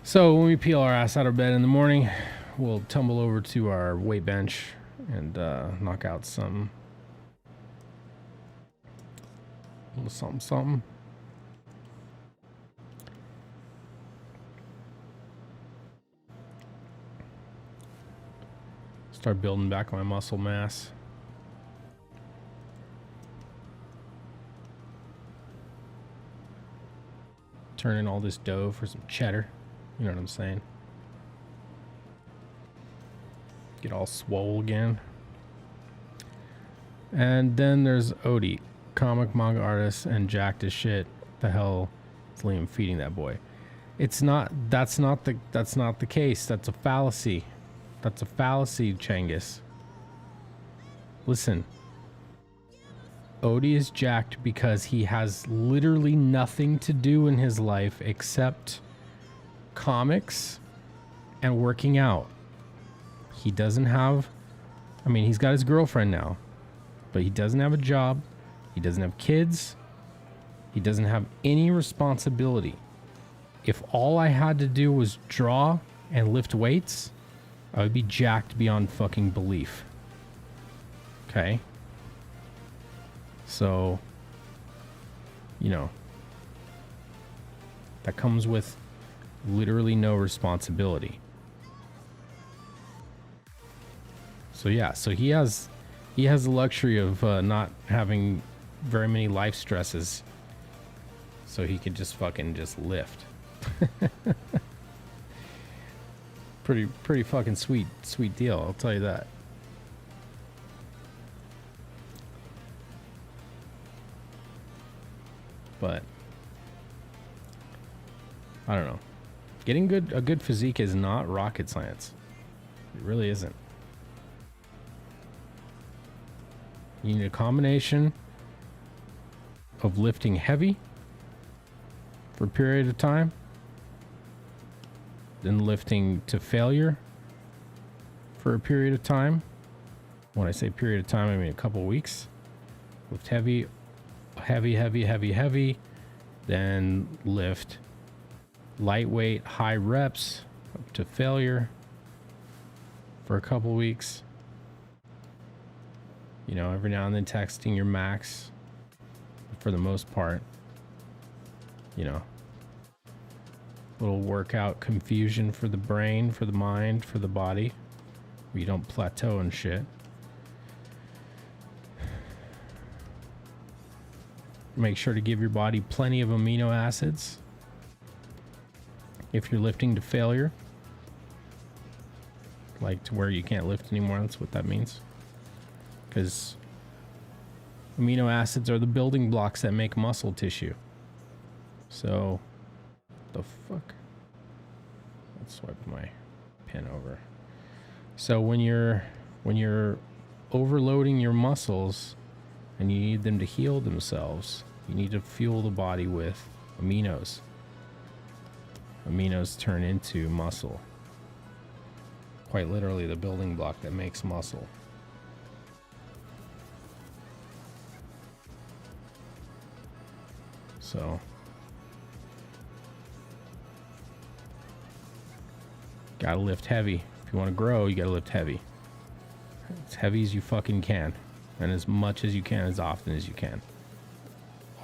So when we peel our ass out of bed in the morning, we'll tumble over to our weight bench and knock out some little something. Start building back my muscle mass. Turn in all this dough for some cheddar. You know what I'm saying? Get all swole again. And then there's Odie, comic manga artist and jacked as shit. The hell is Liam feeding that boy? It's not. That's not the case. That's a fallacy. That's a fallacy, Changus. Listen. Odie is jacked because he has literally nothing to do in his life except comics and working out. He doesn't have, I mean, he's got his girlfriend now, but he doesn't have a job. He doesn't have kids. He doesn't have any responsibility. If all I had to do was draw and lift weights, I would be jacked beyond fucking belief. Okay? So, you know, that comes with literally no responsibility. So yeah, so he has the luxury of not having very many life stresses, so he can just fucking just lift. pretty fucking sweet deal, I'll tell you that. But I don't know. Getting a good physique is not rocket science. It really isn't. You need a combination of lifting heavy for a period of time, then lifting to failure for a period of time. When I say period of time, I mean a couple weeks. Lift heavy, then lift lightweight, high reps up to failure for a couple weeks. You know, every now and then texting your max for the most part. You know, little workout confusion for the brain, for the mind, for the body. Where you don't plateau and shit. Make sure to give your body plenty of amino acids. If you're lifting to failure, like to where you can't lift anymore, that's what that means. Because amino acids are the building blocks that make muscle tissue. So, the fuck? Let's swipe my pen over. So when you're overloading your muscles and you need them to heal themselves, you need to fuel the body with aminos. Aminos turn into muscle. Quite literally the building block that makes muscle. So, gotta lift heavy. If you want to grow, you gotta lift heavy. As heavy as you fucking can. And as much as you can, as often as you can.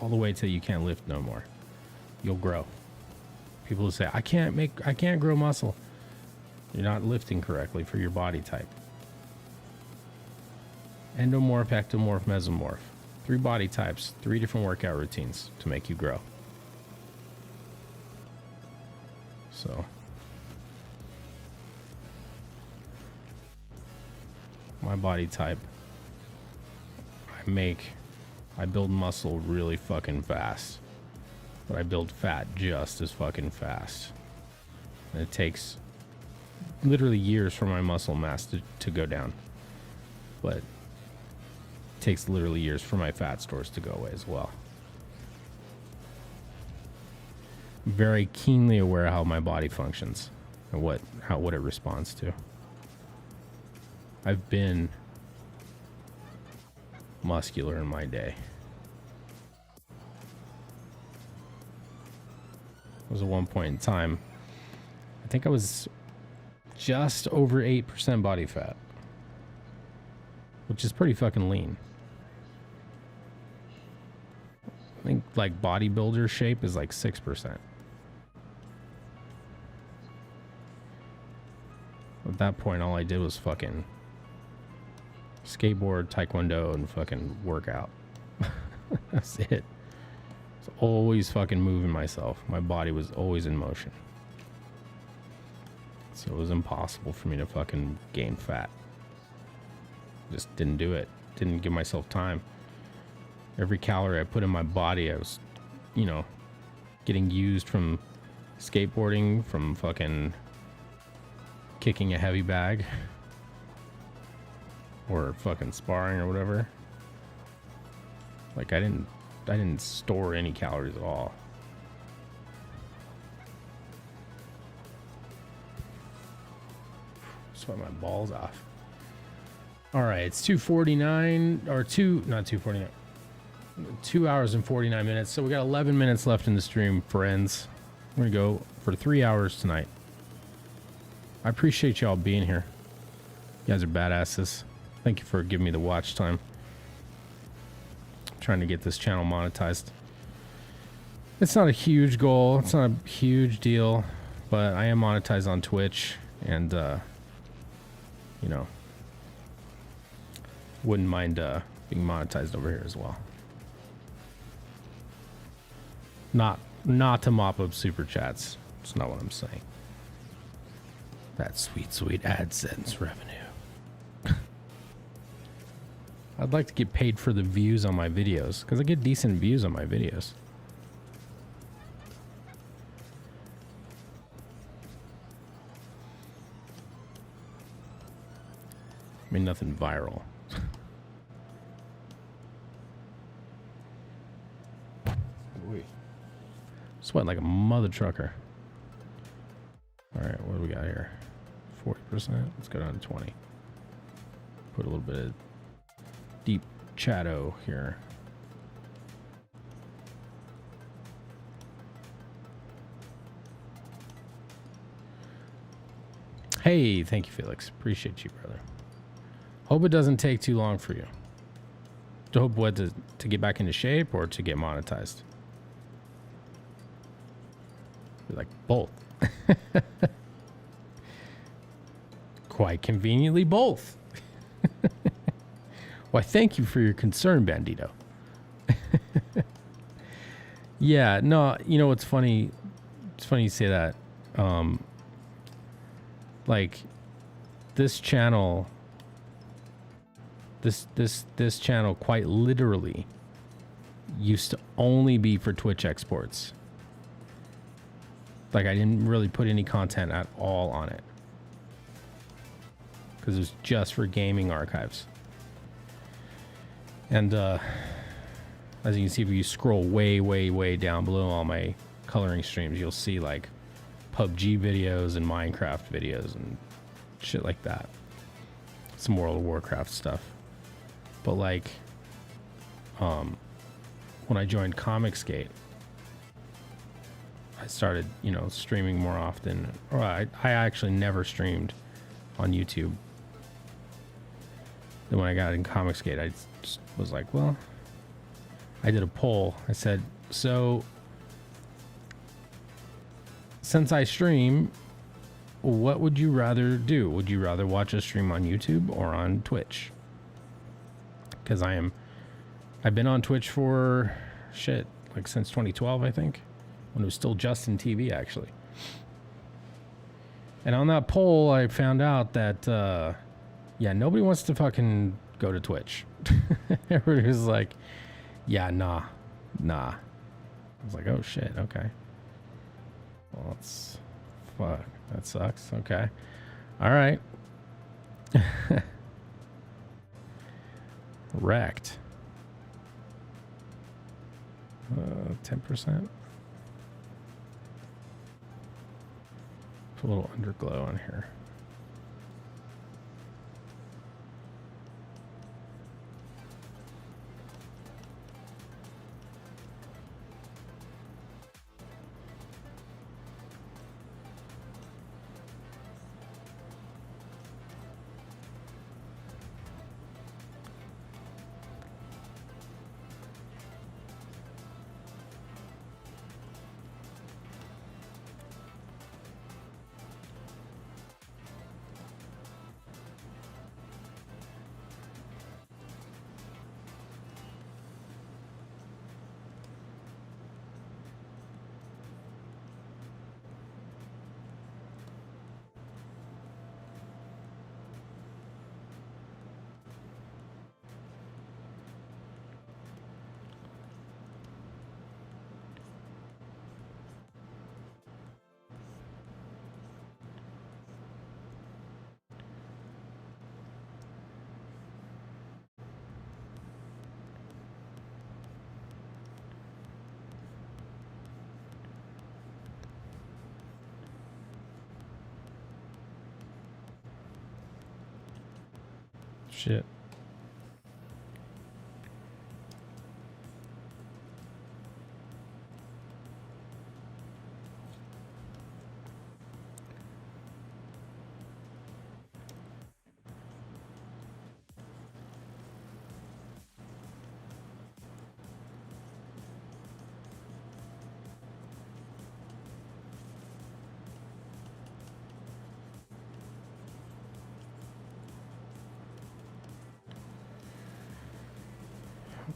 All the way till you can't lift no more. You'll grow. People will say, I can't grow muscle. You're not lifting correctly for your body type. Endomorph, ectomorph, mesomorph. 3 body types, 3 different workout routines to make you grow. So. my body type, I build muscle really fucking fast, but I build fat just as fucking fast. And it takes literally years for my muscle mass to go down, but it takes literally years for my fat stores to go away as well. I'm very keenly aware of how my body functions and what it responds to. I've been muscular in my day. It was at one point in time, I think I was just over 8% body fat, which is pretty fucking lean. I think like bodybuilder shape is like 6%. At that point, all I did was fucking skateboard, taekwondo, and fucking workout. That's it. It's always fucking moving myself. My body was always in motion. So it was impossible for me to fucking gain fat. Just didn't do it. Didn't give myself time. Every calorie I put in my body, I was, you know, getting used from skateboarding, from fucking kicking a heavy bag, or fucking sparring or whatever. Like I didn't store any calories at all. Sweat my balls off. All right, it's 2:49 or not 2:49. 2 hours and 49 minutes. So we got 11 minutes left in the stream, friends. We're gonna go for 3 hours tonight. I appreciate y'all being here. You guys are badasses. Thank you for giving me the watch time. I'm trying to get this channel monetized. It's not a huge goal. It's not a huge deal, but I am monetized on Twitch, and you know, wouldn't mind being monetized over here as well. Not to mop up super chats. That's not what I'm saying. That sweet AdSense revenue. I'd like to get paid for the views on my videos, because I get decent views on my videos. I mean, nothing viral. Sweating like a mother trucker. All right, what do we got here? 40%. Let's go down to 20. Put a little bit of deep chatto here. Hey, thank you, Felix. Appreciate you, brother. Hope it doesn't take too long for you. To hope what, to get back into shape or to get monetized? Like both. Quite conveniently both. Why, thank you for your concern, Bandito. Yeah, no, you know what's funny? It's funny you say that. Like this channel, this channel quite literally used to only be for Twitch exports. Like I didn't really put any content at all on it, because it was just for gaming archives. And as you can see, if you scroll way down below all my coloring streams, you'll see like PUBG videos and Minecraft videos and shit like that. Some World of Warcraft stuff. But like, when I joined Comicsgate, I started, you know, streaming more often. Or I actually never streamed on YouTube. Then when I got in Comicsgate, I just was like, well, I did a poll. I said, so since I stream, what would you rather do? Would you rather watch a stream on YouTube or on Twitch? Because I've been on Twitch for shit, like since 2012, I think. When it was still Justin TV, actually. And on that poll, I found out that Yeah, nobody wants to fucking go to Twitch. Everybody was like, yeah, nah. I was like, oh shit, okay. Well, that's fuck. That sucks. Okay. All right. Wrecked. 10%. Put a little underglow on here. Shit.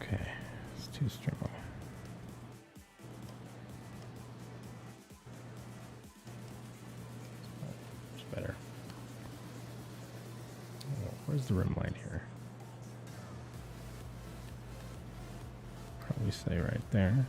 Okay, it's too strong. It's better. Oh, where's the rim light here? Probably stay right there.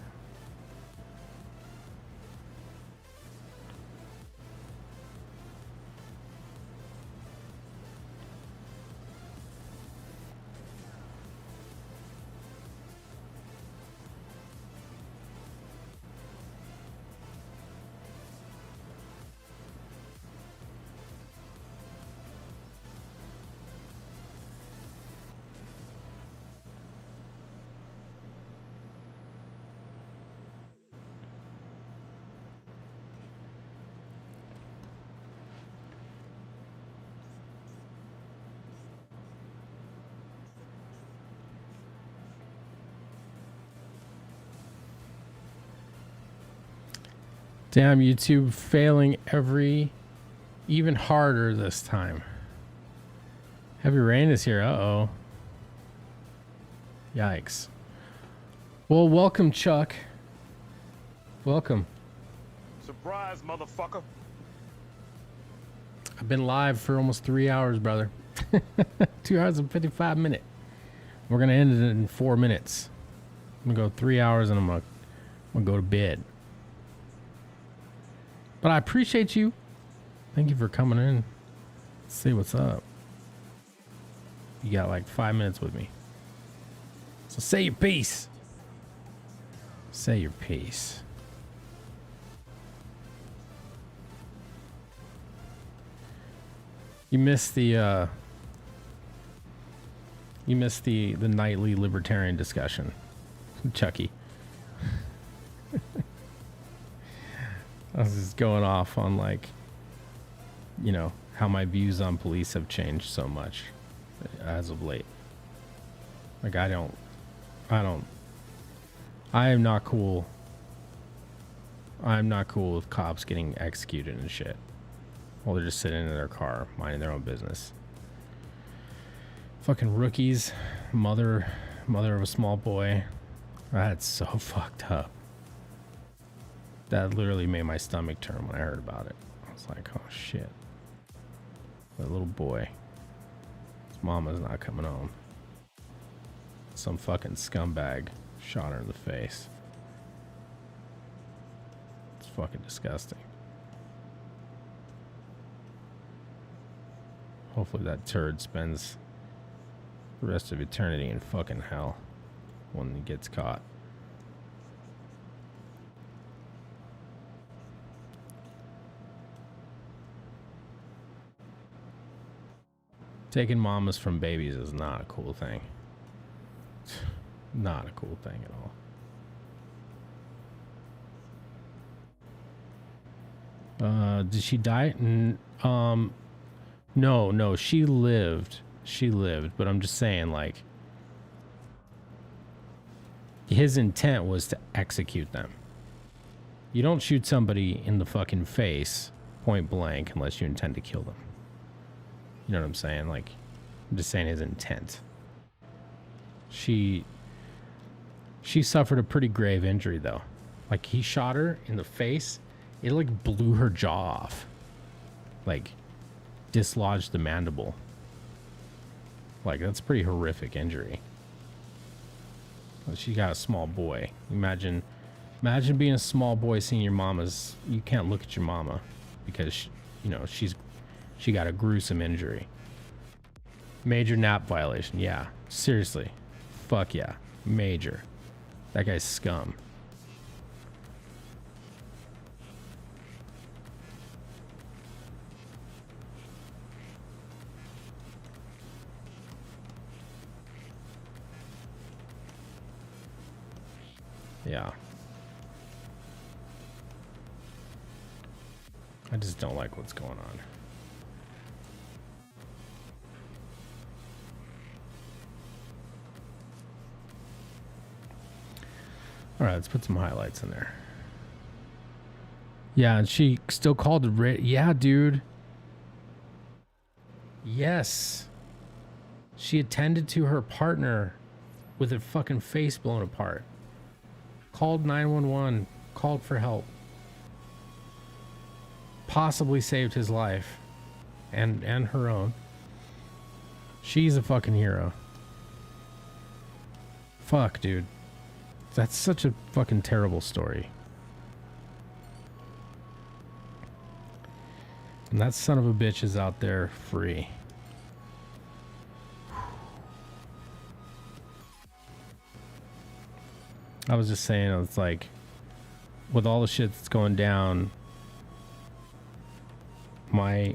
Damn, YouTube failing even harder this time. Heavy rain is here. Uh-oh. Yikes. Well, welcome, Chuck. Welcome. Surprise, motherfucker. I've been live for almost 3 hours, brother. 2 hours and 55 minutes. We're going to end it in 4 minutes. I'm going to go 3 hours and I'm going to go to bed. But I appreciate you. Thank you for coming in. Let's see what's up. You got like 5 minutes with me. So say your piece. Say your piece. You missed the nightly libertarian discussion, Chucky. I was just going off on like, you know, how my views on police have changed so much as of late. Like I am not cool. I'm not cool with cops getting executed and shit while they're just sitting in their car minding their own business. Fucking rookies, mother of a small boy. That's so fucked up. That literally made my stomach turn when I heard about it. I was like, oh shit. That little boy. Mama's not coming home. Some fucking scumbag shot her in the face. It's fucking disgusting. Hopefully that turd spends the rest of eternity in fucking hell when he gets caught. Taking mamas from babies is not a cool thing. Not a cool thing at all. Did she die? No, she lived. She lived, but I'm just saying, like, his intent was to execute them. You don't shoot somebody in the fucking face, point blank, unless you intend to kill them. You know what I'm saying? Like, I'm just saying his intent. She suffered a pretty grave injury, though. Like, he shot her in the face. It, like, blew her jaw off. Like, dislodged the mandible. Like, that's a pretty horrific injury. She got a small boy. Imagine being a small boy seeing your mama's... You can't look at your mama because, you know, she got a gruesome injury. Major nap violation. Yeah. Seriously. Fuck yeah. Major. That guy's scum. Yeah. I just don't like what's going on. All right, let's put some highlights in there. Yeah, and she still called it. Yeah, dude. Yes. She attended to her partner with her fucking face blown apart. Called 911. Called for help. Possibly saved his life. And her own. She's a fucking hero. Fuck, dude. That's such a fucking terrible story. And that son of a bitch is out there free. I was just saying, it's like, with all the shit that's going down, my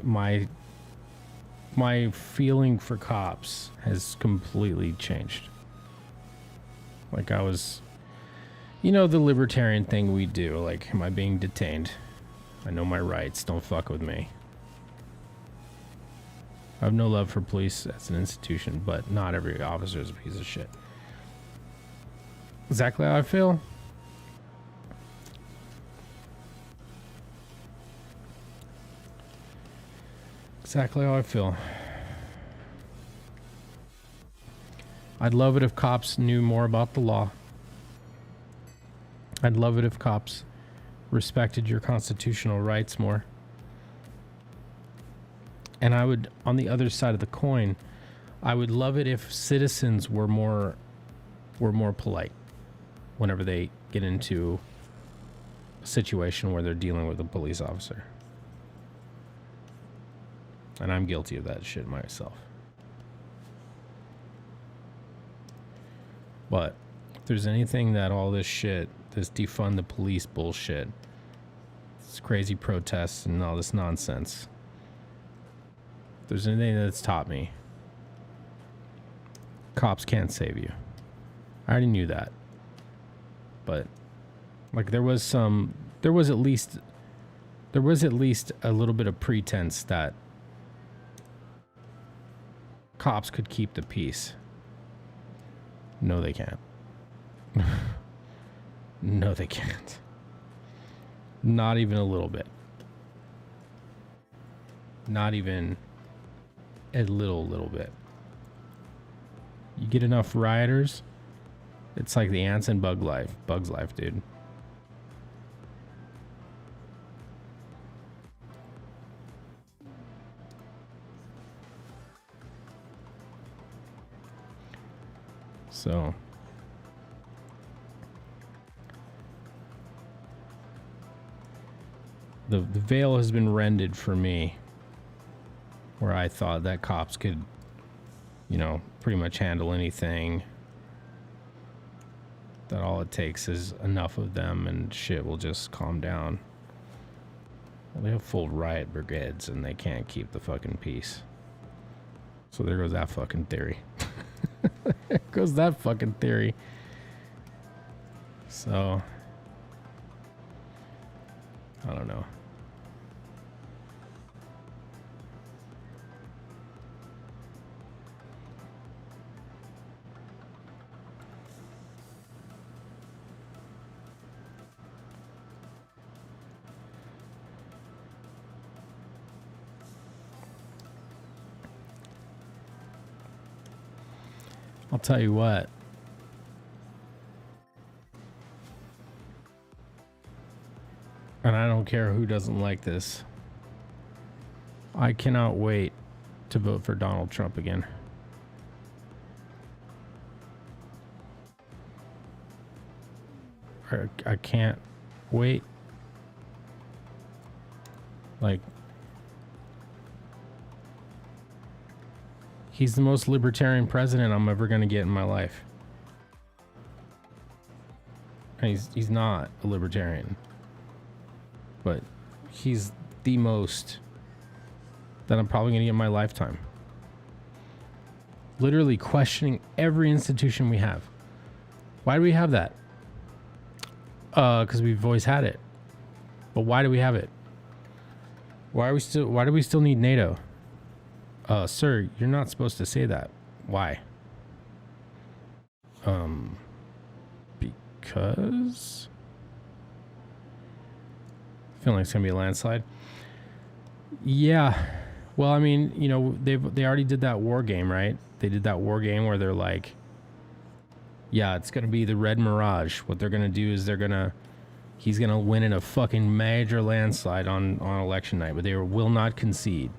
feeling for cops has completely changed. Like, I was, you know, the libertarian thing we do, like, am I being detained? I know my rights, don't fuck with me. I have no love for police as an institution, but not every officer is a piece of shit. Exactly how I feel. Exactly how I feel. I'd love it if cops knew more about the law. I'd love it if cops respected your constitutional rights more. And I would, on the other side of the coin, I would love it if citizens were more polite whenever they get into a situation where they're dealing with a police officer. And I'm guilty of that shit myself. But if there's anything that all this shit, this defund the police bullshit, this crazy protests and all this nonsense, if there's anything that's taught me, cops can't save you. I already knew that. But like there was at least a little bit of pretense that cops could keep the peace. No, they can't. No, they can't. Not even a little bit. Not even a little bit. You get enough rioters, it's like the ants in Bug's life, dude. So the veil has been rended for me, where I thought that cops could, you know, pretty much handle anything. That all it takes is enough of them and shit will just calm down. Well, they have full riot brigades and they can't keep the fucking peace. So there goes that fucking theory. There goes that fucking theory. So I don't know. I'll tell you what. And I don't care who doesn't like this. I cannot wait to vote for Donald Trump again. I can't wait. Like, he's the most libertarian president I'm ever going to get in my life. And he's not a libertarian. But he's the most that I'm probably going to get in my lifetime. Literally questioning every institution we have. Why do we have that? Because we've always had it. But why do we have it? Why do we still need NATO? Sir, you're not supposed to say that. Why? Because I feel like it's gonna be a landslide. Yeah. Well, I mean, you know, they already did that war game, right? They did that war game where they're like, yeah, it's gonna be the Red Mirage. What they're gonna do is he's gonna win in a fucking major landslide on election night, but they will not concede.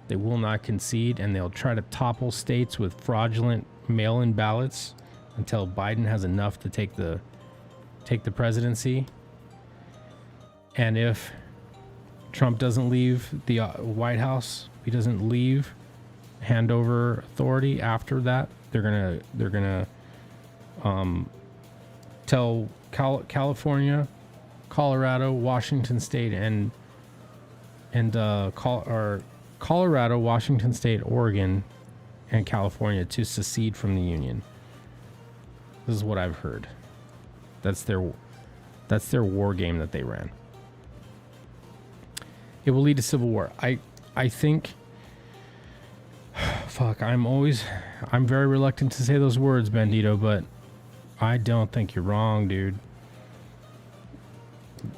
They will not concede, and they'll try to topple states with fraudulent mail-in ballots until Biden has enough to take the presidency. And if Trump doesn't leave the White House, he doesn't leave, hand over authority after that, they're gonna tell California, Colorado, Washington State, and Colorado, Washington State, Oregon, and California to secede from the Union. This is what I've heard. That's their war game that they ran. It will lead to civil war. I think. Fuck. I'm very reluctant to say those words, Bandito, but I don't think you're wrong, dude.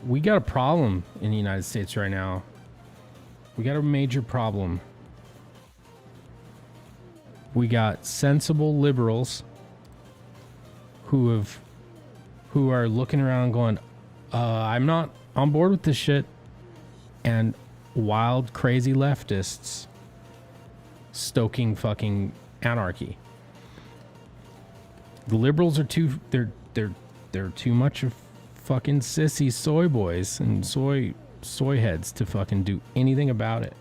We got a problem in the United States right now. We got a major problem. We got sensible liberals who are looking around going, I'm not on board with this shit. And wild, crazy leftists stoking fucking anarchy. The liberals are they're too much of fucking sissy soy boys and soy heads to fucking do anything about it.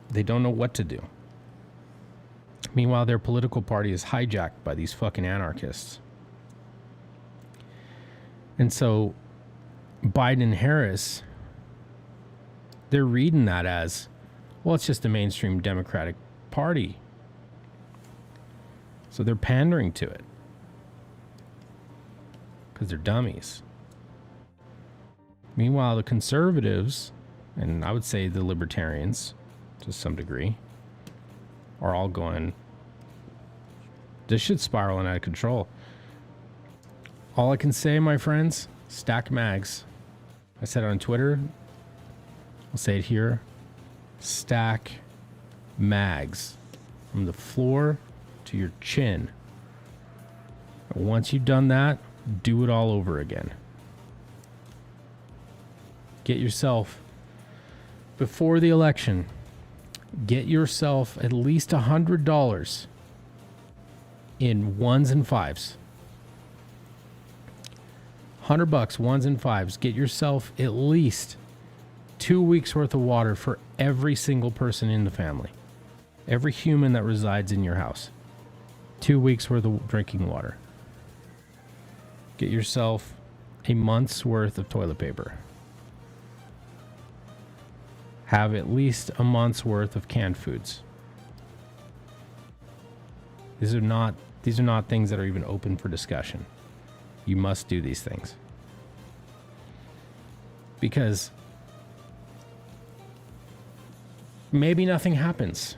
They don't know what to do. Meanwhile, their political party is hijacked by these fucking anarchists. And so Biden and Harris, they're reading that as, well, it's just a mainstream Democratic Party. So they're pandering to it. Because they're dummies. Meanwhile, the conservatives, and I would say the libertarians, to some degree, are all going, this shit's spiraling out of control. All I can say, my friends, stack mags. I said it on Twitter. I'll say it here. Stack mags from the floor to your chin. And once you've done that, do it all over again. Get yourself, before the election, get yourself at least $100 in ones and fives. $100 ones and fives. Get yourself at least 2 weeks worth of water for every single person in the family. Every human that resides in your house. 2 weeks worth of drinking water. Get yourself a month's worth of toilet paper. Have at least a month's worth of canned foods. These are not things that are even open for discussion. You must do these things. Because maybe nothing happens.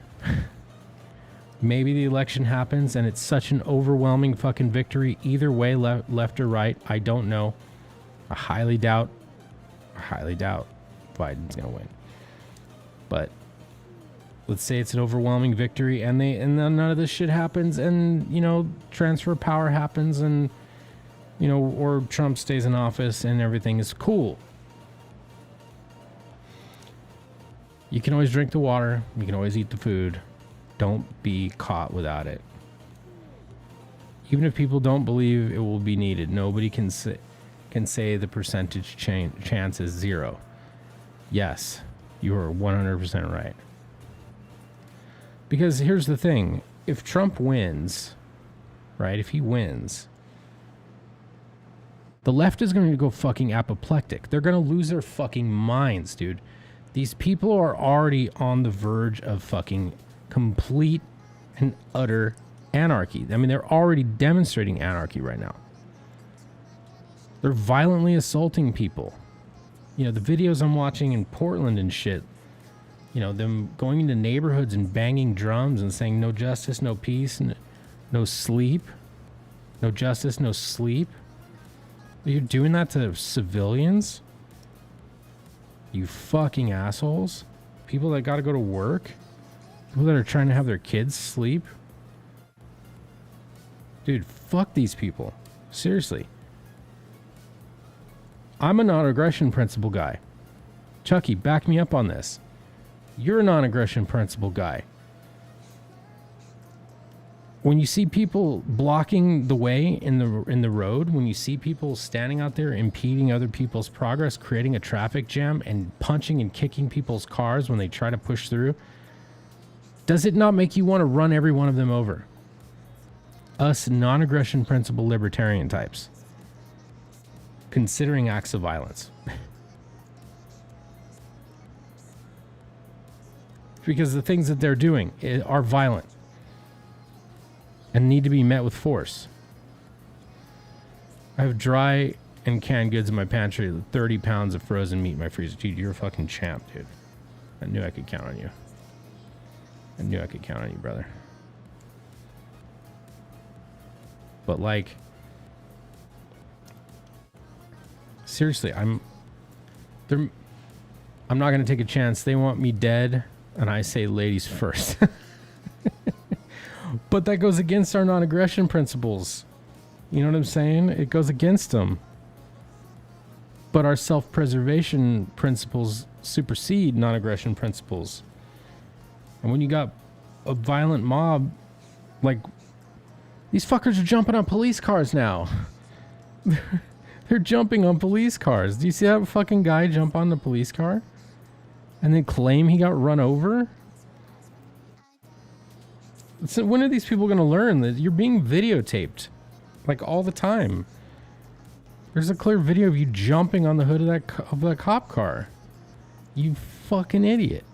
Maybe the election happens and it's such an overwhelming fucking victory either way, left or right. I don't know. I highly doubt Biden's gonna win. But let's say it's an overwhelming victory and then none of this shit happens and, you know, transfer of power happens and, you know, or Trump stays in office and everything is cool. You can always drink the water. You can always eat the food. Don't be caught without it. Even if people don't believe it will be needed, nobody can say the percentage chance is 0. Yes, you are 100% right. Because here's the thing. If Trump wins, right, if he wins, the left is going to go fucking apoplectic. They're going to lose their fucking minds, dude. These people are already on the verge of fucking complete and utter anarchy. I mean, they're already demonstrating anarchy right now. They're violently assaulting people. You know, the videos I'm watching in Portland and shit, you know, them going into neighborhoods and banging drums and saying no justice, no peace, no sleep. No justice, no sleep. You're doing that to civilians? You fucking assholes. People that gotta go to work. People that are trying to have their kids sleep. Dude, fuck these people. Seriously. I'm a non-aggression principle guy. Chucky, back me up on this. You're a non-aggression principle guy. When you see people blocking the way in the road, when you see people standing out there impeding other people's progress, creating a traffic jam and punching and kicking people's cars when they try to push through, does it not make you want to run every one of them over? Us non-aggression principle libertarian types. Considering acts of violence. Because the things that they're doing are violent. And need to be met with force. I have dry and canned goods in my pantry, 30 pounds of frozen meat in my freezer. Dude, you're a fucking champ, dude. I knew I could count on you. I knew I could count on you, brother. But like, seriously, I'm not gonna take a chance. They want me dead, and I say ladies first. But that goes against our non-aggression principles. You know what I'm saying? It goes against them. But our self-preservation principles supersede non-aggression principles. And when you got a violent mob, like, these fuckers are jumping on police cars now. They're jumping on police cars. Do you see that fucking guy jump on the police car? And then claim he got run over? So when are these people going to learn that you're being videotaped? Like, all the time. There's a clear video of you jumping on the hood of that cop car. You fucking idiot.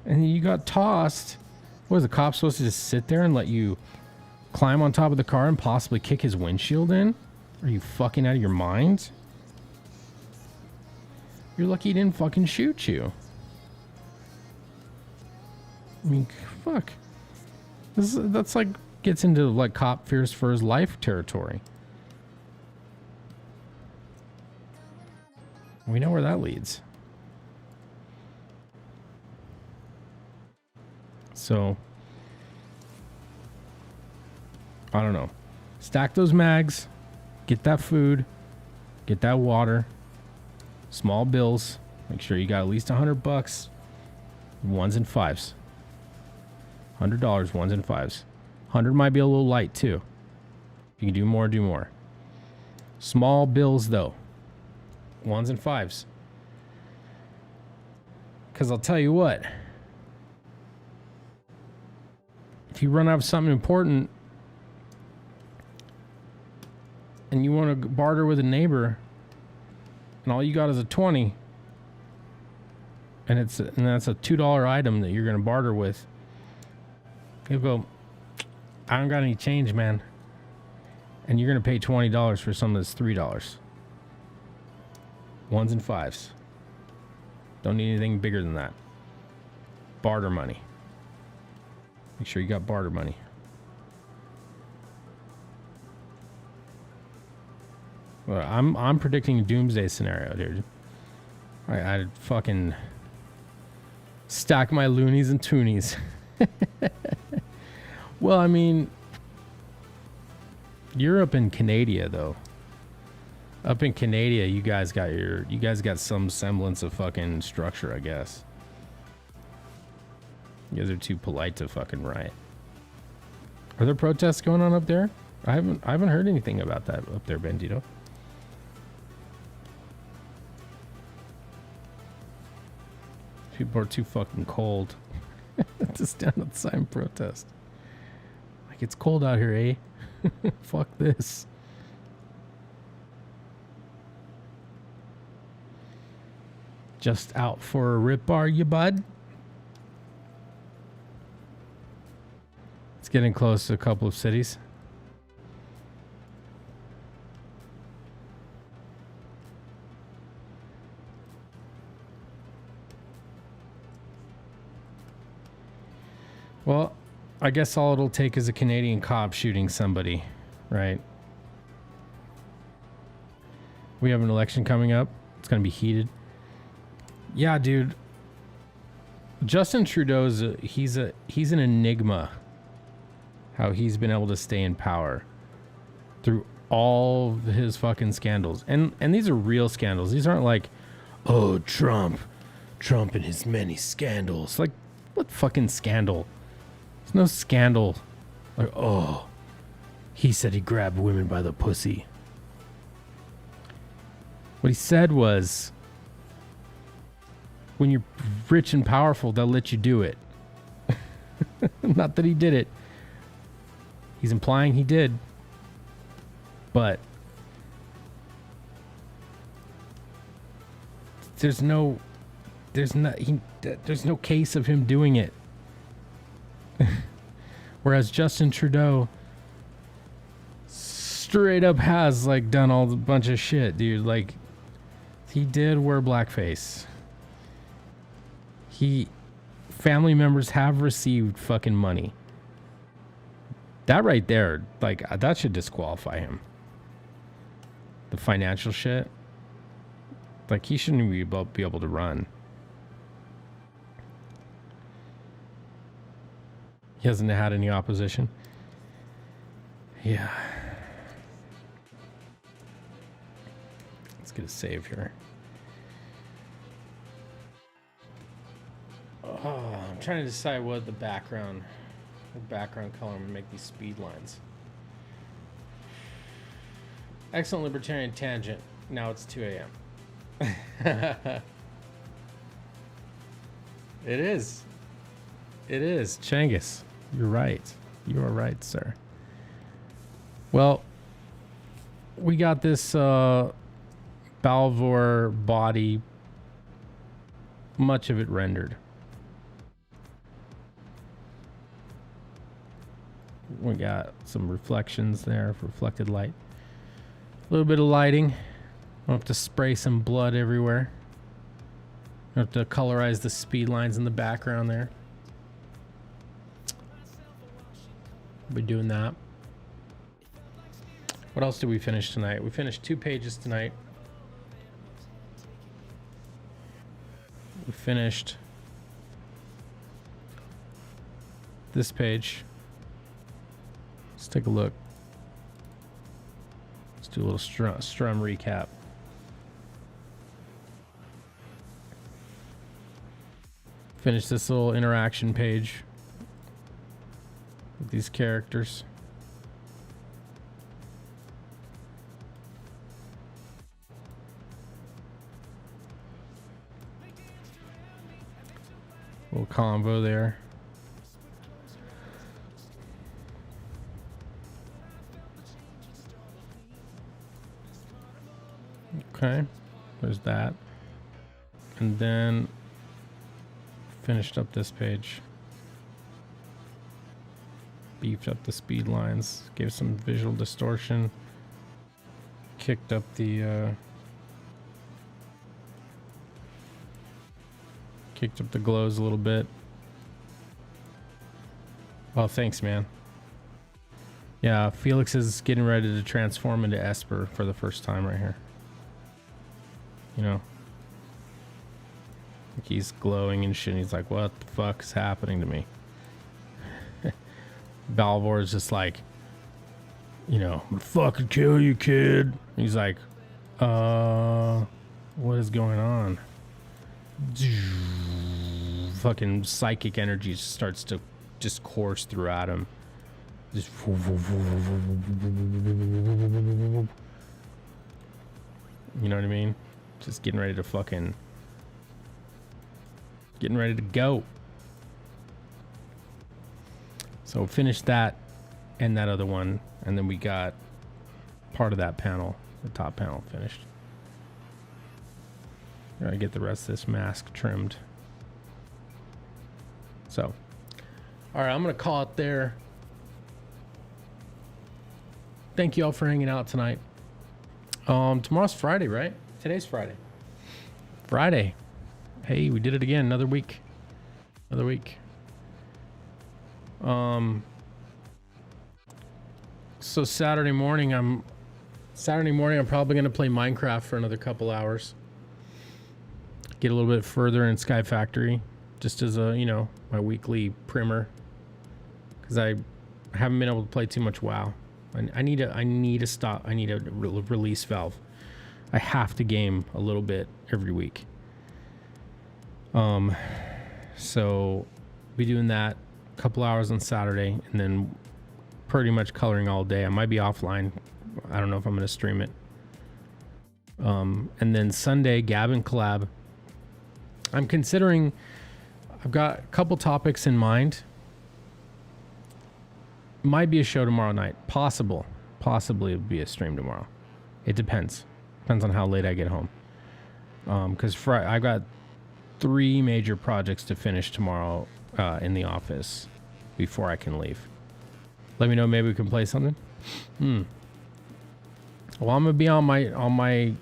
And you got tossed. What, is the cop supposed to just sit there and let you climb on top of the car and possibly kick his windshield in? Are you fucking out of your mind? You're lucky he didn't fucking shoot you. I mean, fuck. That's like, gets into like cop fears for his life territory. We know where that leads. So, I don't know. Stack those mags. Get that food. Get that water. Small bills. Make sure you got at least $100. Ones and fives. $100, ones and fives. 100 might be a little light too. If you can do more, do more. Small bills though. 1s and 5s. Because I'll tell you what. If you run out of something important and you want to barter with a neighbor and all you got is a 20 and that's a $2 item that you're going to barter with, you'll go, I don't got any change, man. And you're going to pay $20 for something that's $3. 1s and 5s. Don't need anything bigger than that. Barter money. Make sure you got barter money. Well, I'm predicting a doomsday scenario, dude. I'd fucking stack my loonies and toonies. Well, I mean, Europe and Canada though. Up in Canada, you guys got some semblance of fucking structure, I guess. You guys are too polite to fucking riot. Are there protests going on up there? I haven't heard anything about that up there, Bendito. People are too fucking cold to stand outside and protest. Like, it's cold out here, eh? Fuck this. Just out for a rip, are you, bud? It's getting close to a couple of cities. Well, I guess all it'll take is a Canadian cop shooting somebody, right? We have an election coming up. It's going to be heated. Yeah, dude. Justin Trudeau's he's an enigma. How he's been able to stay in power through all of his fucking scandals. And these are real scandals. These aren't like, oh, Trump and his many scandals. Like, what fucking scandal? There's no scandal. Like, oh, he said he grabbed women by the pussy. What he said was, when you're rich and powerful, they'll let you do it. Not that he did it. He's implying he did. But there's no case of him doing it. Whereas Justin Trudeau straight up has like done all the bunch of shit, dude. Like, he did wear blackface. Family members have received fucking money. That right there, like, that should disqualify him. The financial shit. Like, he shouldn't be able to run. He hasn't had any opposition. Yeah. Let's get a save here. Oh, I'm trying to decide what background color I'm gonna make these speed lines. Excellent libertarian tangent. Now it's 2 a.m. It is. Changus. You're right. You are right, sir. Well, we got this Balvor body, much of it rendered. We got some reflections there, reflected light. A little bit of lighting. I'll have to spray some blood everywhere. I'll have to colorize the speed lines in the background there. We'll be doing that. What else did we finish tonight? We finished 2 pages tonight. We finished this page. Let's take a look. Let's do a little strum recap. Finish this little interaction page. these characters. Little combo there. Okay, there's that. And then finished up this page. Beefed up the speed lines, gave some visual distortion, kicked up the glows a little bit. Oh, thanks, man. Yeah, Felix is getting ready to transform into Esper for the first time right here. You know, like he's glowing and shit. And he's like, "What the fuck is happening to me?" Balvor is just like, you know, "I'm gonna fucking kill you, kid." He's like, what is going on? Fucking psychic energy just starts to just course throughout him. Just you know what I mean? Just getting ready to go. So finish that and that other one, and then we got part of that panel, the top panel finished. Gotta get the rest of this mask trimmed. So, all right, I'm gonna call it there. Thank you all for hanging out tonight. Tomorrow's Friday, right? Today's Friday. Friday. Hey, we did it again. Another week. So Saturday morning I'm probably gonna play Minecraft for another couple hours. Get a little bit further in Skyfactory, just as a, you know, my weekly primer, because I haven't been able to play too much WoW. I need to stop. I need a release valve. I have to game a little bit every week. So be doing that a couple hours on Saturday, and then pretty much coloring all day. I might be offline. I don't know if I'm gonna stream it. And then Sunday, Gavin collab. I'm considering, I've got a couple topics in mind. Might be a show tomorrow night. Possibly it'll be a stream tomorrow. It depends on how late I get home. Because I've got 3 major projects to finish tomorrow in the office before I can leave. Let me know, maybe we can play something. Well, I'm gonna be on my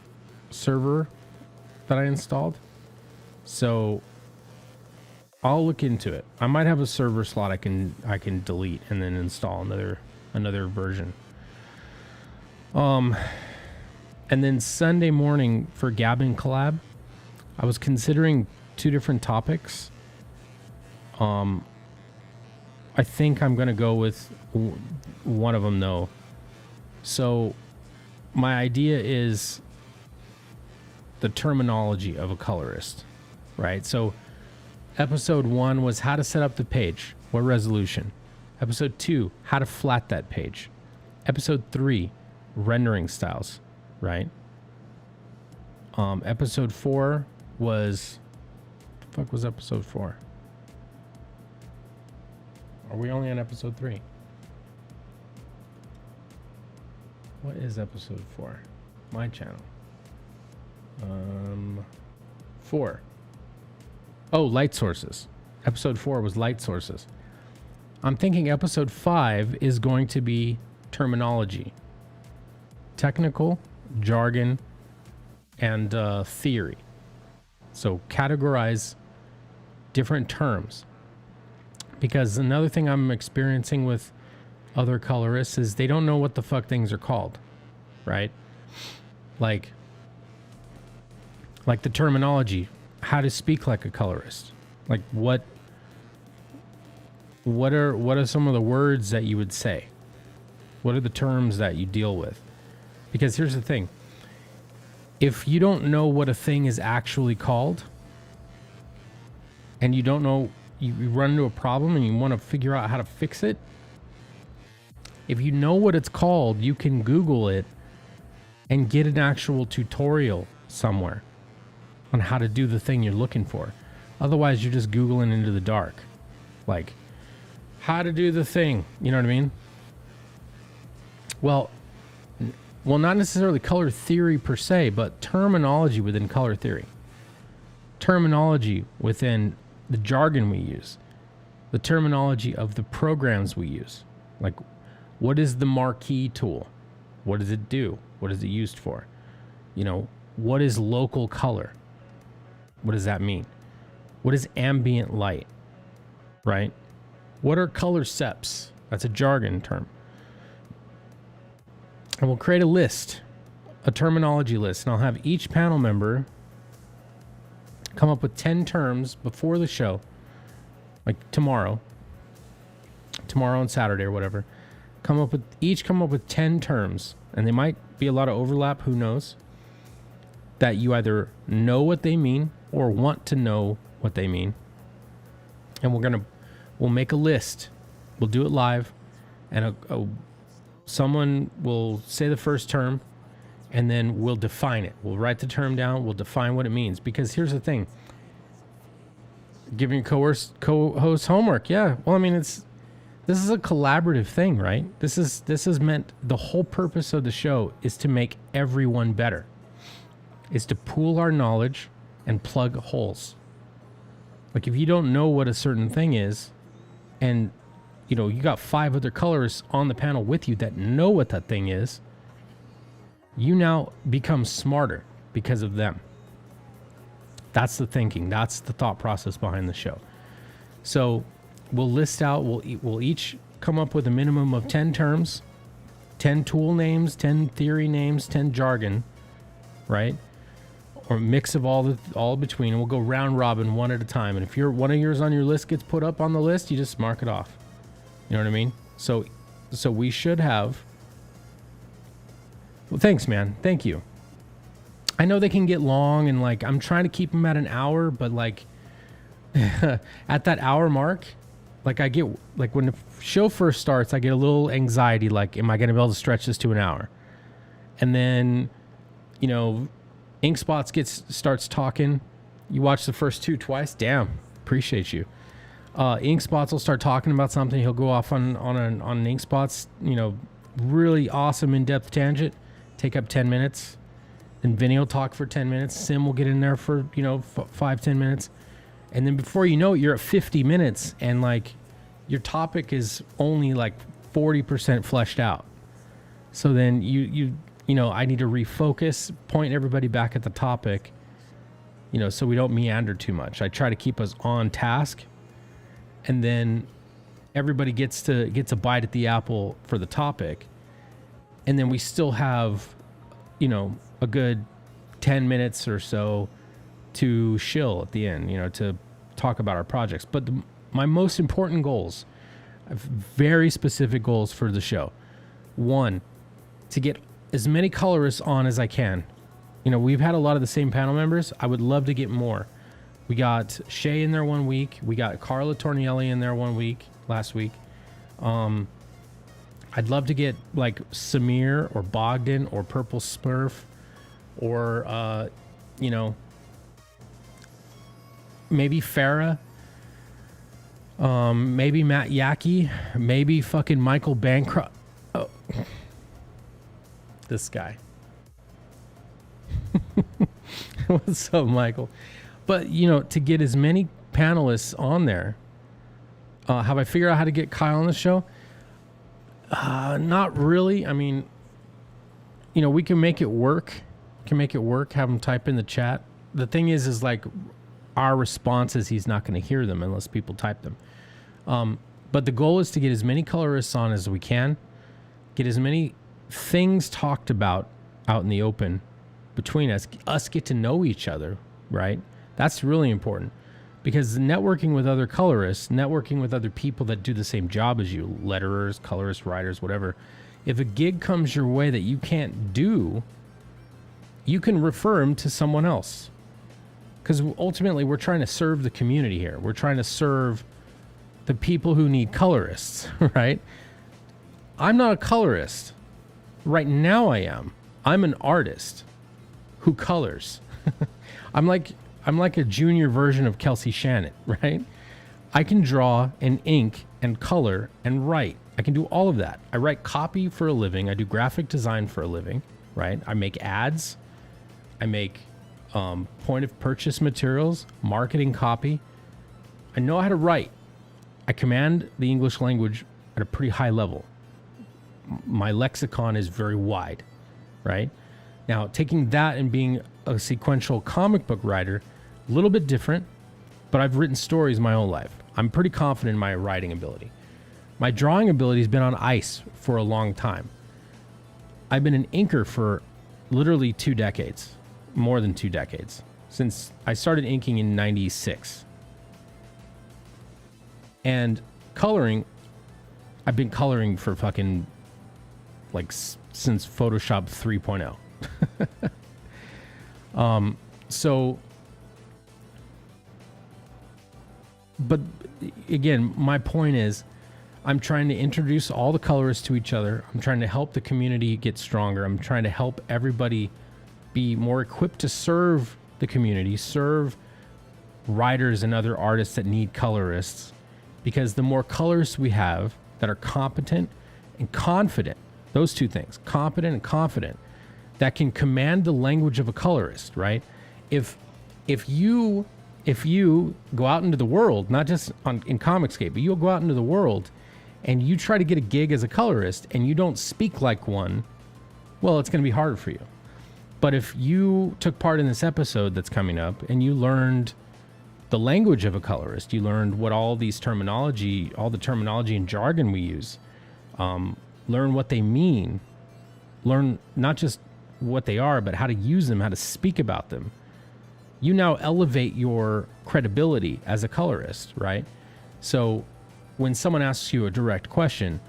server that I installed, so I'll look into it. I might have a server slot I can delete and then install another version. And then Sunday morning for Gavin collab, I was considering 2 different topics. I think I'm gonna go with one of them though. So my idea is the terminology of a colorist, right? So episode 1 was how to set up the page, what resolution. Episode 2, how to flat that page. Episode 3, rendering styles, right? Episode 4 was, what the fuck was episode 4? Are we only on episode 3? What is episode 4? My channel. 4. Oh, light sources. Episode 4 was light sources. I'm thinking episode 5 is going to be terminology. Technical, jargon, and theory. So categorize different terms. Because another thing I'm experiencing with other colorists is they don't know what the fuck things are called, right? Like the terminology, how to speak like a colorist. Like what are some of the words that you would say? What are the terms that you deal with? Because here's the thing. If you don't know what a thing is actually called, and you don't know, you run into a problem and you want to figure out how to fix it, If you know what it's called, you can Google it and get an actual tutorial somewhere on how to do the thing you're looking for. Otherwise, you're just Googling into the dark. Like, how to do the thing. You know what I mean? Well, not necessarily color theory per se, but terminology within color theory. Terminology within the jargon we use. The terminology of the programs we use. Like, what is the marquee tool? What does it do? What is it used for? You know, what is local color? What does that mean? What is ambient light? Right? What are color seps? That's a jargon term. And we'll create a list, a terminology list, and I'll have each panel member come up with 10 terms before the show, like tomorrow and Saturday or whatever. Come up with 10 terms, and they might be a lot of overlap, who knows, that you either know what they mean or want to know what they mean. And we'll make a list. We'll do it live, and someone will say the first term, and then we'll define it. We'll write the term down. We'll define what it means. Because here's the thing. Giving co-host homework. Yeah. Well, I mean, this is a collaborative thing, right? This is meant, the whole purpose of the show is to make everyone better. Is to pool our knowledge and plug holes. Like, if you don't know what a certain thing is, and you know, you got 5 other colorists on the panel with you that know what that thing is, you now become smarter because of them. That's the thinking. That's the thought process behind the show. So we'll list out, we'll each come up with a minimum of 10 terms, 10 tool names, 10 theory names, 10 jargon, right? Or a mix of all between, and we'll go round robin one at a time. And if one of yours on your list gets put up on the list, you just mark it off. You know what I mean? So we should have... Well, thanks, man. Thank you. I know they can get long, and like, I'm trying to keep them at an hour, but like at that hour mark, like I get, like when the show first starts, I get a little anxiety, like, am I going to be able to stretch this to an hour? And then, you know, Inkspots starts talking. You watch the first 2 twice. Damn, appreciate you. Inkspots will start talking about something. He'll go off on Inkspots, you know, really awesome in-depth tangent. Take up 10 minutes. Then Vinny will talk for 10 minutes. Sim will get in there for, you know, 5-10 minutes. And then before you know it, you're at 50 minutes, and like your topic is only like 40% fleshed out. So then you know, I need to refocus, point everybody back at the topic, you know, so we don't meander too much. I try to keep us on task, and then everybody gets a bite at the apple for the topic. And then we still have, you know, a good 10 minutes or so to shill at the end, you know, to talk about our projects. But my most important goals, I have very specific goals for the show. 1, to get as many colorists on as I can. You know, we've had a lot of the same panel members. I would love to get more. We got Shay in there 1 week. We got Carla Tornielli in there 1 week, last week. I'd love to get like Samir or Bogdan or Purple Smurf or, you know, maybe Farah, maybe Matt Yaki, maybe fucking Michael Bancroft. Oh. This guy. What's up, Michael? But, you know, to get as many panelists on there, have I figured out how to get Kyle on the show? Not really. I mean, you know, we can make it work. Have him type in the chat. The thing is like our responses, he's not going to hear them unless people type them. But the goal is to get as many colorists on as we can, get as many things talked about out in the open between us get to know each other, right? That's really important, because networking with other colorists, networking with other people that do the same job as you, letterers, colorists, writers, whatever, if a gig comes your way that you can't do, you can refer them to someone else. Because ultimately, we're trying to serve the community here. We're trying to serve the people who need colorists, right? I'm not a colorist. Right now I am. I'm an artist who colors. I'm like a junior version of Kelsey Shannon, right? I can draw and ink and color and write. I can do all of that. I write copy for a living. I do graphic design for a living, right? I make ads. I make point of purchase materials, marketing copy. I know how to write. I command the English language at a pretty high level. My lexicon is very wide, right? Now, taking that and being a sequential comic book writer, a little bit different, but I've written stories my whole life. I'm pretty confident in my writing ability. My drawing ability has been on ice for a long time. I've been an inker for literally 2 decades, more than 2 decades, since I started inking in 96. And coloring, I've been coloring for fucking since Photoshop 3.0. But again, my point is, I'm trying to introduce all the colorists to each other. I'm trying to help the community get stronger. I'm trying to help everybody be more equipped to serve the community, serve writers and other artists that need colorists. Because the more colorists we have that are competent and confident, those two things, competent and confident, that can command the language of a colorist, right? If you go out into the world, not just in Comicsgate, but you'll go out into the world and you try to get a gig as a colorist and you don't speak like one, well, it's going to be harder for you. But if you took part in this episode that's coming up and you learned the language of a colorist, you learned what all the terminology and jargon we use, learn what they mean, learn not just what they are, but how to use them, how to speak about them. You now elevate your credibility as a colorist, right? So when someone asks you a direct question,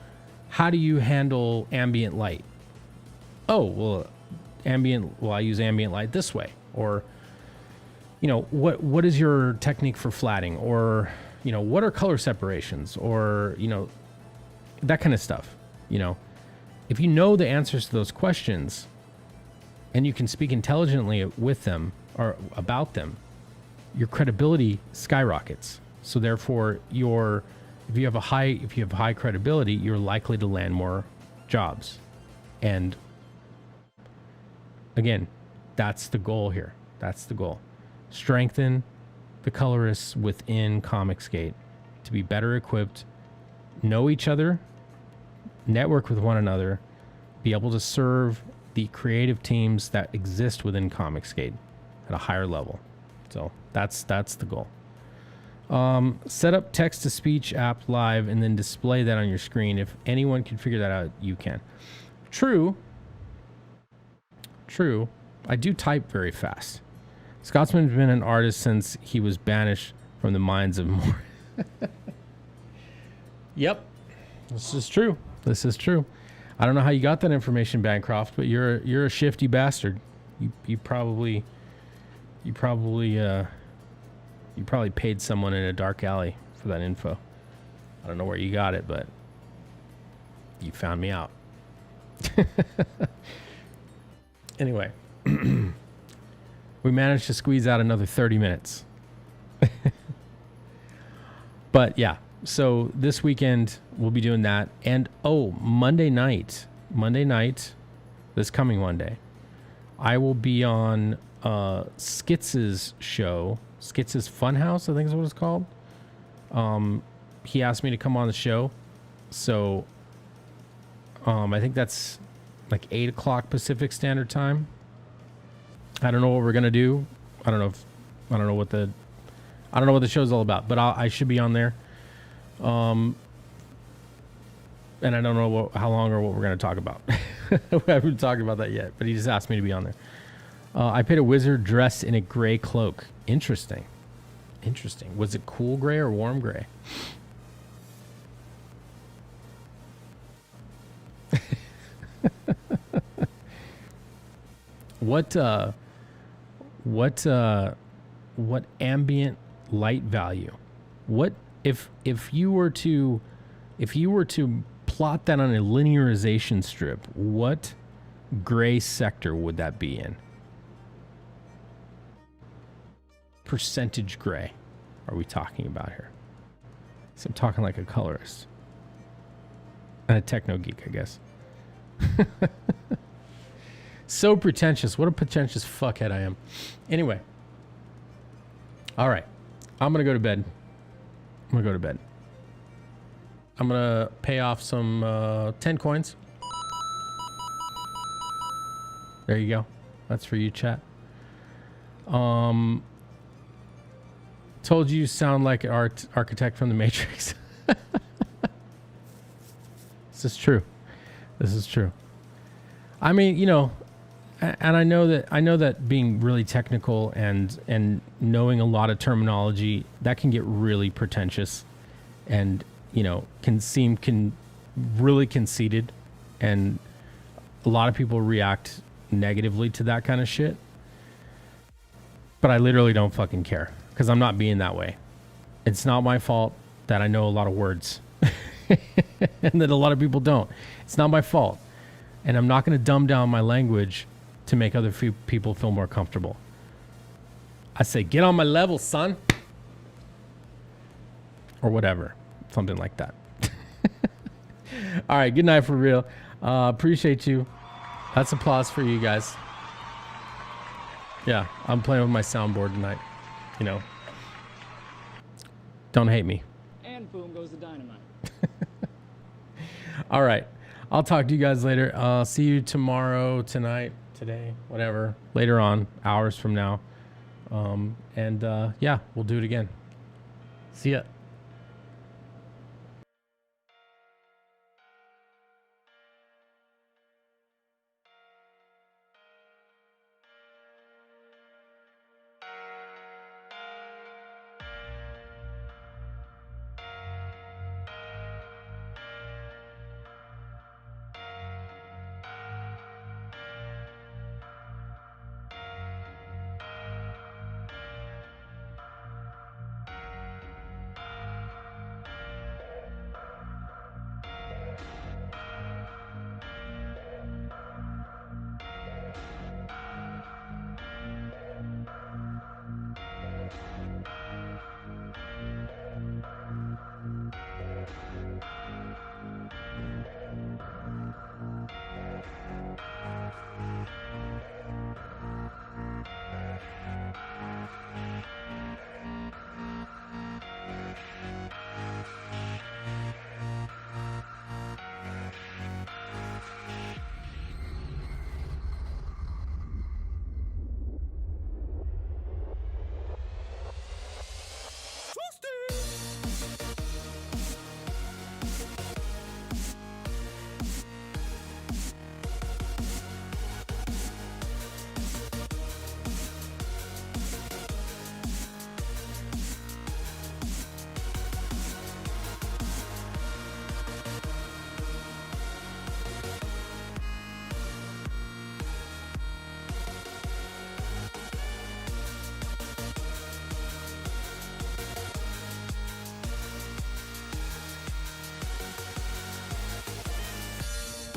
how do you handle ambient light? Oh, well, I use ambient light this way. Or, what is your technique for flatting? Or, what are color separations? Or, that kind of stuff. If you know the answers to those questions and you can speak intelligently with them or about them, your credibility skyrockets. So therefore, if you have high credibility, you're likely to land more jobs. And again, that's the goal here. That's the goal. Strengthen the colorists within Comicsgate to be better equipped, know each other, network with one another, be able to serve the creative teams that exist within Comicsgate at a higher level. So that's the goal. Set up text-to-speech app live and then display that on your screen. If anyone can figure that out, you can. True. I do type very fast. Scotsman's been an artist since he was banished from the minds of more. Yep. This is true. I don't know how you got that information, Bancroft, but you're a shifty bastard. You probably paid someone in a dark alley for that info. I don't know where you got it, but you found me out. Anyway, we managed to squeeze out another 30 minutes. But yeah, so this weekend we'll be doing that. And Monday night, this coming Monday, I will be on Skitz's show, Skitz's Funhouse, I think is what it's called. He asked me to come on the show, so I think that's like 8 o'clock Pacific Standard Time. I don't know what we're gonna do. I don't know what the show's all about, but I should be on there. And I don't know how long or what we're gonna talk about. We haven't talked about that yet, but he just asked me to be on there. I paid a wizard dressed in a gray cloak. Interesting. Was it cool gray or warm gray? What ambient light value? What if you were to plot that on a linearization strip, what gray sector would that be in? Percentage gray are we talking about here? So I'm talking like a colorist. And a techno geek, I guess. So pretentious. What a pretentious fuckhead I am. Anyway. All right. I'm going to go to bed. I'm going to pay off some 10 coins. There you go. That's for you, chat. Told you sound like an architect from the Matrix. This is true. This is true. I mean, you know, and I know that being really technical and knowing a lot of terminology, that can get really pretentious and, you know, can really conceited, and a lot of people react negatively to that kind of shit. But I literally don't fucking care, because I'm not being that way. It's not my fault that I know a lot of words and that a lot of people don't. It's not my fault. And I'm not going to dumb down my language to make other people feel more comfortable. I say, get on my level, son. Or whatever. Something like that. All right. Good night for real. Appreciate you. That's applause for you guys. Yeah. I'm playing with my soundboard tonight. You know. Don't hate me. And boom goes the dynamite. All right. I'll talk to you guys later. See you tomorrow, tonight, today, whatever. Later on, hours from now. Yeah, we'll do it again. See ya.